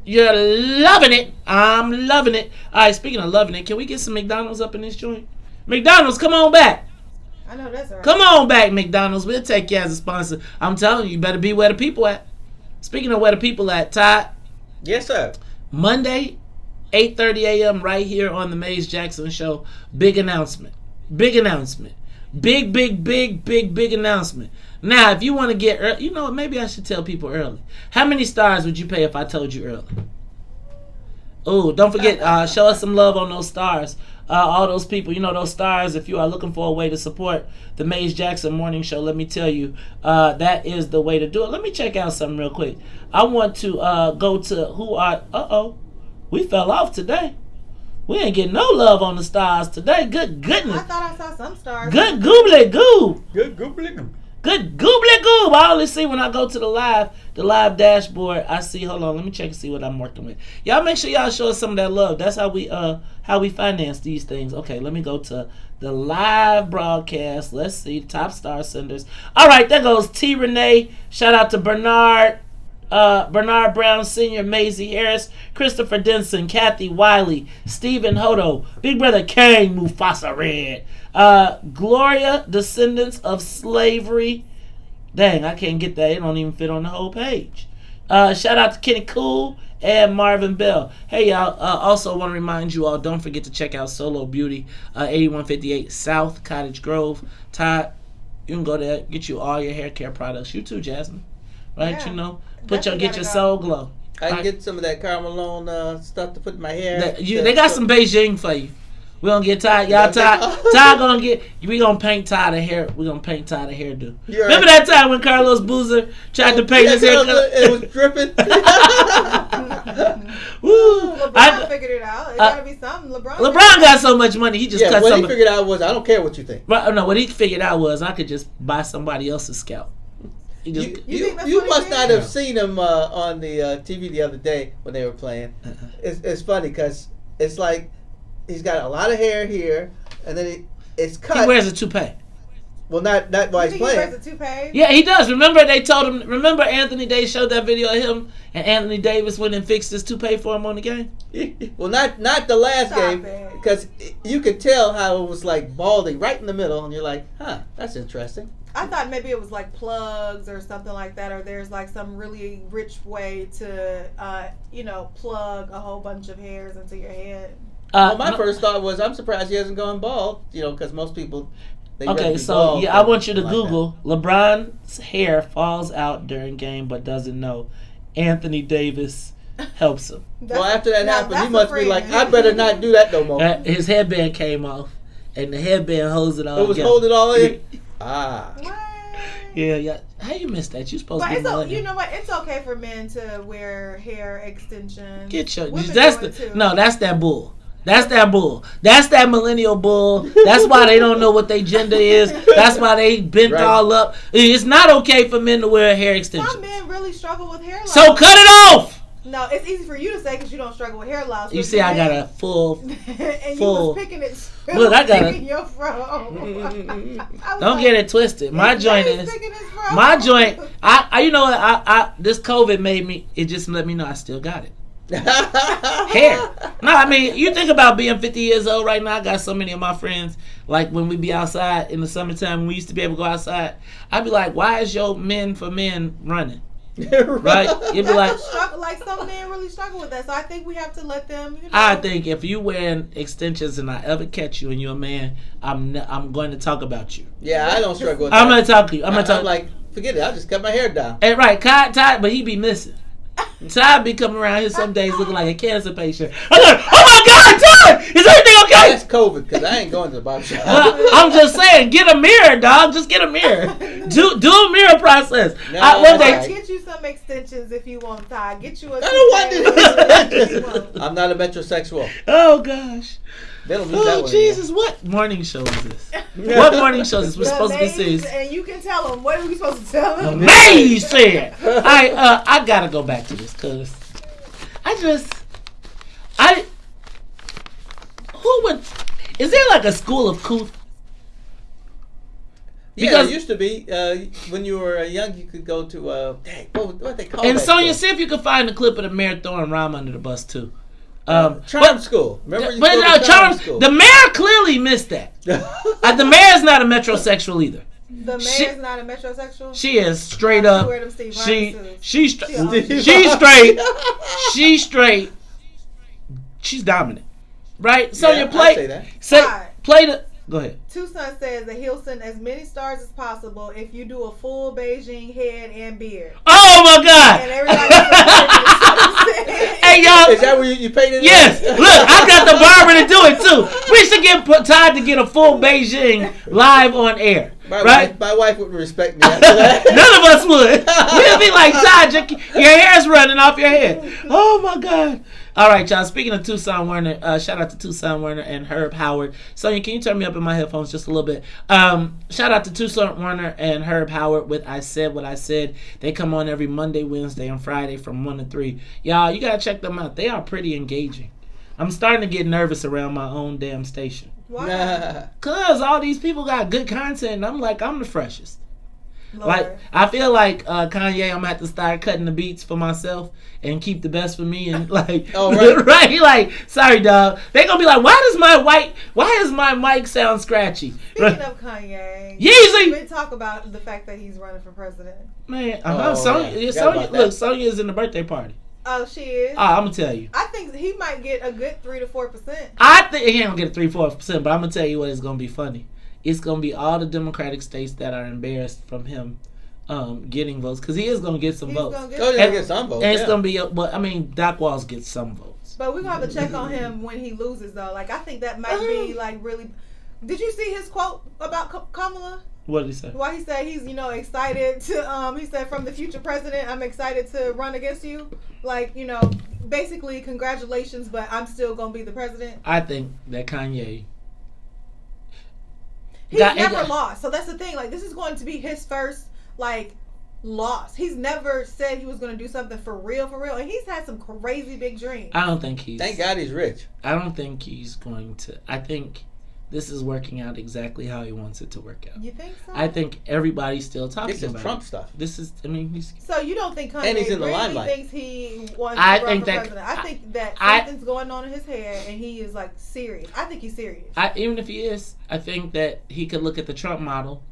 You're loving it. I'm loving it. All right, speaking of loving it, can we get some McDonald's up in this joint? McDonald's, come on back. I know that's all right. Come on back, McDonald's. We'll take you as a sponsor. I'm telling you, you better be where the people at. Speaking of where the people at, Todd. Yes, sir. Monday, 8:30 a.m. right here on the Maze Jackson Show. Big announcement. Big announcement. Big announcement. Now, if you want to get early, you know what? Maybe I should tell people early. How many stars would you pay if I told you early? Oh, don't forget, show us some love on those stars. All those people, you know, those stars, if you are looking for a way to support the Maze Jackson Morning Show, let me tell you, that is the way to do it. Let me check out something real quick. I want to go to we fell off today. We ain't getting no love on the stars today. Good goodness. I thought I saw some stars. Good goobly goob. Good goobly goob. Good goobly goob. I only see when I go to the live dashboard. I see. Hold on, let me check and see what I'm working with. Y'all make sure y'all show us some of that love. That's how we finance these things. Okay, let me go to the live broadcast. Let's see, top star senders. All right, there goes T. Renee. Shout out to Bernard Brown Sr., Maisie Harris, Christopher Denson, Kathy Wiley, Stephen Hodo, Big Brother Kane, Mufasa Red, Gloria, Descendants of Slavery. Dang, I can't get that. It don't even fit on the whole page. Shout out to Kenny Cool and Marvin Bell. Hey, y'all. Also want to remind you all, don't forget to check out Solo Beauty, 8158 South Cottage Grove. Todd, you can go there, get you all your hair care products. You too, Jasmine. Right? Yeah. You know, get your soul glow. I can get some of that Carmelone stuff to put in my hair. They got some Beijing for you. We gonna get Todd. Y'all Todd gonna get. We gonna paint Todd a hair. We gonna paint Todd a hairdo. Remember that time when Carlos Boozer tried to paint his hair color? It was dripping. Woo! LeBron figured it out. It gotta be something. LeBron got so much money. He just cut what he figured out was, I don't care what you think. Right? No, what he figured out was I could just buy somebody else's scalp. You must not have seen him on the TV the other day when they were playing. It's funny because it's like he's got a lot of hair here, and then it's cut. He wears a toupee. Well, not while he's playing. He wears a toupee? Yeah, he does. Remember they told him. Remember Anthony Davis showed that video of him, and Anthony Davis went and fixed his toupee for him on the game. Well, not the last game, because you could tell how it was like balding right in the middle, and you're like, huh, that's interesting. I thought maybe it was like plugs or something like that, or there's like some really rich way to, plug a whole bunch of hairs into your head. Well, my first thought was, I'm surprised he hasn't gone bald, because most people. Okay, so I want you to Google LeBron's hair falls out during game but doesn't know. Anthony Davis helps him. Well, after that happened, he must be like, I better not do that no more. His headband came off, and the headband holds it all. It was holding all in. Ah. Yeah. How you missed that? You supposed to be. But you know what? It's okay for men to wear hair extensions. That's that bull. That's that bull. That's that millennial bull. That's why they don't know what their gender is. That's why they bent all up. It's not okay for men to wear hair extensions. Some men really struggle with hair loss. So cut it off. No, it's easy for you to say because you don't struggle with hair loss. You see, I got a full. And you was picking it. Look, I got it. Your fro. Don't get it twisted. My joint is. My joint. I you know what? I this COVID made me. It just let me know I still got it. Hair. No, I mean, you think about being 50 years old right now. I got so many of my friends, like when we be outside in the summertime, when we used to be able to go outside, I'd be like, why is your men for men running? Right? You'd be like, like some men really struggle with that. So I think we have to let them. You know. I think if you wearing extensions and I ever catch you and you're a man, I'm going to talk about you. Yeah, I don't struggle with I'm that. going to talk to you. I'm like, forget it. I'll just cut my hair down. And right, Todd, but he be missing. Todd be coming around here some days looking like a cancer patient. I'm like, oh my God, Todd, is everything okay? That's COVID, because I ain't going to the barbershop. I'm just saying, get a mirror, dog. Just get a mirror. Do a mirror process. No, I'll get you some extensions if you want, Todd. Get you a. I don't want extensions. I'm not a metrosexual. Oh gosh. They don't use that word Jesus, anymore. What morning show is this? What morning show is this? We're supposed to be serious. And you can tell them. What are we supposed to tell them? Amazing! I gotta go back to this because is there like a school of couth? Yeah, there used to be. When you were young, you could go to, what they call and that Sonia, school? see if you can find a clip of the mayor throwing rhyme under the bus too. Charm school. Remember you go to charm school. The mayor clearly missed that. The mayor's not a metrosexual either. The mayor's not a metrosexual? She is straight up. She's straight. She's dominant. Right? Sonia, play the. Go ahead. Tucson says that he'll send as many stars as possible if you do a full Beijing head and beard. Oh my God! And everybody hey y'all, is that where you paid it? Yes. Look, I got the barber to do it too. We should get Todd to get a full Beijing live on air. My wife would respect me after that. None of us would. We'd be like, Todd, your hair's running off your head. Oh my God. All right, y'all. Speaking of Tucson Werner, shout out to Tucson Werner and Herb Howard. Sonia, can you turn me up in my headphones just a little bit? Shout out to Tucson Werner and Herb Howard with I Said What I Said. They come on every Monday, Wednesday, and Friday from 1 to 3. Y'all, you got to check them out. They are pretty engaging. I'm starting to get nervous around my own damn station. Why? Because all these people got good content, and I'm like, I'm the freshest. Lord. Like, I feel like Kanye, I'm going to have to start cutting the beats for myself and keep the best for me. And like, right? Like, sorry, dog. They going to be like, why does my mic sound scratchy? Speaking of Kanye, Yeezy! we talk about the fact that he's running for president. Man, Sonya is in the birthday party. Oh, she is? I'm going to tell you. I think he might get a good 3 to 4%. I think he ain't going to get 3-4%, but I'm going to tell you what is going to be funny. It's going to be all the Democratic states that are embarrassed from him getting votes, because he is going to get some votes. He's going to get some votes. And it's going to be, Doc Walls gets some votes. But we're going to have to check on him when he loses, though. Like, I think that might be, like, really... Did you see his quote about Kamala? What did he say? Why he said he's, excited to, he said, from the future president, I'm excited to run against you. Like, basically, congratulations, but I'm still going to be the president. I think that Kanye... He's never lost. So that's the thing. Like, this is going to be his first, loss. He's never said he was going to do something for real. And he's had some crazy big dreams. I don't think he's... Thank God he's rich. I don't think he's going to... I think this is working out exactly how he wants it to work out. You think so? I think everybody's still talking about Trump stuff. This is... he's... So you don't think Kanye and he's in the really limelight. thinks he wants to run for president? I think that something's going on in his head and he is, serious. I think he's serious. Even if he is, I think that he could look at the Trump model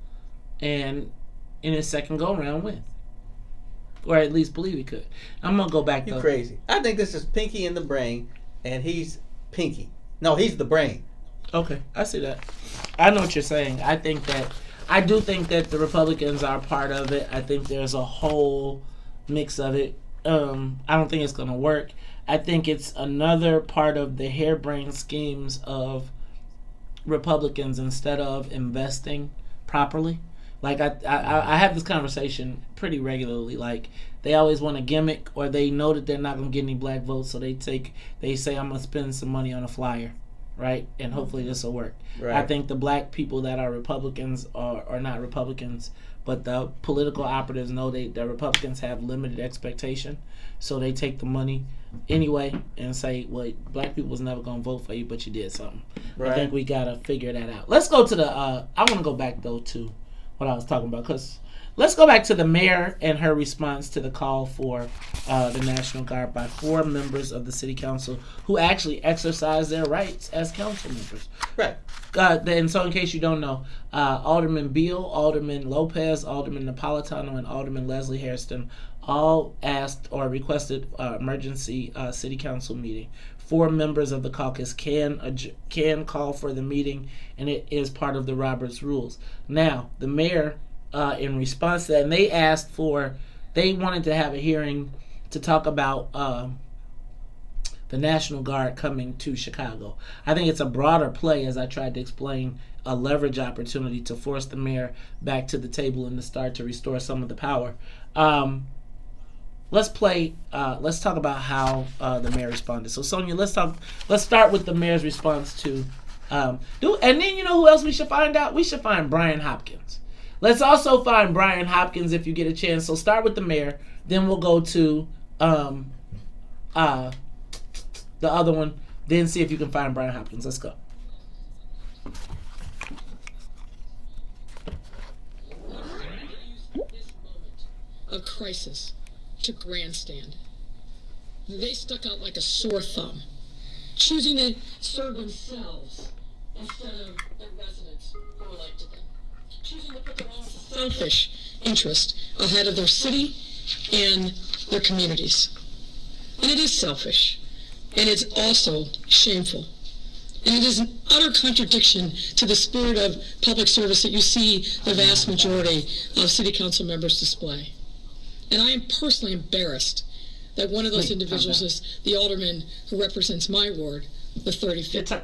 and in his second go-around win. Or at least believe he could. I'm going to go back, though. You're crazy. I think this is Pinky in the brain and he's Pinky. No, he's the brain. Okay, I see that. I know what you're saying. I do think that the Republicans are part of it. I think there's a whole mix of it. I don't think it's going to work. I think it's another part of the harebrained schemes of Republicans instead of investing properly. Like, I have this conversation pretty regularly. Like, they always want a gimmick, or they know that they're not going to get any black votes, so they say, I'm going to spend some money on a flyer. Right? And hopefully this will work. Right. I think the black people that are Republicans are not Republicans, but the political operatives know that Republicans have limited expectation, so they take the money anyway and say, well, black people was never going to vote for you, but you did something. Right. I think we got to figure that out. Let's go to the, I want to go back, though, to what I was talking about. Because let's go back to the mayor and her response to the call for the National Guard by 4 members of the city council who actually exercised their rights as council members. Right. And so in case you don't know, Alderman Beal, Alderman Lopez, Alderman Napolitano, and Alderman Leslie Hairston all asked or requested emergency city council meeting. 4 members of the caucus can call for the meeting, and it is part of the Roberts rules. Now, the mayor, in response to that, and they wanted to have a hearing to talk about the National Guard coming to Chicago. I think it's a broader play, as I tried to explain, a leverage opportunity to force the mayor back to the table and to start to restore some of the power. Let's talk about how the mayor responded. So Sonia, let's start with the mayor's response to and then you know who else we should find out? We should find Brian Hopkins. Let's also find Brian Hopkins if you get a chance. So start with the mayor, then we'll go to the other one, then see if you can find Brian Hopkins. Let's go. A crisis to grandstand. They stuck out like a sore thumb, choosing to serve themselves instead of the residents who elected them, choosing to put their own selfish interest ahead of their city and their communities. And it is selfish, and it's also shameful. And it is an utter contradiction to the spirit of public service that you see the vast majority of city council members display. And I am personally embarrassed that one of those individuals is the alderman who represents my ward, the 35th.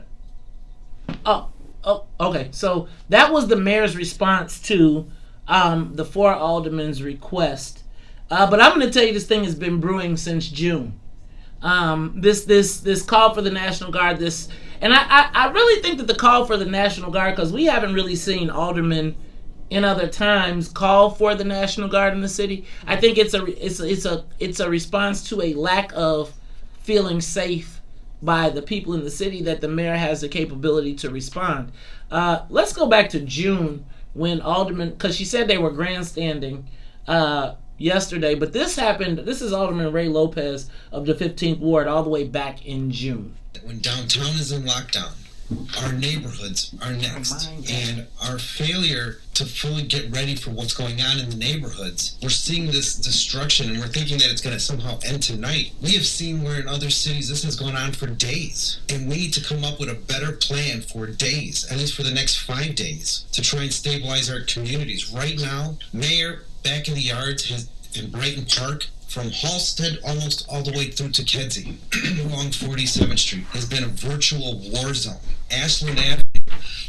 Okay. So that was the mayor's response to the 4 aldermen's request. But I'm going to tell you, this thing has been brewing since June. This call for the National Guard. And I really think that the call for the National Guard, because we haven't really seen aldermen in other times call for the National Guard in the city. I think it's a response to a lack of feeling safe by the people in the city that the mayor has the capability to respond. Let's go back to June when aldermen, because she said they were grandstanding yesterday, but this happened. This is Alderman Ray Lopez of the 15th Ward, all the way back in June. When downtown is in lockdown, our neighborhoods are next, and our failure to fully get ready for what's going on in the neighborhoods, we're seeing this destruction, and we're thinking that it's going to somehow end tonight. We have seen where in other cities this has gone on for days, and we need to come up with a better plan for days, at least for the next 5 days, to try and stabilize our communities. Right now, Mayor back in the yards in Brighton Park, from Halstead almost all the way through to Kedzie along 47th Street, has been a virtual war zone. Ashland Avenue,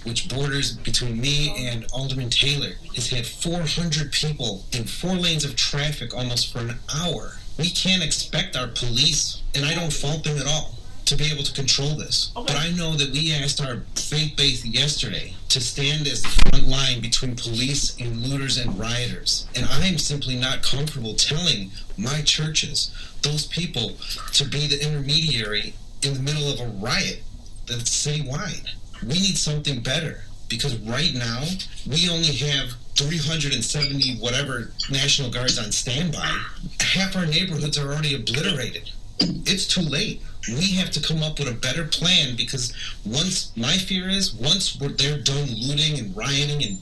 which borders between me and Alderman Taylor, has had 400 people in 4 lanes of traffic almost for an hour. We can't expect our police, and I don't fault them at all, to be able to control this. Okay. But I know that we asked our faith base yesterday to stand as the front line between police and looters and rioters. And I'm simply not comfortable telling my churches, those people, to be the intermediary in the middle of a riot that's citywide. We need something better, because right now we only have 370 whatever National Guards on standby. Half our neighborhoods are already obliterated. It's too late. We have to come up with a better plan, because my fear is once they're done looting and rioting and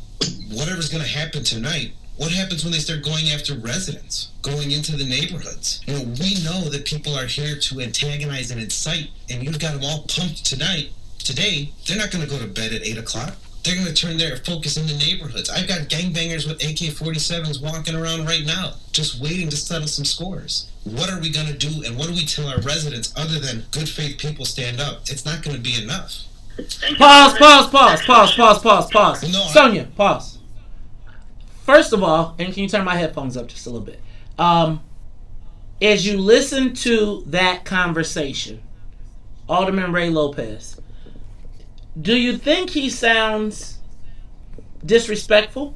whatever's going to happen tonight, what happens when they start going after residents, going into the neighborhoods? We know that people are here to antagonize and incite, and you've got them all pumped today. They're not going to go to bed at 8 o'clock. They're going to turn their focus in the neighborhoods. I've got gangbangers with AK-47s walking around right now, just waiting to settle some scores. What are we going to do, and what do we tell our residents other than good faith people stand up? It's not going to be enough. Pause. No, Sonia, pause. First of all, and can you turn my headphones up just a little bit? As you listen to that conversation, Alderman Ray Lopez, do you think he sounds disrespectful?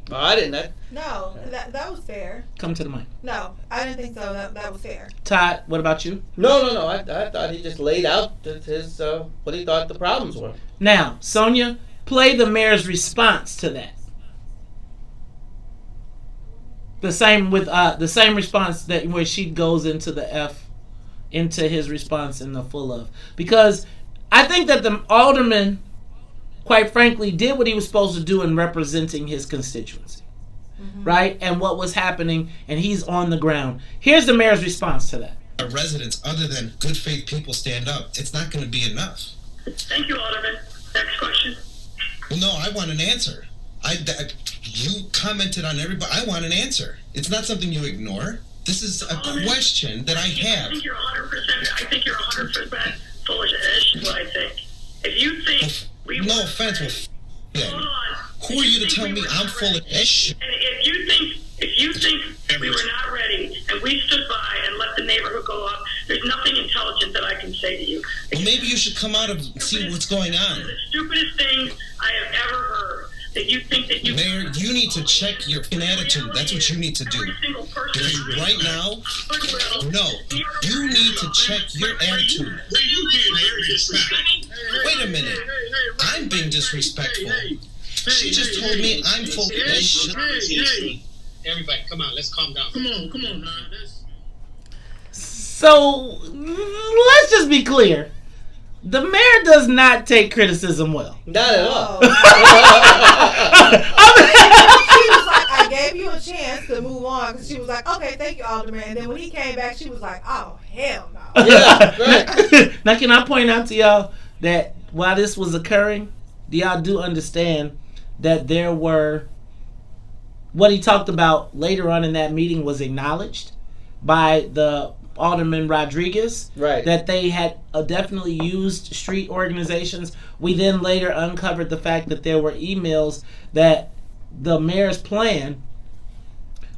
No, I didn't. No, that was fair. Come to the mic. No, I didn't think so. That was fair. Todd, what about you? No. I thought he just laid out his what he thought the problems were. Now, Sonia, play the mayor's response to that. The same with the same response that where she goes into the F, into his response in the full of, because I think that the alderman, quite frankly, did what he was supposed to do in representing his constituency, right? And what was happening, and he's on the ground. Here's the mayor's response to that. Residents, other than good faith people, stand up. It's not going to be enough. Thank you, Alderman. Next question. Well, no, I want an answer. You commented on everybody. I want an answer. It's not something you ignore. This is a question that I have. I think you're 100% full of shit, is what I think. If you think no offense, hold on. Who are you to tell me I'm full of shit? And if you think we were not ready and we stood by and let the neighborhood go up, there's nothing intelligent that I can say to you. Well, maybe you should come out and see what's going on. The stupidest thing I have ever heard. That you think that you... Mayor, you need to check your attitude. That's what you need to do. Because right now, no, you need to check your attitude. Wait a minute. I'm being disrespectful. She just told me I'm full of shit. Everybody, come on, let's calm down. Come on, now. So, let's just be clear. The mayor does not take criticism well. Not at all. She was like, I gave you a chance to move on. Because she was like, okay, thank you, Alderman. And then when he came back, she was like, oh, hell no. Yeah, right. Now, can I point out to y'all that while this was occurring, y'all do understand that there were, what he talked about later on in that meeting was acknowledged by the Alderman Rodriguez, right? That they had definitely used street organizations. We then later uncovered the fact that there were emails that the mayor's plan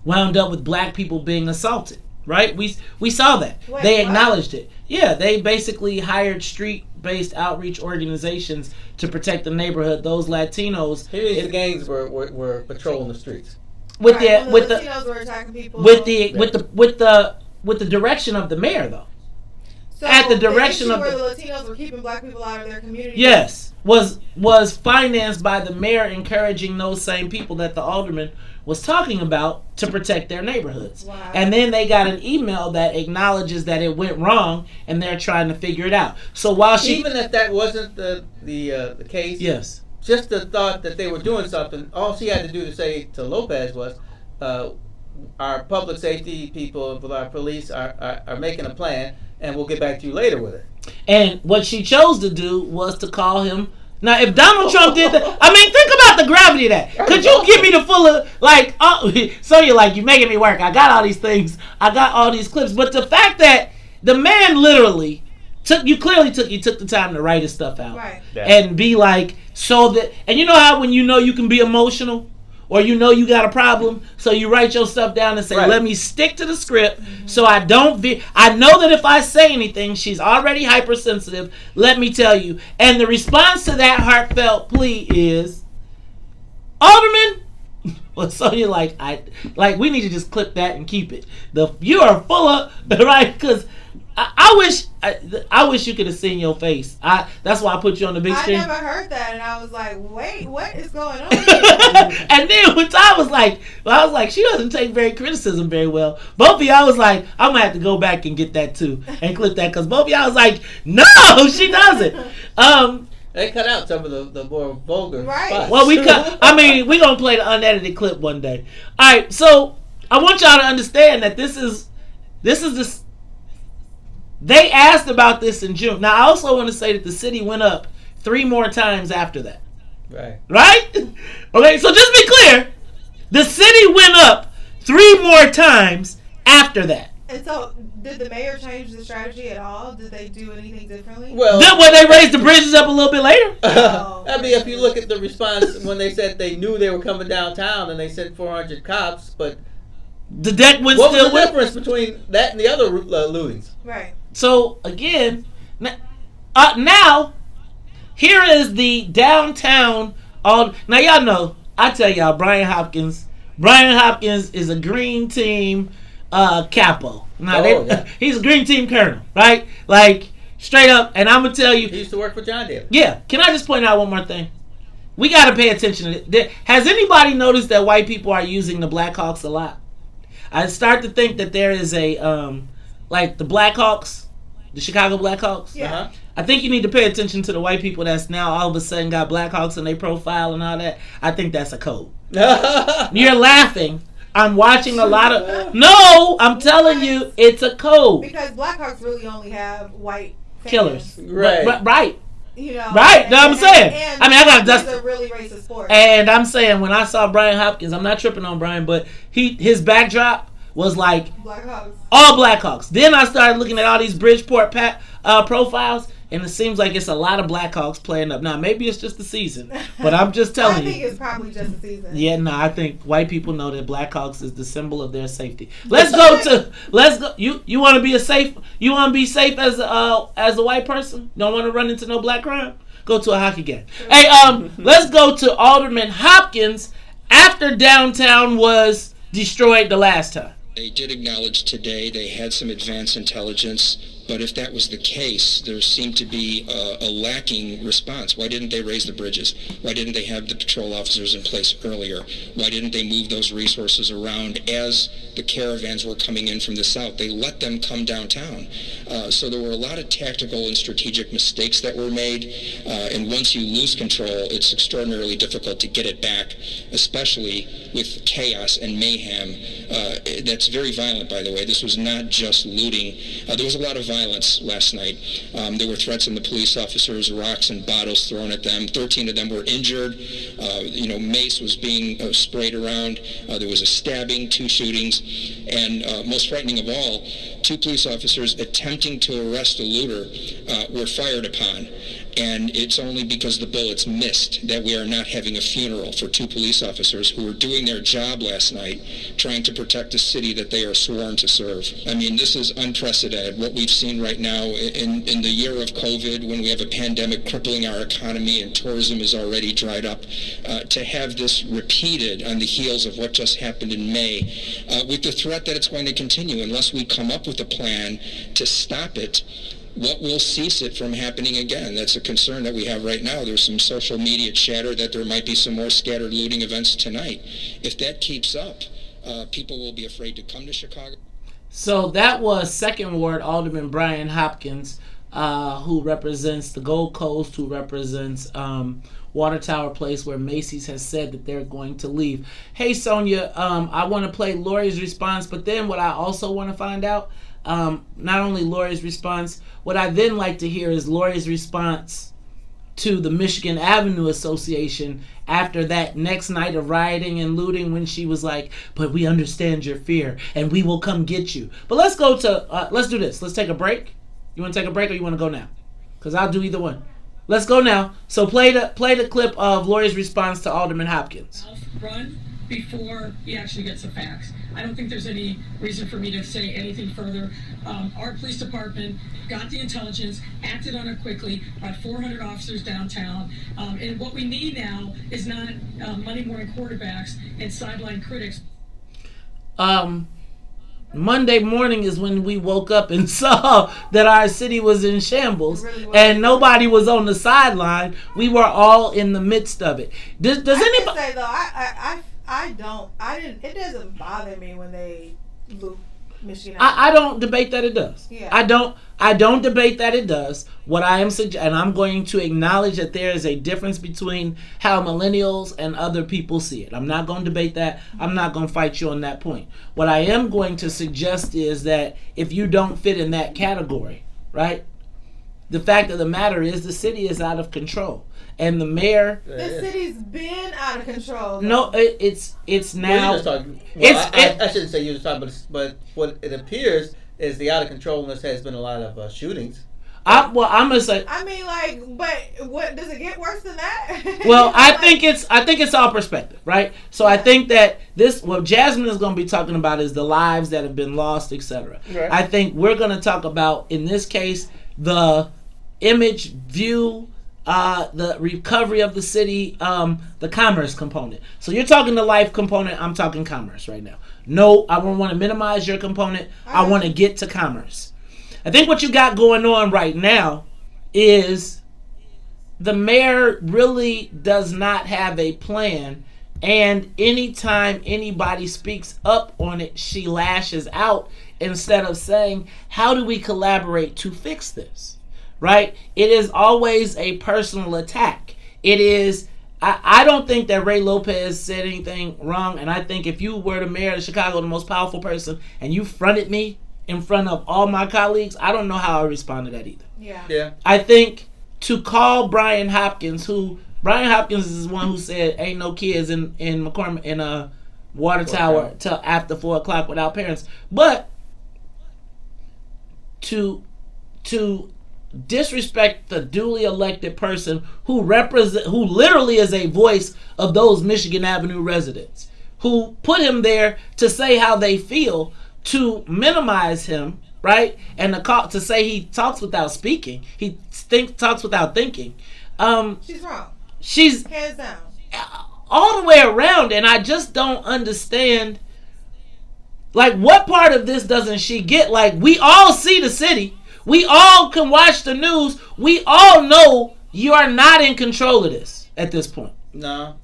wound up with black people being assaulted. Right? We saw that. Wait, they acknowledged it. Yeah, they basically hired street-based outreach organizations to protect the neighborhood. Those Latinos. He means the gangs were patrolling the streets. With right, the with Latinos were attacking people. With the direction of the mayor, though. So at the direction of where the Latinos were keeping black people out of their community. Yes, was financed by the mayor encouraging those same people that the alderman was talking about to protect their neighborhoods. Wow. And then they got an email that acknowledges that it went wrong, and they're trying to figure it out. So while even if that wasn't the case, yes, just the thought that they were doing something, all she had to do to say to Lopez was, our public safety people and our police are making a plan, and we'll get back to you later with it. And what she chose to do was to call him. Now, if Donald Trump did that, I mean, think about the gravity of that. Could you give me the full of, like, so you're like, you're making me work. I got all these things. I got all these clips. But the fact that the man literally took the time to write his stuff out. Right. Yeah. And be like, so that, and you know how when you know you can be emotional? Or you know you got a problem, so you write your stuff down and say, right. Let me stick to the script so I don't I know that if I say anything, she's already hypersensitive, let me tell you. And the response to that heartfelt plea is, Alderman, well, Sonia, we need to just clip that and keep it. You are full of, right, because I wish you could have seen your face. That's why I put you on the big screen. I never heard that, and I was like, "Wait, what is going on?" And then when I was like, she doesn't take criticism very well. Both of y'all was like, I'm gonna have to go back and get that too and clip that because both of y'all was like, no, she doesn't. They cut out some of the more vulgar spots. Well, we gonna play the unedited clip one day. All right, so I want y'all to understand that this is this. They asked about this in June. Now, I also want to say that the city went up 3 more times after that. Right? Okay, so just be clear. The city went up 3 more times after that. And so, did the mayor change the strategy at all? Did they do anything differently? Well, when they raised the bridges up a little bit later? I mean, if you look at the response when they said they knew they were coming downtown and they sent 400 cops, but the deck went what still. Was the difference between that and the other lootings? Right. So again, now here is the downtown. Now y'all know. I tell y'all, Brian Hopkins is a green team capo. Now he's a green team colonel, right? Like straight up. And I'm gonna tell you, he used to work for John Daly. Yeah. Can I just point out one more thing? We got to pay attention to it. Has anybody noticed that white people are using the Blackhawks a lot? I start to think that there is a like the Blackhawks, the Chicago Blackhawks. Yeah. I think you need to pay attention to the white people that's now all of a sudden got Blackhawks in their profile and all that. I think that's a code. You're laughing. I'm watching a lot of... No, I'm telling you, it's a code. Because Blackhawks really only have white fans. Killers. Right. Right. You know, Right. No, I'm saying. And I mean, I got dust. It's a really racist sport. And I'm saying, when I saw Brian Hopkins, I'm not tripping on Brian, but his backdrop was like Blackhawks. All Blackhawks. Then I started looking at all these Bridgeport profiles, and it seems like it's a lot of Blackhawks playing up. Now, maybe it's just the season, but I'm just telling you. I think it's probably just the season. Yeah, no, I think white people know that Blackhawks is the symbol of their safety. Let's go. You want to be safe as a white person? Don't want to run into no black crime? Go to a hockey game. Hey, let's go to Alderman Hopkins after downtown was destroyed the last time. They did acknowledge today they had some advance intelligence, but if that was the case, there seemed to be a lacking response. Why didn't they raise the bridges? Why didn't they have the patrol officers in place earlier? Why didn't they move those resources around as the caravans were coming in from the south? They let them come downtown. So there were a lot of tactical and strategic mistakes that were made, and once you lose control, it's extraordinarily difficult to get it back, especially with chaos and mayhem. That's very violent, by the way. This was not just looting. There was a lot of violence last night. There were threats on the police officers, rocks and bottles thrown at them. 13 of them were injured. Mace was being sprayed around. There was a stabbing, 2 shootings, and most frightening of all, 2 police officers attempting to arrest a looter were fired upon. And it's only because the bullets missed that we are not having a funeral for 2 police officers who were doing their job last night, trying to protect a city that they are sworn to serve. I mean, this is unprecedented. What we've seen right now in the year of COVID, when we have a pandemic crippling our economy and tourism is already dried up, to have this repeated on the heels of what just happened in May, with the threat that it's going to continue unless we come up with a plan to stop it. What will cease it from happening again? That's a concern that we have right now. There's some social media chatter that there might be some more scattered looting events tonight. If that keeps up, people will be afraid to come to Chicago. So that was 2nd Ward Alderman Brian Hopkins, who represents the Gold Coast, who represents Water Tower Place, where Macy's has said that they're going to leave. Hey, Sonia, I want to play Lori's response, but then what I also want to find out, not only Lori's response, what I then like to hear is Lori's response to the Michigan Avenue Association after that next night of rioting and looting, when she was like, but we understand your fear and we will come get you. But let's go to, let's do this. Let's take a break. You want to take a break or you want to go now? Because I'll do either one. Let's go now. So play the clip of Lori's response to Alderman Hopkins. Run before he actually gets the facts. I don't think there's any reason for me to say anything further. Our police department got the intelligence, acted on it quickly, brought 400 officers downtown. And what we need now is not Monday morning quarterbacks and sideline critics. Monday morning is when we woke up and saw that our city was in shambles, and nobody was on the sideline. We were all in the midst of it. Does anybody say though? It doesn't bother me when they loot Michigan. I don't debate that it does. Yeah. I don't debate that it does. What I am and I'm going to acknowledge that there is a difference between how millennials and other people see it. I'm not going to debate that. I'm not going to fight you on that point. What I am going to suggest is that if you don't fit in that category, right? The fact of the matter is the city is out of control. And the mayor... The city's been out of control. No, it's now... I shouldn't say you're just talking, but what it appears is the out of controlness has been a lot of shootings. I'm gonna say... I mean, but what does it get worse than that? Well, I think it's all perspective, right? So I think that what Jasmine is going to be talking about is the lives that have been lost, etc. Right. I think we're going to talk about, in this case, the image, view, the recovery of the city, the commerce component. So you're talking the life component, I'm talking commerce right now. No, I don't want to minimize your component. I want to get to commerce. I think what you got going on right now is the mayor really does not have a plan And anytime anybody speaks up on it, she lashes out instead of saying, how do we collaborate to fix this? Right? It is always a personal attack. It is, I don't think that Ray Lopez said anything wrong. And I think if you were the mayor of Chicago, the most powerful person, and you fronted me in front of all my colleagues, I don't know how I would respond to that either. Yeah. I think to call Brian Hopkins is the one who said ain't no kids in McCormick in a water tower till after 4:00 without parents. But to disrespect the duly elected person who literally is a voice of those Michigan Avenue residents, who put him there to say how they feel, to minimize him, right? And to say he talks without speaking, he talks without thinking. She's wrong. She's hands down all the way around, and I just don't understand. Like, what part of this doesn't she get? Like, we all see the city. We all can watch the news. We all know you are not in control of this at this point. No.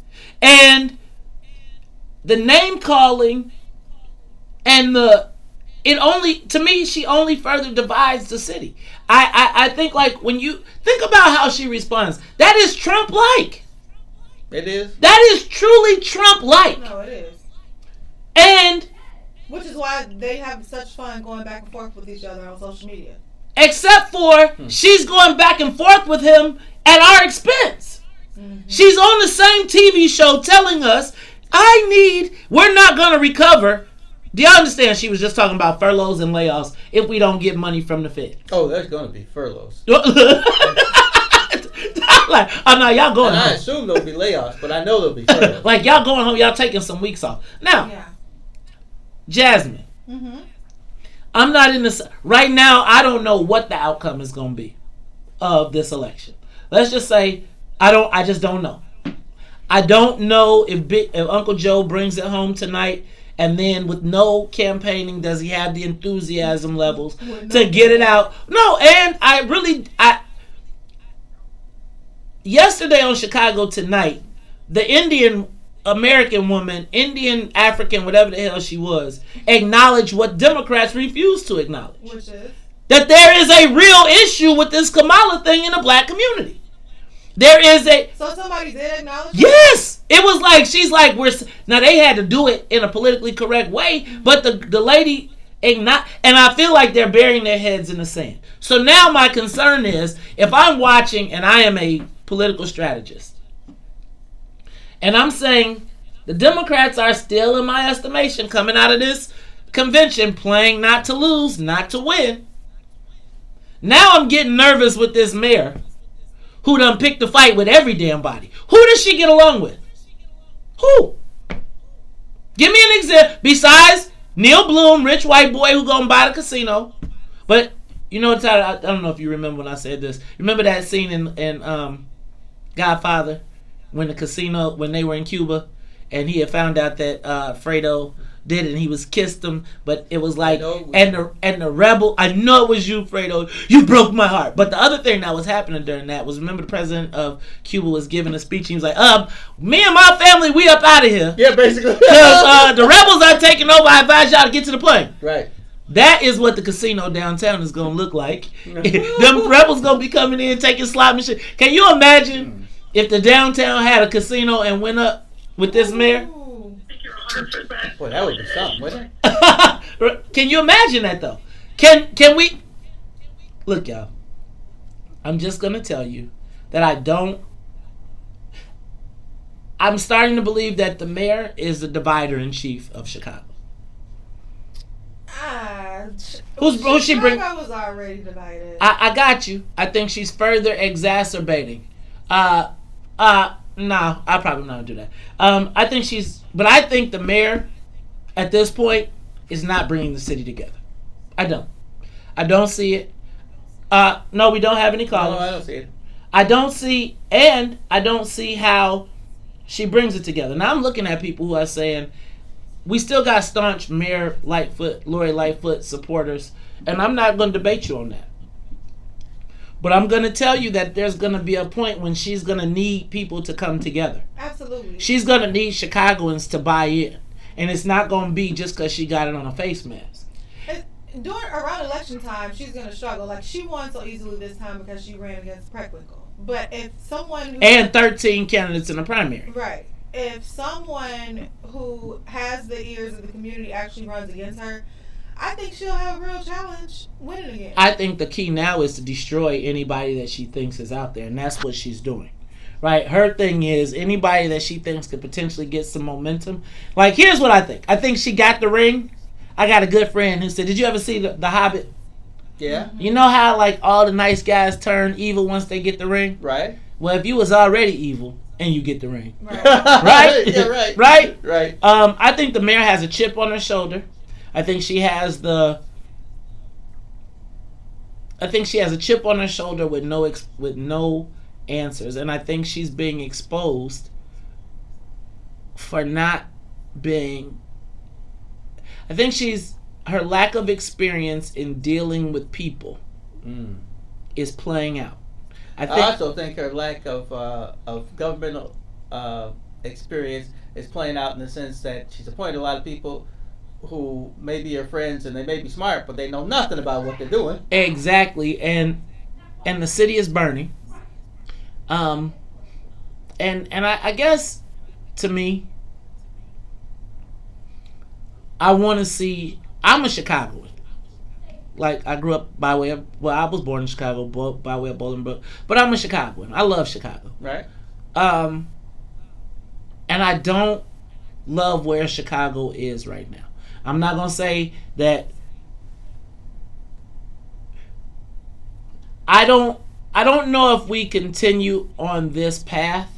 And the name calling and to me, she only further divides the city. I think, like, when you think about how she responds, that is Trump-like. It is? That is truly Trump-like. No, it is. And which is why they have such fun going back and forth with each other on social media. Except for she's going back and forth with him at our expense. Mm-hmm. She's on the same TV show telling us, we're not going to recover. Do y'all understand? She was just talking about furloughs and layoffs if we don't get money from the Fed. Oh, there's going to be furloughs. Like, oh no, y'all going home. I assume there'll be layoffs, but I know there'll be furloughs. Like, y'all going home, y'all taking some weeks off. Now, Jasmine, I'm not in this right now. I don't know what the outcome is going to be of this election. Let's just say I just don't know. I don't know if Uncle Joe brings it home tonight, and then with no campaigning, does he have the enthusiasm levels to get it out? No, and yesterday on Chicago Tonight, the Indian American woman, Indian African, whatever the hell she was, acknowledged what Democrats refuse to acknowledge. Which is? That there is a real issue with this Kamala thing in the black community. There is So somebody did acknowledge Yes! It was like, she's like, now they had to do it in a politically correct way, but the lady and I feel like they're burying their heads in the sand. So now my concern is, if I'm watching and I am a political strategist, and I'm saying the Democrats are still, in my estimation, coming out of this convention playing not to lose, not to win. Now I'm getting nervous with this mayor who done picked the fight with every damn body. Who does she get along with? Who? Give me an example. Besides Neil Bloom, rich white boy who gonna buy the casino. But you know, I don't know if you remember when I said this. Remember that scene in Godfather when they were in Cuba and he had found out that Fredo did it and he was kissed him, but it was like, and the rebel, I know it was you, Fredo, you broke my heart. But the other thing that was happening during that was, remember the president of Cuba was giving a speech, he was like, me and my family, we up out of here. Yeah, basically. Because the rebels are taking over, I advise y'all to get to the plane. Right. That is what the casino downtown is going to look like. Them rebels going to be coming in, taking slot machines. Can you imagine if the downtown had a casino and went up with this mayor? Boy, that would be something, wouldn't it? Can you imagine that, though? Can we? Look, y'all. I'm just going to tell you that I'm starting to believe that the mayor is the divider-in-chief of Chicago. Who's she bring? Chicago was already divided. I got you. I think she's further exacerbating. No, I probably not do that. I think the mayor at this point is not bringing the city together. I don't see it. No, we don't have any callers. No, I don't see it. I don't see how she brings it together. Now I'm looking at people who are saying we still got staunch Mayor Lightfoot, Lori Lightfoot supporters, and I'm not going to debate you on that. But I'm going to tell you that there's going to be a point when she's going to need people to come together. Absolutely. She's going to need Chicagoans to buy in. And it's not going to be just because she got it on a face mask. Around election time, she's going to struggle. Like, she won so easily this time because she ran against Preckwinkle. But if someone... And 13 candidates in the primary. Right. If someone who has the ears of the community actually runs against her, I think she'll have a real challenge winning again. I think the key now is to destroy anybody that she thinks is out there, and that's what she's doing. Right? Her thing is anybody that she thinks could potentially get some momentum. Like, here's what I think. I think she got the ring. I got a good friend who said, did you ever see the Hobbit? Yeah. You know how, like, all the nice guys turn evil once they get the ring? Right. Well, if you was already evil and you get the ring. Right. Right? Yeah, right. Right? Right. I think the mayor has a chip on her shoulder. I think she has a chip on her shoulder with no answers, and I think she's being exposed for not being. I think her lack of experience in dealing with people is playing out. I also think her lack of governmental experience is playing out in the sense that she's appointed a lot of people who may be her friends and they may be smart, but they know nothing about what they're doing. Exactly, and the city is burning. And I guess to me, I want to see. I'm a Chicagoan. Like, I grew up by way of, I was born in Chicago by way of Bolingbrook, but I'm a Chicagoan. I love Chicago. Right. And I don't love where Chicago is right now. I'm not going to say that I don't know if we continue on this path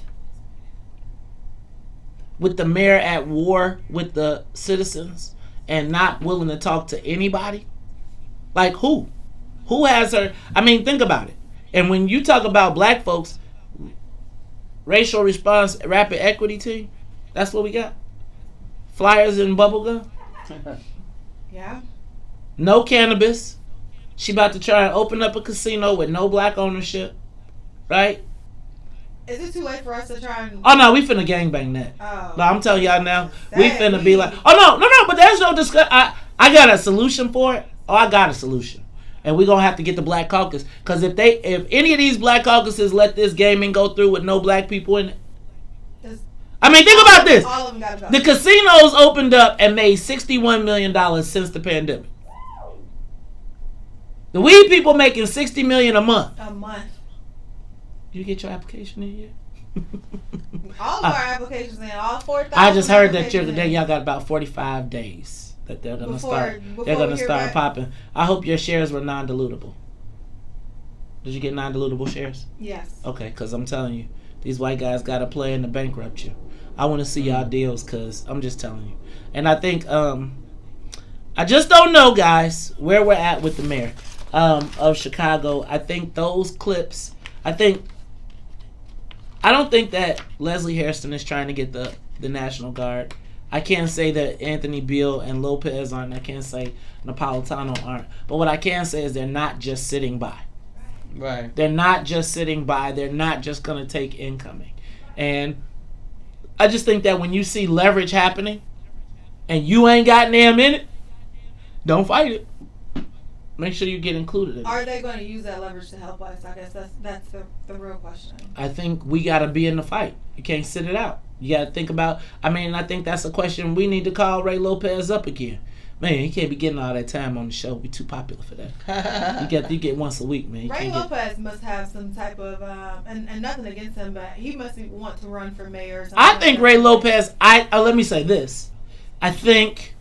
with the mayor at war with the citizens and not willing to talk to anybody. Like, who has her? I mean, think about it. And when you talk about black folks, racial response rapid equity team, that's what we got. Flyers and bubblegum. Yeah. No cannabis. She about to try and open up a casino with no black ownership. Right? Is it too late for us to try and... Oh, no, we finna gangbang that. Oh. No, I'm telling y'all now, we finna be like, oh, no, but there's no discuss. I got a solution for it. Oh, I got a solution. And we're going to have to get the Black Caucus. Because if any of these Black Caucuses let this gaming go through with no black people in it. I mean, think about this. All of them gotta go. The casinos opened up and made $61 million since the pandemic. The weed people making $60 million a month. A month. You get your application in yet? All of our applications in, all 4,000. I just heard that y'all got about 45 days that they're gonna start. They're gonna start popping. I hope your shares were non-dilutable. Did you get non-dilutable shares? Yes. Okay, because I'm telling you, these white guys got a plan to bankrupt you. I want to see y'all deals, because I'm just telling you. And I think, I just don't know, guys, where we're at with the mayor of Chicago. I think those clips, I don't think that Leslie Hairston is trying to get the National Guard. I can't say that Anthony Beale and Lopez aren't. I can't say Napolitano aren't. But what I can say is they're not just sitting by. Right. They're not just sitting by. They're not just going to take incoming. And I just think that when you see leverage happening and you ain't got damn in it, don't fight it. Make sure you get included in it. Are they going to use that leverage to help us? I guess that's the real question. I think we got to be in the fight. You can't sit it out. You got to think about, I think that's a question we need to call Ray Lopez up again. Man, he can't be getting all that time on the show. We too popular for that. You get once a week, man. Ray Lopez must have some type of, and nothing against him, but he must want to run for mayor or something. I think Ray Lopez, let me say this. I think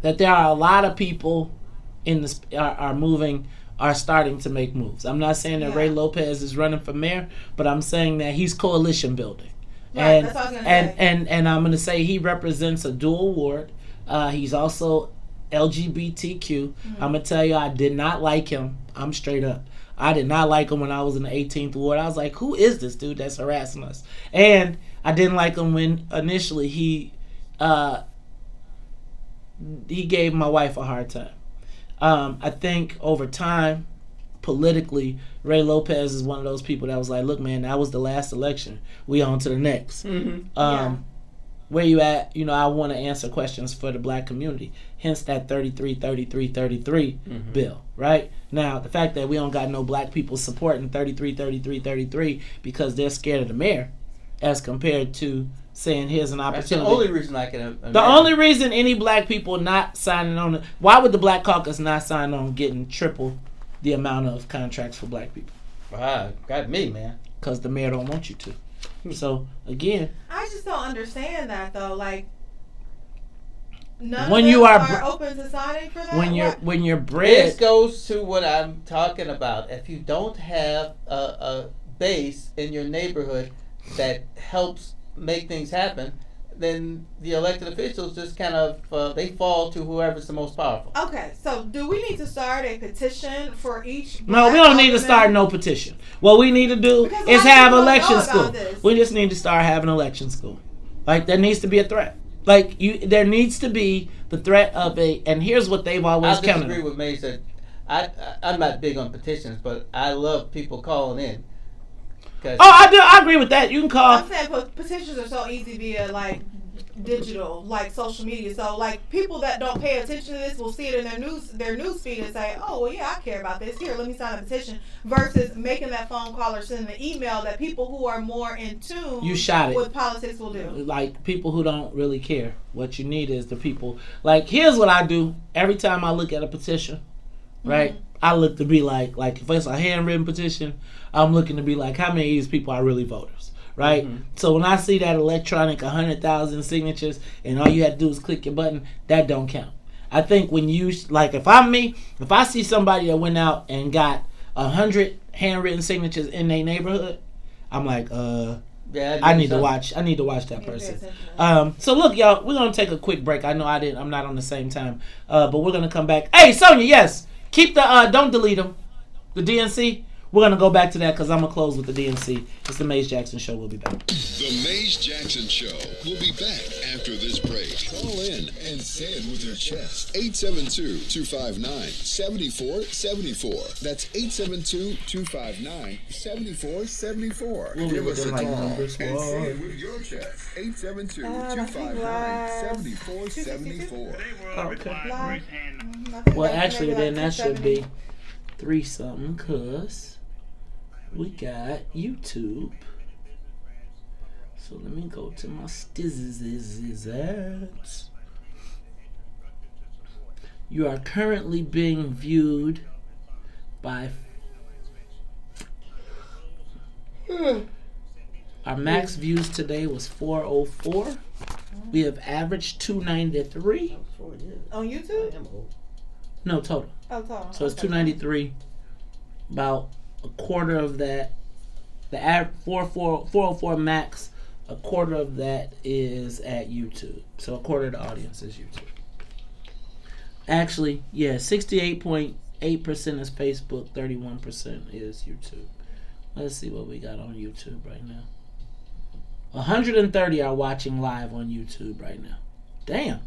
that there are a lot of people are starting to make moves. I'm not saying that Ray Lopez is running for mayor, but I'm saying that he's coalition building. Right, that's what I was gonna say. And I'm going to say he represents a dual ward. He's also LGBTQ. Mm-hmm. I'm going to tell you, I did not like him. I'm straight up. I did not like him when I was in the 18th ward. I was like, who is this dude that's harassing us? And I didn't like him when initially he gave my wife a hard time. I think over time, politically, Ray Lopez is one of those people that was like, look, man, that was the last election. We on to the next. Where you at? You know, I want to answer questions for the black community. Hence that 33 bill, right? Now, the fact that we don't got no black people supporting 33 because they're scared of the mayor as compared to saying here's an opportunity. That's the only reason I can imagine. The only reason any black people not signing on, why would the Black Caucus not sign on getting triple the amount of contracts for black people? Wow, got me, man. Because the mayor don't want you to. So again, I just don't understand that though. Like, none when of you them are open to signing for that. when you're bred. This goes to what I'm talking about. If you don't have a base in your neighborhood that helps make things happen, then the elected officials just kind of they fall to whoever's the most powerful. Okay, so do we need to start a petition for each? No, we don't need to start no petition. What we need to do is have election school. We just need to start having election school. Like, there needs to be a threat. Like, there needs to be the threat of a. And here's what they've always counted. I disagree with Mace that I'm not big on petitions, but I love people calling in. I agree with that. You can call. I'm saying petitions are so easy via like digital, like social media. So like people that don't pay attention to this will see it in their news feed and say, "Oh, well, yeah, I care about this. Here, let me sign a petition." Versus making that phone call or sending an email that people who are more in tune with politics will do. Like people who don't really care. What you need is the people. Like, here's what I do every time I look at a petition, right? I look to be like if it's a handwritten petition, I'm looking to be like, how many of these people are really voters, right? So when I see that electronic 100,000 signatures and all you had to do is click your button, that don't count. I think when you, like, if I see somebody that went out and got 100 handwritten signatures in their neighborhood, I'm like, I need to watch that person. So look, y'all, we're gonna take a quick break. I know I'm not on the same time, but we're gonna come back. Hey, Sonia, yes. Keep the, don't delete them. The DNC, we're going to go back to that because I'm going to close with the DNC. It's the Maze Jackson Show. We'll be back. The Maze Jackson Show will be back after this break. Call in and say it with your chest. 872-259-7474. That's 872-259-7474. Give us a call and say it with your chest. 872-259-7474. Okay. Well, actually, then that should be 3-something because we got YouTube. So let me go to my stizzes. You are currently being viewed by. Our max views today was 404. We have averaged 293 on YouTube. No, total. Oh, total. So it's 293. About a quarter of that. The 404 max. A quarter of that is at YouTube. So a quarter of the audience is YouTube. Actually, yeah, 68.8% is Facebook. 31% is YouTube. Let's see what we got on YouTube right now. 130 are watching live on YouTube right now. Damn.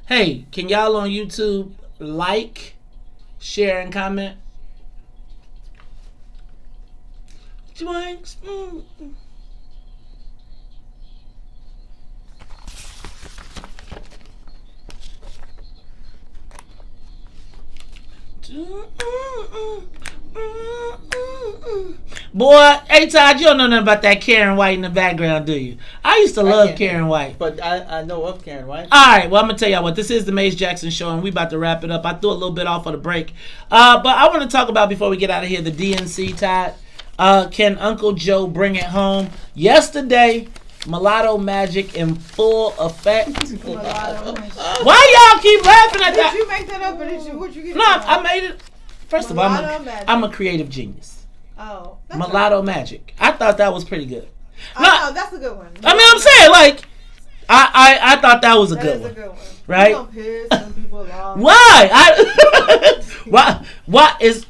Hey, can y'all on YouTube like, share, and comment? Joinks. Boy, hey Todd, you don't know nothing about that Karen White in the background, do you? I used to love Karen White. But I know of Karen White. Alright, well I'm going to tell y'all what, this is the Maze Jackson Show and we about to wrap it up. I threw a little bit off of the break. But I want to talk about, before we get out of here, the DNC, Todd. Can Uncle Joe bring it home? Yesterday, Mulatto Magic in full effect. Why y'all keep laughing at that? Did you make that up or what you get? No, I made it. First of all, I'm a creative genius. Oh. Mulatto Magic. I thought that was pretty good. No, that's a good one. I mean, I'm saying, like, I thought that was a good one. Right? You don't piss some people off. Why? Why is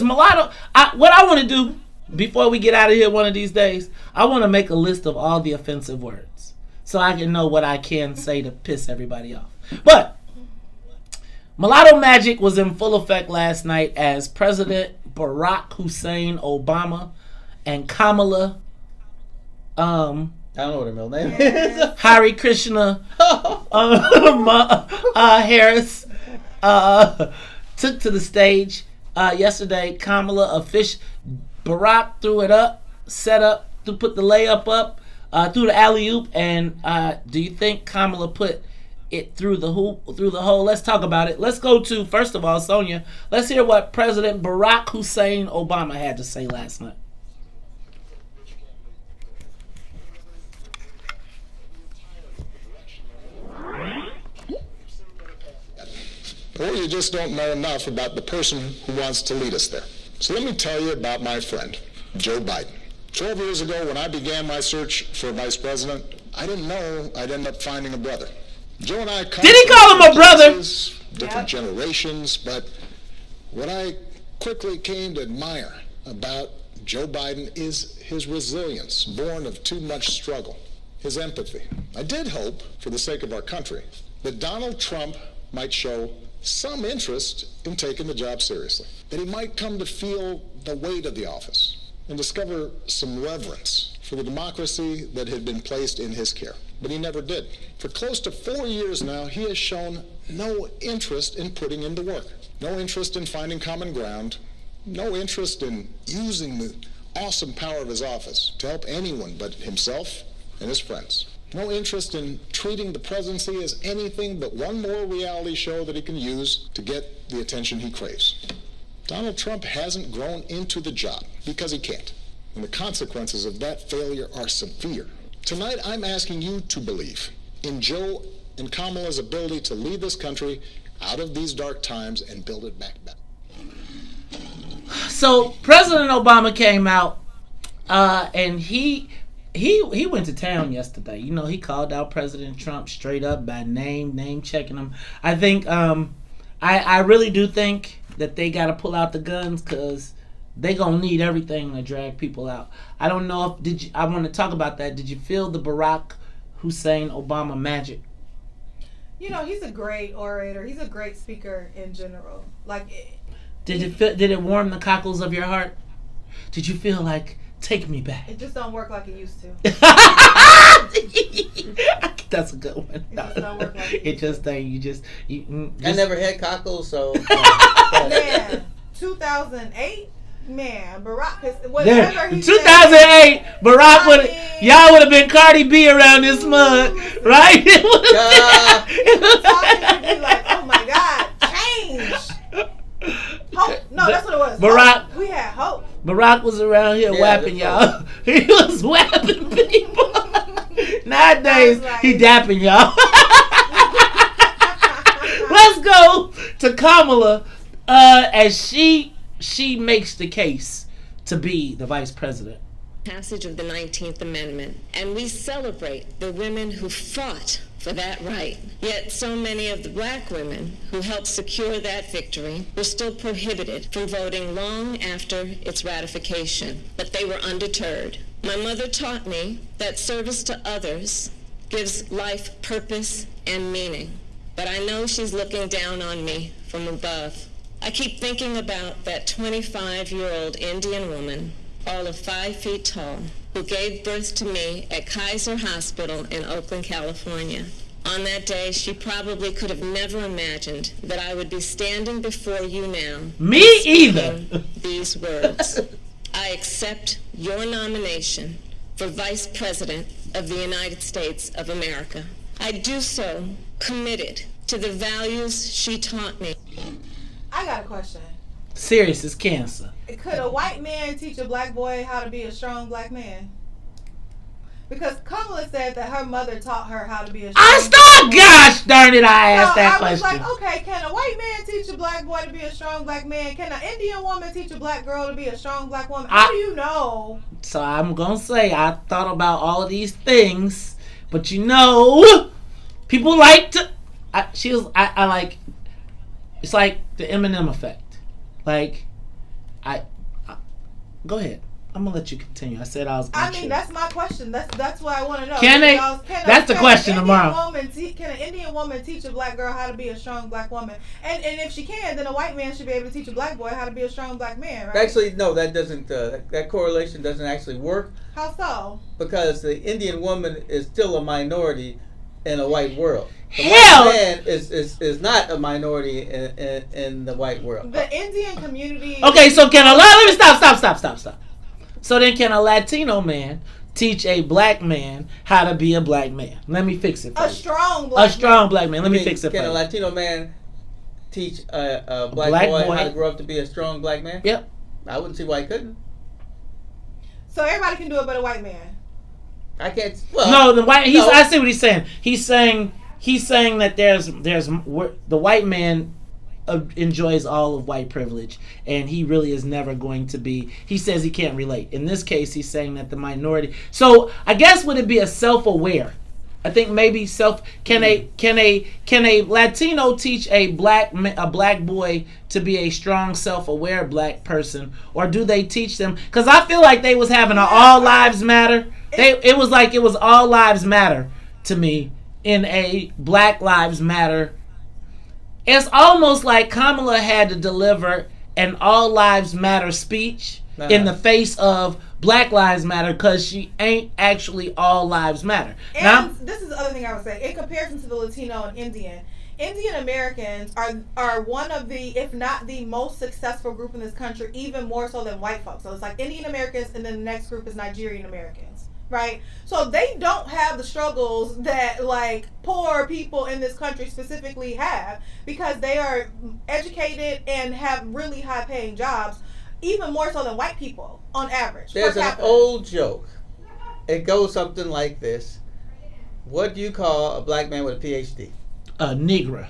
Mulatto? What I want to do before we get out of here one of these days, I want to make a list of all the offensive words so I can know what I can say to piss everybody off. But Mulatto magic was in full effect last night as President Barack Hussein Obama and Kamala I don't know what her middle name is. Hare Krishna Harris took to the stage yesterday. Barack threw it up, set up, put the layup up, threw the alley-oop, and do you think Kamala put it through the hole? Let's talk about it. Let's go to, first of all, Sonia, let's hear what President Barack Hussein Obama had to say last night. Or you just don't know enough about the person who wants to lead us there. So let me tell you about my friend, Joe Biden. 12 years ago, when I began my search for vice president, I didn't know I'd end up finding a brother. Joe and I come Did he call him a brother? Different generations, but what I quickly came to admire about Joe Biden is his resilience, born of too much struggle, his empathy. I did hope, for the sake of our country, that Donald Trump might show some interest in taking the job seriously, that he might come to feel the weight of the office and discover some reverence for the democracy that had been placed in his care. But he never did. For close to 4 years now, he has shown no interest in putting in the work, no interest in finding common ground, no interest in using the awesome power of his office to help anyone but himself and his friends. No interest in treating the presidency as anything but one more reality show that he can use to get the attention he craves. Donald Trump hasn't grown into the job because he can't, and the consequences of that failure are severe. Tonight, I'm asking you to believe in Joe and Kamala's ability to lead this country out of these dark times and build it back better. So President Obama came out and he went to town yesterday. You know, he called out President Trump straight up by name checking him. I think I really do think that they got to pull out the guns because they gonna need everything to drag people out. I don't know if I want to talk about that. Did you feel the Barack Hussein Obama magic? You know, he's a great orator. He's a great speaker in general. Did it warm the cockles of your heart? Did you feel like, take me back? It just don't work like it used to. That's a good one. It just don't work like it just ain't. I never had cockles, so. Man, 2008. Man, Barack is whatever he 2008, Barack y'all would have been Cardi B around this mug, right? It would be like, oh my God, change. Hope. No, that's what it was. Barack. Hope. We had hope. Barack was around here whapping y'all. He was whapping people. Nowadays, he dapping y'all. Let's go to Kamala as she makes the case to be the vice president. Passage of the 19th Amendment, and we celebrate the women who fought for that right. Yet so many of the black women who helped secure that victory were still prohibited from voting long after its ratification, but they were undeterred. My mother taught me that service to others gives life purpose and meaning, but I know she's looking down on me from above. I keep thinking about that 25-year-old Indian woman, all of 5 feet tall, who gave birth to me at Kaiser Hospital in Oakland, California. On that day, she probably could have never imagined that I would be standing before you now. Me either. These words. I accept your nomination for Vice President of the United States of America. I do so committed to the values she taught me. I got a question. Serious as cancer. Could a white man teach a black boy how to be a strong black man? Because Kamala said that her mother taught her how to be a strong black man. Gosh darn it, I asked that question. I was like, okay, can a white man teach a black boy to be a strong black man? Can an Indian woman teach a black girl to be a strong black woman? How do you know? So I'm going to say I thought about all of these things, but you know, people like to... I like... It's like the Eminem effect. Like, go ahead. I'm gonna let you continue. I said I was gonna that's my question. That's what I want to know. Can they? That's the question tomorrow. Can an Indian Indian woman teach a black girl how to be a strong black woman? And if she can, then a white man should be able to teach a black boy how to be a strong black man, right? Actually, no, that doesn't. That correlation doesn't actually work. How so? Because the Indian woman is still a minority in a white world. The Hell! white man is not a minority in the white world. The Indian community. Okay, so let me stop. So then, can a Latino man teach a black man how to be a black man? Let me fix it for you. Strong black man. Let me fix it for you. Can a Latino man teach a black boy how to grow up to be a strong black man? Yep. I wouldn't see why he couldn't. So everybody can do it but a white man. I can't. Well, no, the white. I see what he's saying. He's saying that there's the white man enjoys all of white privilege, and he really is never going to be. He says he can't relate. In this case, he's saying that the minority. So I guess would it be a self-aware? I think maybe Can a Latino teach a black boy to be a strong, self-aware black person, or do they teach them? Because I feel like they was having an all lives matter. It was like it was all lives matter to me in a Black Lives Matter. It's almost like Kamala had to deliver an all lives matter speech in the face of Black Lives Matter, because she ain't actually all lives matter. And now, this is the other thing I would say. In comparison to the Latino and Indian Americans are one of the, if not the most successful group in this country, even more so than white folks. So it's like Indian Americans, and then the next group is Nigerian Americans, right? So they don't have the struggles that like poor people in this country specifically have, because they are educated and have really high paying jobs, even more so than white people on average. There's an old joke. It goes something like this. What do you call a black man with a PhD? A Negro.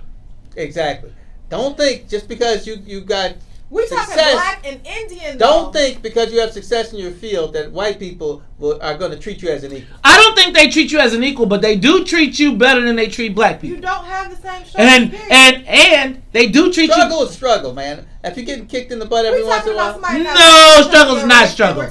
Exactly. Don't think just because you got we're success, talking black and Indian. Don't think because you have success in your field that white people are going to treat you as an equal. I don't think they treat you as an equal, but they do treat you better than they treat black people. You don't have the same struggle. And they do treat struggle is struggle, man. If you're getting kicked in the butt every once in a while, no, struggle is not struggle.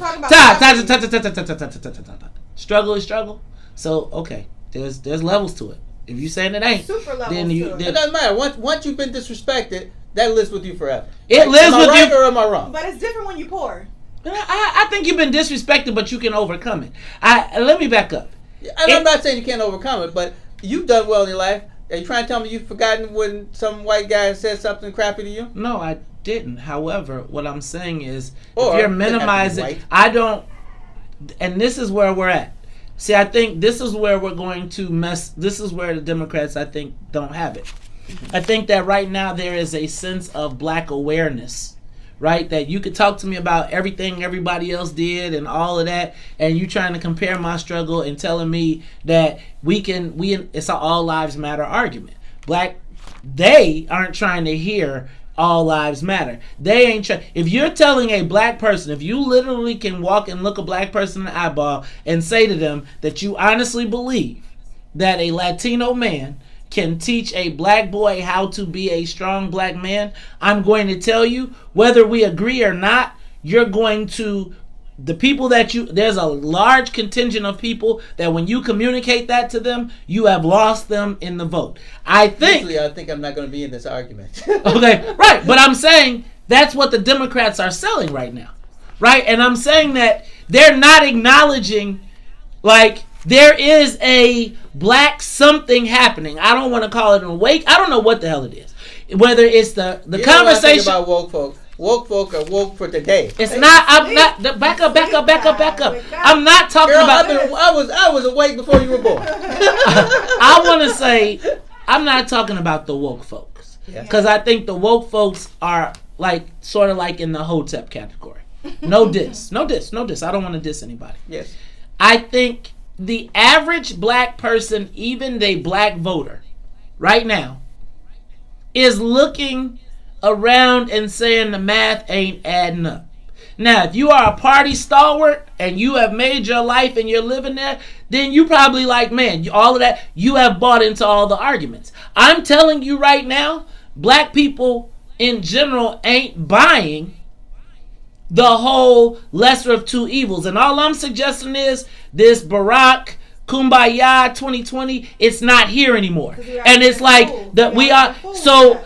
Struggle is struggle. So okay, there's levels to it. If you saying it ain't, super levels then it doesn't matter. Once you've been disrespected, that lives with you forever. It lives with you. Or am I wrong? But it's different when you poor. I think you've been disrespected, but you can overcome it. Let me back up. I'm not saying you can't overcome it, but you've done well in your life. Are you trying to tell me you've forgotten when some white guy said something crappy to you? No, I didn't. However, what I'm saying is, if you're minimizing, I don't, and this is where we're at. See, I think this is where we're going to mess. This is where the Democrats, I think, don't have it. I think that right now there is a sense of black awareness, right? That you could talk to me about everything everybody else did and all of that, and you trying to compare my struggle and telling me that it's an all lives matter argument. They aren't trying to hear all lives matter. They ain't trying. If you're telling a black person, if you literally can walk and look a black person in the eyeball and say to them that you honestly believe that a Latino man can teach a black boy how to be a strong black man, I'm going to tell you, whether we agree or not, you're going to, the people that there's a large contingent of people that when you communicate that to them, you have lost them in the vote. I think I'm not going to be in this argument. Okay, right. But I'm saying that's what the Democrats are selling right now. Right? And I'm saying that they're not acknowledging, like, there is a black something happening. I don't want to call it an awake. I don't know what the hell it is. Whether it's the conversation about woke folk. Woke folk are woke for today. It's not. I'm not. Back up. I'm not talking about. I was awake before you were born. I want to say I'm not talking about the woke folks, because I think the woke folks are like sort of like in the Hotep category. No diss. I don't want to diss anybody. Yes. I think the average black person, even the black voter, right now, is looking around and saying the math ain't adding up. Now, if you are a party stalwart and you have made your life and you're living there, then you probably like, man, all of that, you have bought into all the arguments. I'm telling you right now, black people in general ain't buying the whole lesser of two evils. And all I'm suggesting is this Barack, Kumbaya 2020, it's not here anymore. And it's like that we are so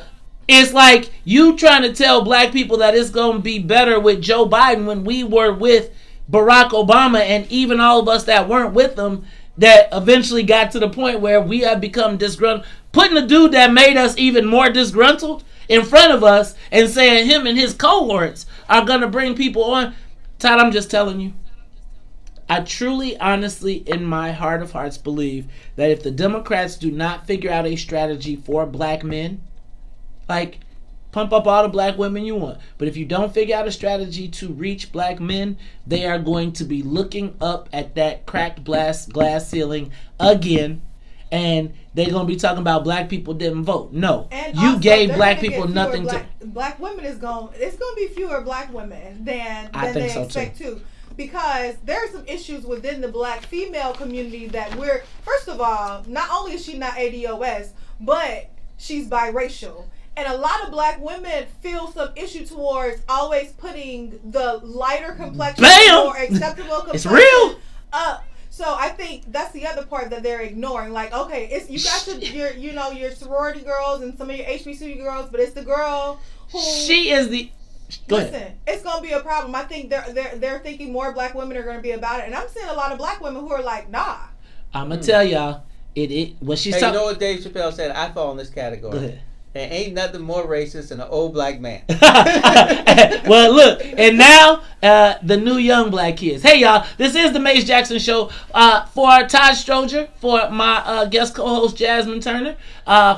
it's like you trying to tell black people that it's going to be better with Joe Biden when we were with Barack Obama, and even all of us that weren't with him that eventually got to the point where we have become disgruntled. Putting a dude that made us even more disgruntled in front of us and saying him and his cohorts are going to bring people on. Todd, I'm just telling you. I truly, honestly, in my heart of hearts, believe that if the Democrats do not figure out a strategy for black men, like pump up all the black women you want, but if you don't figure out a strategy to reach black men, they are going to be looking up at that cracked glass ceiling again, and they're going to be talking about black people didn't vote. No, and you also, gave black people nothing to. Black women it's going to be fewer black women than they so expect too. Because there are some issues within the black female community that we're, first of all, not only is she not ADOS, but she's biracial. And a lot of black women feel some issue towards always putting the lighter complexion or acceptable complexion it's real up. So I think that's the other part that they're ignoring. Like, okay, it's you got your sorority girls and some of your HBCU girls, but it's the girl who she is the. Listen, it's gonna be a problem. I think they're thinking more black women are gonna be about it, and I'm seeing a lot of black women who are like, nah. I'm gonna tell y'all, what she's talking. You know what Dave Chappelle said? I fall in this category. Go ahead. There ain't nothing more racist than an old black man. Well, look, and now the new young black kids. Hey, y'all, this is the Mace Jackson Show. For Todd Stroger, for my guest co-host Jasmine Turner,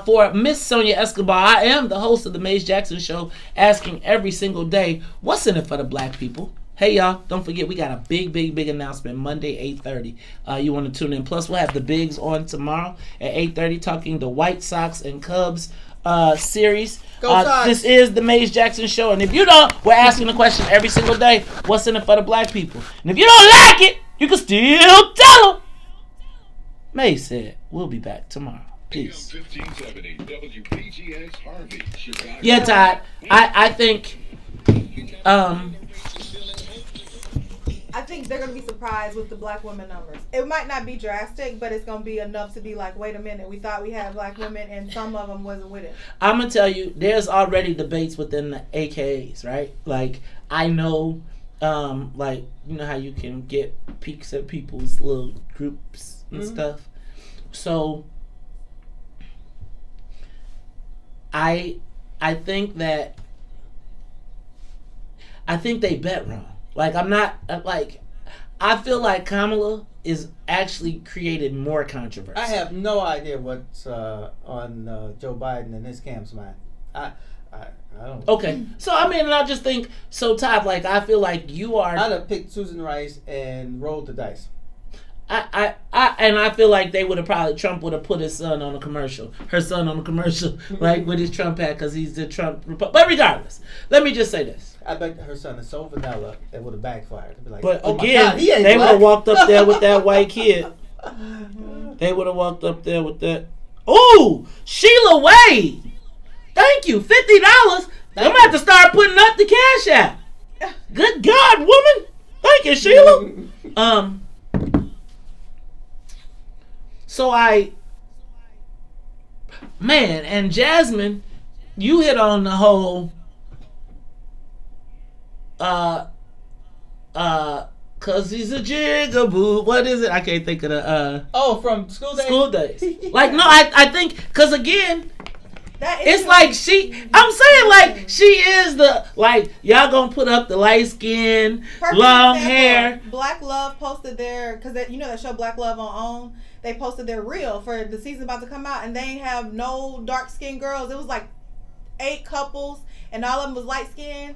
for Miss Sonia Escobar, I am the host of the Mace Jackson Show, asking every single day, what's in it for the black people? Hey, y'all, don't forget, we got a big announcement Monday, 8:30. You want to tune in. Plus, we'll have the Bigs on tomorrow at 8:30 talking the White Sox and Cubs series. This is the Mace Jackson Show, and if you don't, we're asking the question every single day, what's in it for the black people? And if you don't like it, you can still tell them. Mace said, we'll be back tomorrow. Peace. 1570 WBGX Harvey, Chicago. Yeah, Todd, I think I think they're going to be surprised with the black women numbers. It might not be drastic, but it's going to be enough to be like, wait a minute, we thought we had black women and some of them wasn't with it. I'm going to tell you, there's already debates within the AKAs, right? Like, I know, like, you know how you can get peeks at people's little groups and stuff. So, I think they bet wrong. Like, I'm not, like, I feel like Kamala is actually created more controversy. I have no idea what's on Joe Biden and his camp's mind. I don't. Okay. So, I mean, and I just think, so Todd, like, I feel like you are. I'd have picked Susan Rice and rolled the dice. I feel like they would have Trump would have put her son on a commercial, like with his Trump hat, because he's the Trump. But regardless, let me just say this. I bet her son is so vanilla that would have backfired. Be like, but again, they would have walked up there with that white kid. They would have walked up there with that. Ooh, Sheila Wade. Thank you. $50. I'm gonna have to start putting up the cash app. Good God, woman. Thank you, Sheila. So and Jasmine, you hit on the whole cause he's a jigaboo. What is it? I can't think of the from School Days. School Days. Like, no, I think, cause again, it's like I'm saying, like, she is the, like, y'all gonna put up the light skin, long hair. Black Love posted their, cause you know that show Black Love on OWN. They posted their reel for the season about to come out, and they ain't have no dark skinned girls. It was like 8 couples, and all of them was light skinned.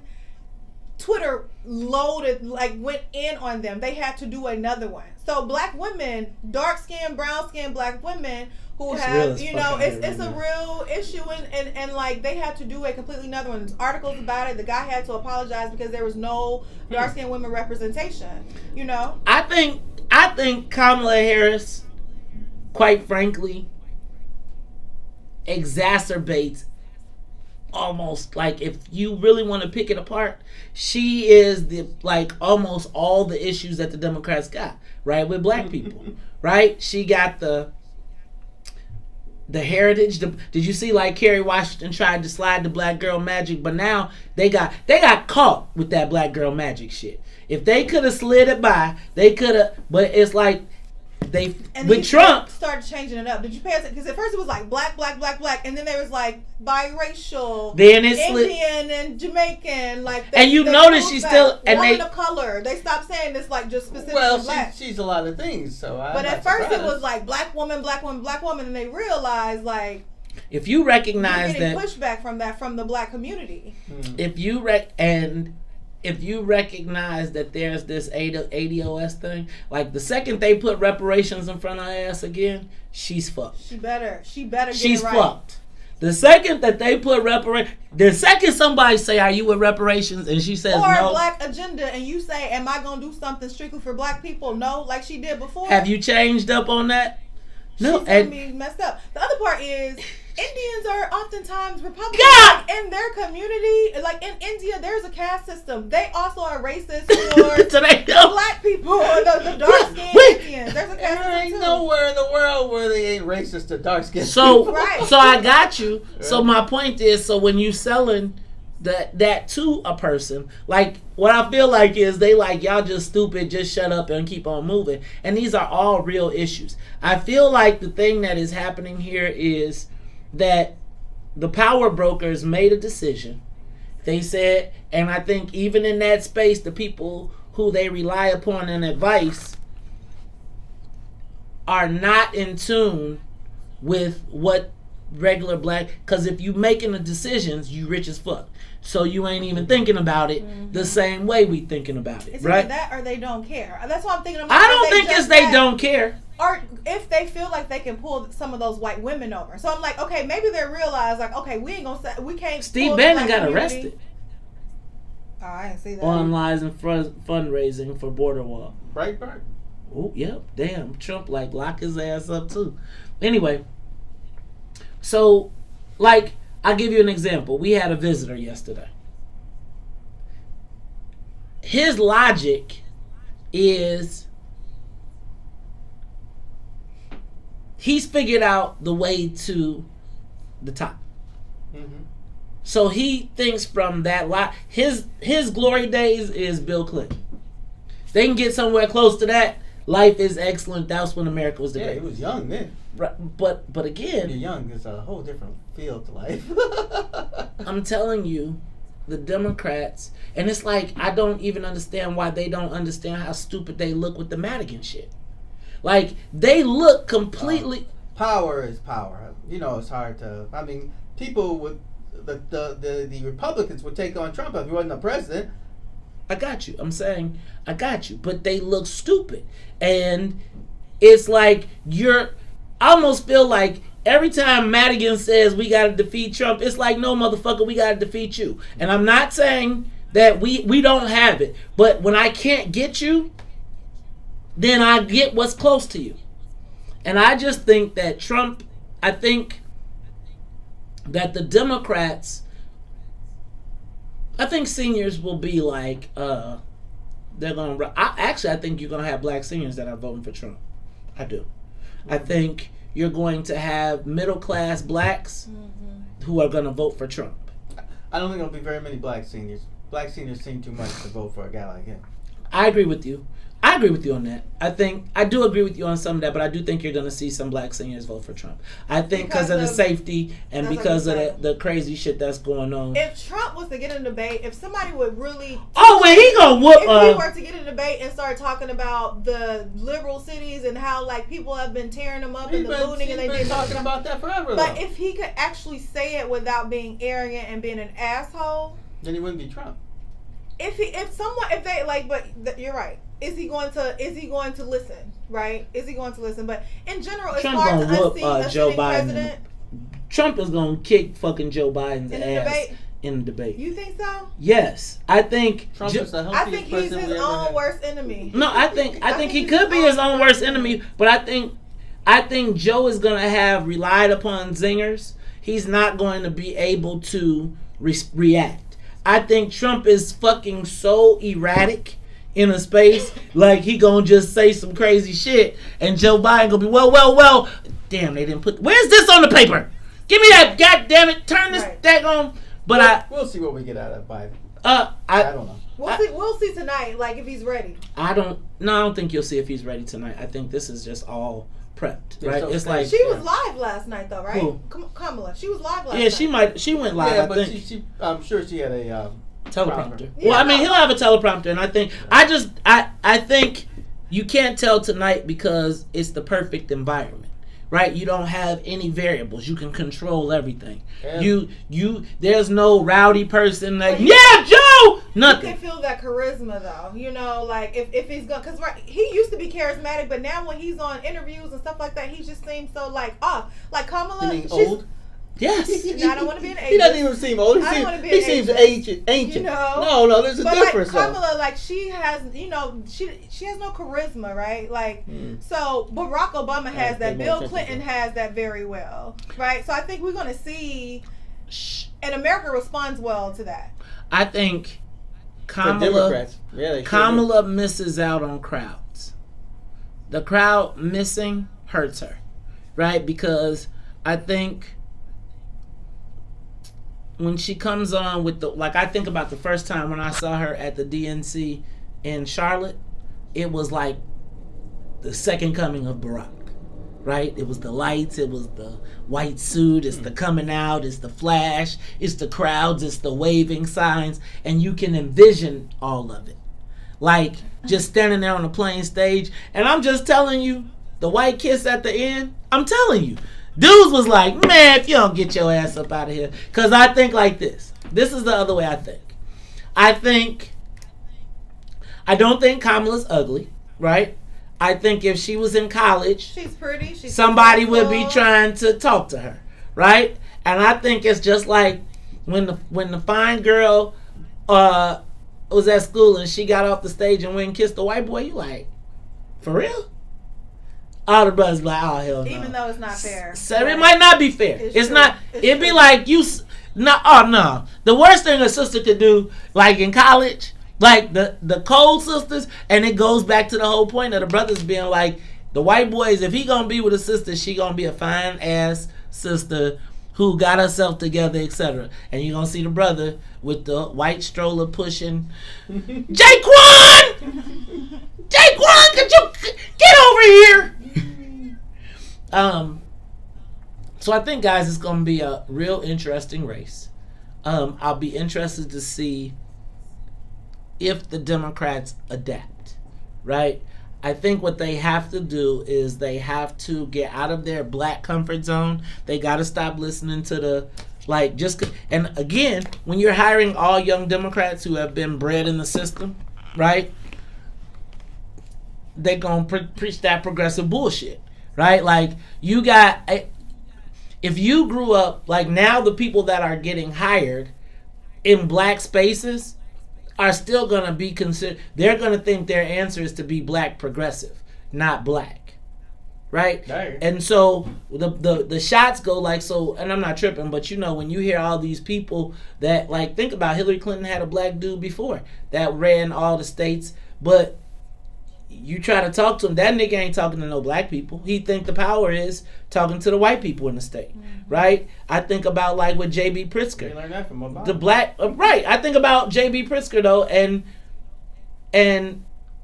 Twitter loaded, like, went in on them. They had to do another one. So black women, dark skinned, brown skinned black women who have, you know, it's a real issue, and like they had to do a completely another one. There's articles about it. The guy had to apologize because there was no dark skinned women representation. You know, I think Kamala Harris, quite frankly, exacerbates almost, like, if you really want to pick it apart, she is the, like, almost all the issues that the Democrats got, right, with black people, right? She got the heritage. Did you see like Kerry Washington tried to slide the black girl magic, but now they got caught with that black girl magic shit. If they could have slid it by, they could have. But it's like with Trump started changing it up. Did you pay attention? Because at first it was like black, and then there was like biracial, then it's Indian and Jamaican, like. And you notice she's still woman of color. They stopped saying this like just specifically black. She's a lot of things. So, but at first it was like black woman, and they realized like. If you recognize you're getting that pushback from the black community. If you recognize that there's this ADOS thing, like the second they put reparations in front of her ass again, she's fucked. She better get she's it right. fucked. The second that they put the second somebody say, "Are you with reparations?" and she says or no, a black agenda, and you say, "Am I gonna do something strictly for black people?" No, like she did before. Have you changed up on that? No, she's gonna be messed up. The other part is Indians are oftentimes Republicans in their community. Like in India, there's a caste system. They also are racist towards black people, the dark skinned Indians. There's a caste system. There ain't nowhere in the world where they ain't racist to dark skinned. So I got you. So my point is, so when you selling that to a person, like what I feel like is they like, y'all just stupid, just shut up and keep on moving. And these are all real issues. I feel like the thing that is happening here is that the power brokers made a decision. They said, and I think even in that space, the people who they rely upon in advice are not in tune with what regular black, because if you making the decisions, you rich as fuck. So you ain't even thinking about it the same way we thinking about it, it's right? Either that or they don't care. That's what I'm thinking. I don't think it's they don't care. Or if they feel like they can pull some of those white women over. So I'm like, okay, maybe they realize like, okay, we can't. Steve Bannon got arrested. Oh, I didn't see that. On lies and fundraising for border wall. Right. Oh, yep. Damn, Trump like lock his ass up too. Anyway, so like I'll give you an example. We had a visitor yesterday. His logic is he's figured out the way to the top. Mm-hmm. So he thinks from that lot. His glory days is Bill Clinton. They can get somewhere close to that. Life is excellent. That's when America was the greatest. Yeah, he was young then. Right, but again, when you're young, it's a whole different feel to life. I'm telling you, the Democrats, and it's like I don't even understand why they don't understand how stupid they look with the Madigan shit. Like they look completely. Power is power. You know, it's hard to. I mean, people would the Republicans would take on Trump if he wasn't the president. I got you. I'm saying I got you, but they look stupid, and it's like I almost feel like every time Madigan says we got to defeat Trump, it's like, no, motherfucker, we got to defeat you. And I'm not saying that we don't have it, but when I can't get you, then I get what's close to you. And I just think that Trump, I think that the Democrats, I think seniors will be like, they're going to, I think you're going to have black seniors that are voting for Trump. I do. I think you're going to have middle-class blacks who are going to vote for Trump. I don't think there'll be very many black seniors. Black seniors seem too much to vote for a guy like him. I agree with you. I agree with you on that. I do agree with you on some of that, but I do think you're going to see some black seniors vote for Trump. I think because of the safety and because of the crazy shit that's going on. If Trump was to get in a debate, if somebody would really... Oh, when he going to whoop... If he were to get in a debate and start talking about the liberal cities and how like people have been tearing them up and the looting and they did talking about that forever. But if he could actually say it without being arrogant and being an asshole... Then he wouldn't be Trump. You're right. Is he going to listen? Right? Is he going to listen? But in general, it's Trump hard to whoop, unseat Joe a Biden. president. Trump is going to kick fucking Joe Biden's ass in the debate. You think so? Yes, I think. Trump is the healthiest he's his own worst enemy. No, I think he could be his own worst enemy, but I think Joe is going to have relied upon zingers. He's not going to be able to react. I think Trump is fucking so erratic. in a space, like he gonna just say some crazy shit, and Joe Biden gonna be well. Damn, they didn't put. Where's this on the paper? Give me that. God damn it! Turn this back on. But we'll see what we get out of Biden. I don't know. We'll see tonight, like if he's ready. I don't think you'll see if he's ready tonight. I think this is just all prepped, right? So it's like she was live last night, though, right? Who? Kamala, she was live last night. Yeah, she went live. Yeah, I but think. she I'm sure she had a teleprompter. Yeah, Well, I mean, he'll have a teleprompter, and I think I think you can't tell tonight because it's the perfect environment, right? You don't have any variables. You can control everything. Yeah. You there's no rowdy person like Joe. Nothing. You can feel that charisma though. You know, like if he's gonna, because he used to be charismatic, but now when he's on interviews and stuff like that, he just seems so like off. Like Kamala, she's old. Yes. I don't want to be an ageist. He doesn't even seem old. He seems ancient. You know? No, there's a difference. Like Kamala, like she has, she has no charisma, right? Like so, Barack Obama has that. Bill Clinton has that very well, right? So I think we're gonna see, and America responds well to that. I think Kamala misses out on crowds. The crowd missing hurts her, right? Because I think when she comes on with I think about the first time when I saw her at the DNC in Charlotte, it was like the second coming of Barack, right? It was the lights, it was the white suit, it's the coming out, it's the flash, it's the crowds, it's the waving signs, and you can envision all of it. Like just standing there on a plain stage, and I'm just telling you, the white kiss at the end, I'm telling you, dudes was like, man, if you don't get your ass up out of here. Because I think like this. This is the other way I think. I don't think Kamala's ugly, right? I think if she was in college, she's pretty. Somebody would be trying to talk to her, right? And I think it's just like when the fine girl was at school and she got off the stage and went and kissed the white boy, you like, for real? All the brothers be like, oh hell no. Even though it's not fair. So it might not be fair. It's not. It'd be like you. No. The worst thing a sister could do, like in college, like the cold sisters, and it goes back to the whole point of the brothers being like, the white boys, if he gonna be with a sister, she gonna be a fine ass sister who got herself together, etc. And you gonna see the brother with the white stroller pushing, Jaquan, could you get over here? So I think, guys, it's going to be a real interesting race. I'll be interested to see if the Democrats adapt, right? I think what they have to do is they have to get out of their black comfort zone. They got to stop listening to and again, when you're hiring all young Democrats who have been bred in the system, right? They're going to preach that progressive bullshit. Right? Like, if you grew up, like now the people that are getting hired in black spaces are still going to be considered, they're going to think their answer is to be black progressive, not black. Right? Dang. And so the shots go like, so, and I'm not tripping, but when you hear all these people that, like, think about Hillary Clinton had a black dude before that ran all the states, but you try to talk to him, that nigga ain't talking to no black people. He think the power is talking to the white people in the state, right? I think about like with J.B. Pritzker. You learned that from Obama. The black, right? I think about J.B. Pritzker though, and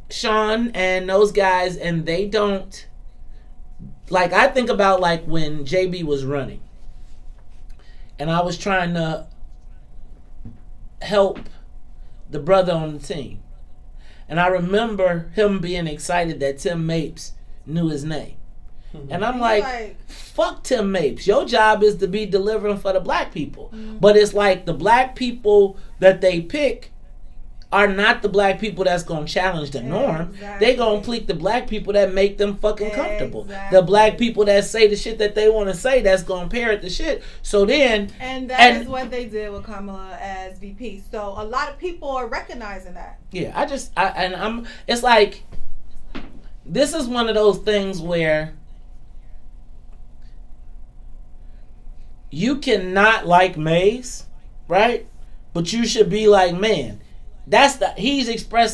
Sean and those guys, and they don't. Like, I think about like when J.B. was running, and I was trying to help the brother on the team. And I remember him being excited that Tim Mapes knew his name. And I'm like, fuck Tim Mapes. Your job is to be delivering for the black people. But it's like the black people that they pick are not the black people that's going to challenge the norm. Exactly. They going to pick the black people that make them fucking comfortable. Exactly. The black people that say the shit that they want to say that's going to parrot the shit. So then... And that is what they did with Kamala as VP. So a lot of people are recognizing that. Yeah, it's like, this is one of those things where you cannot like Maze, right? But you should be like, man, he's expressing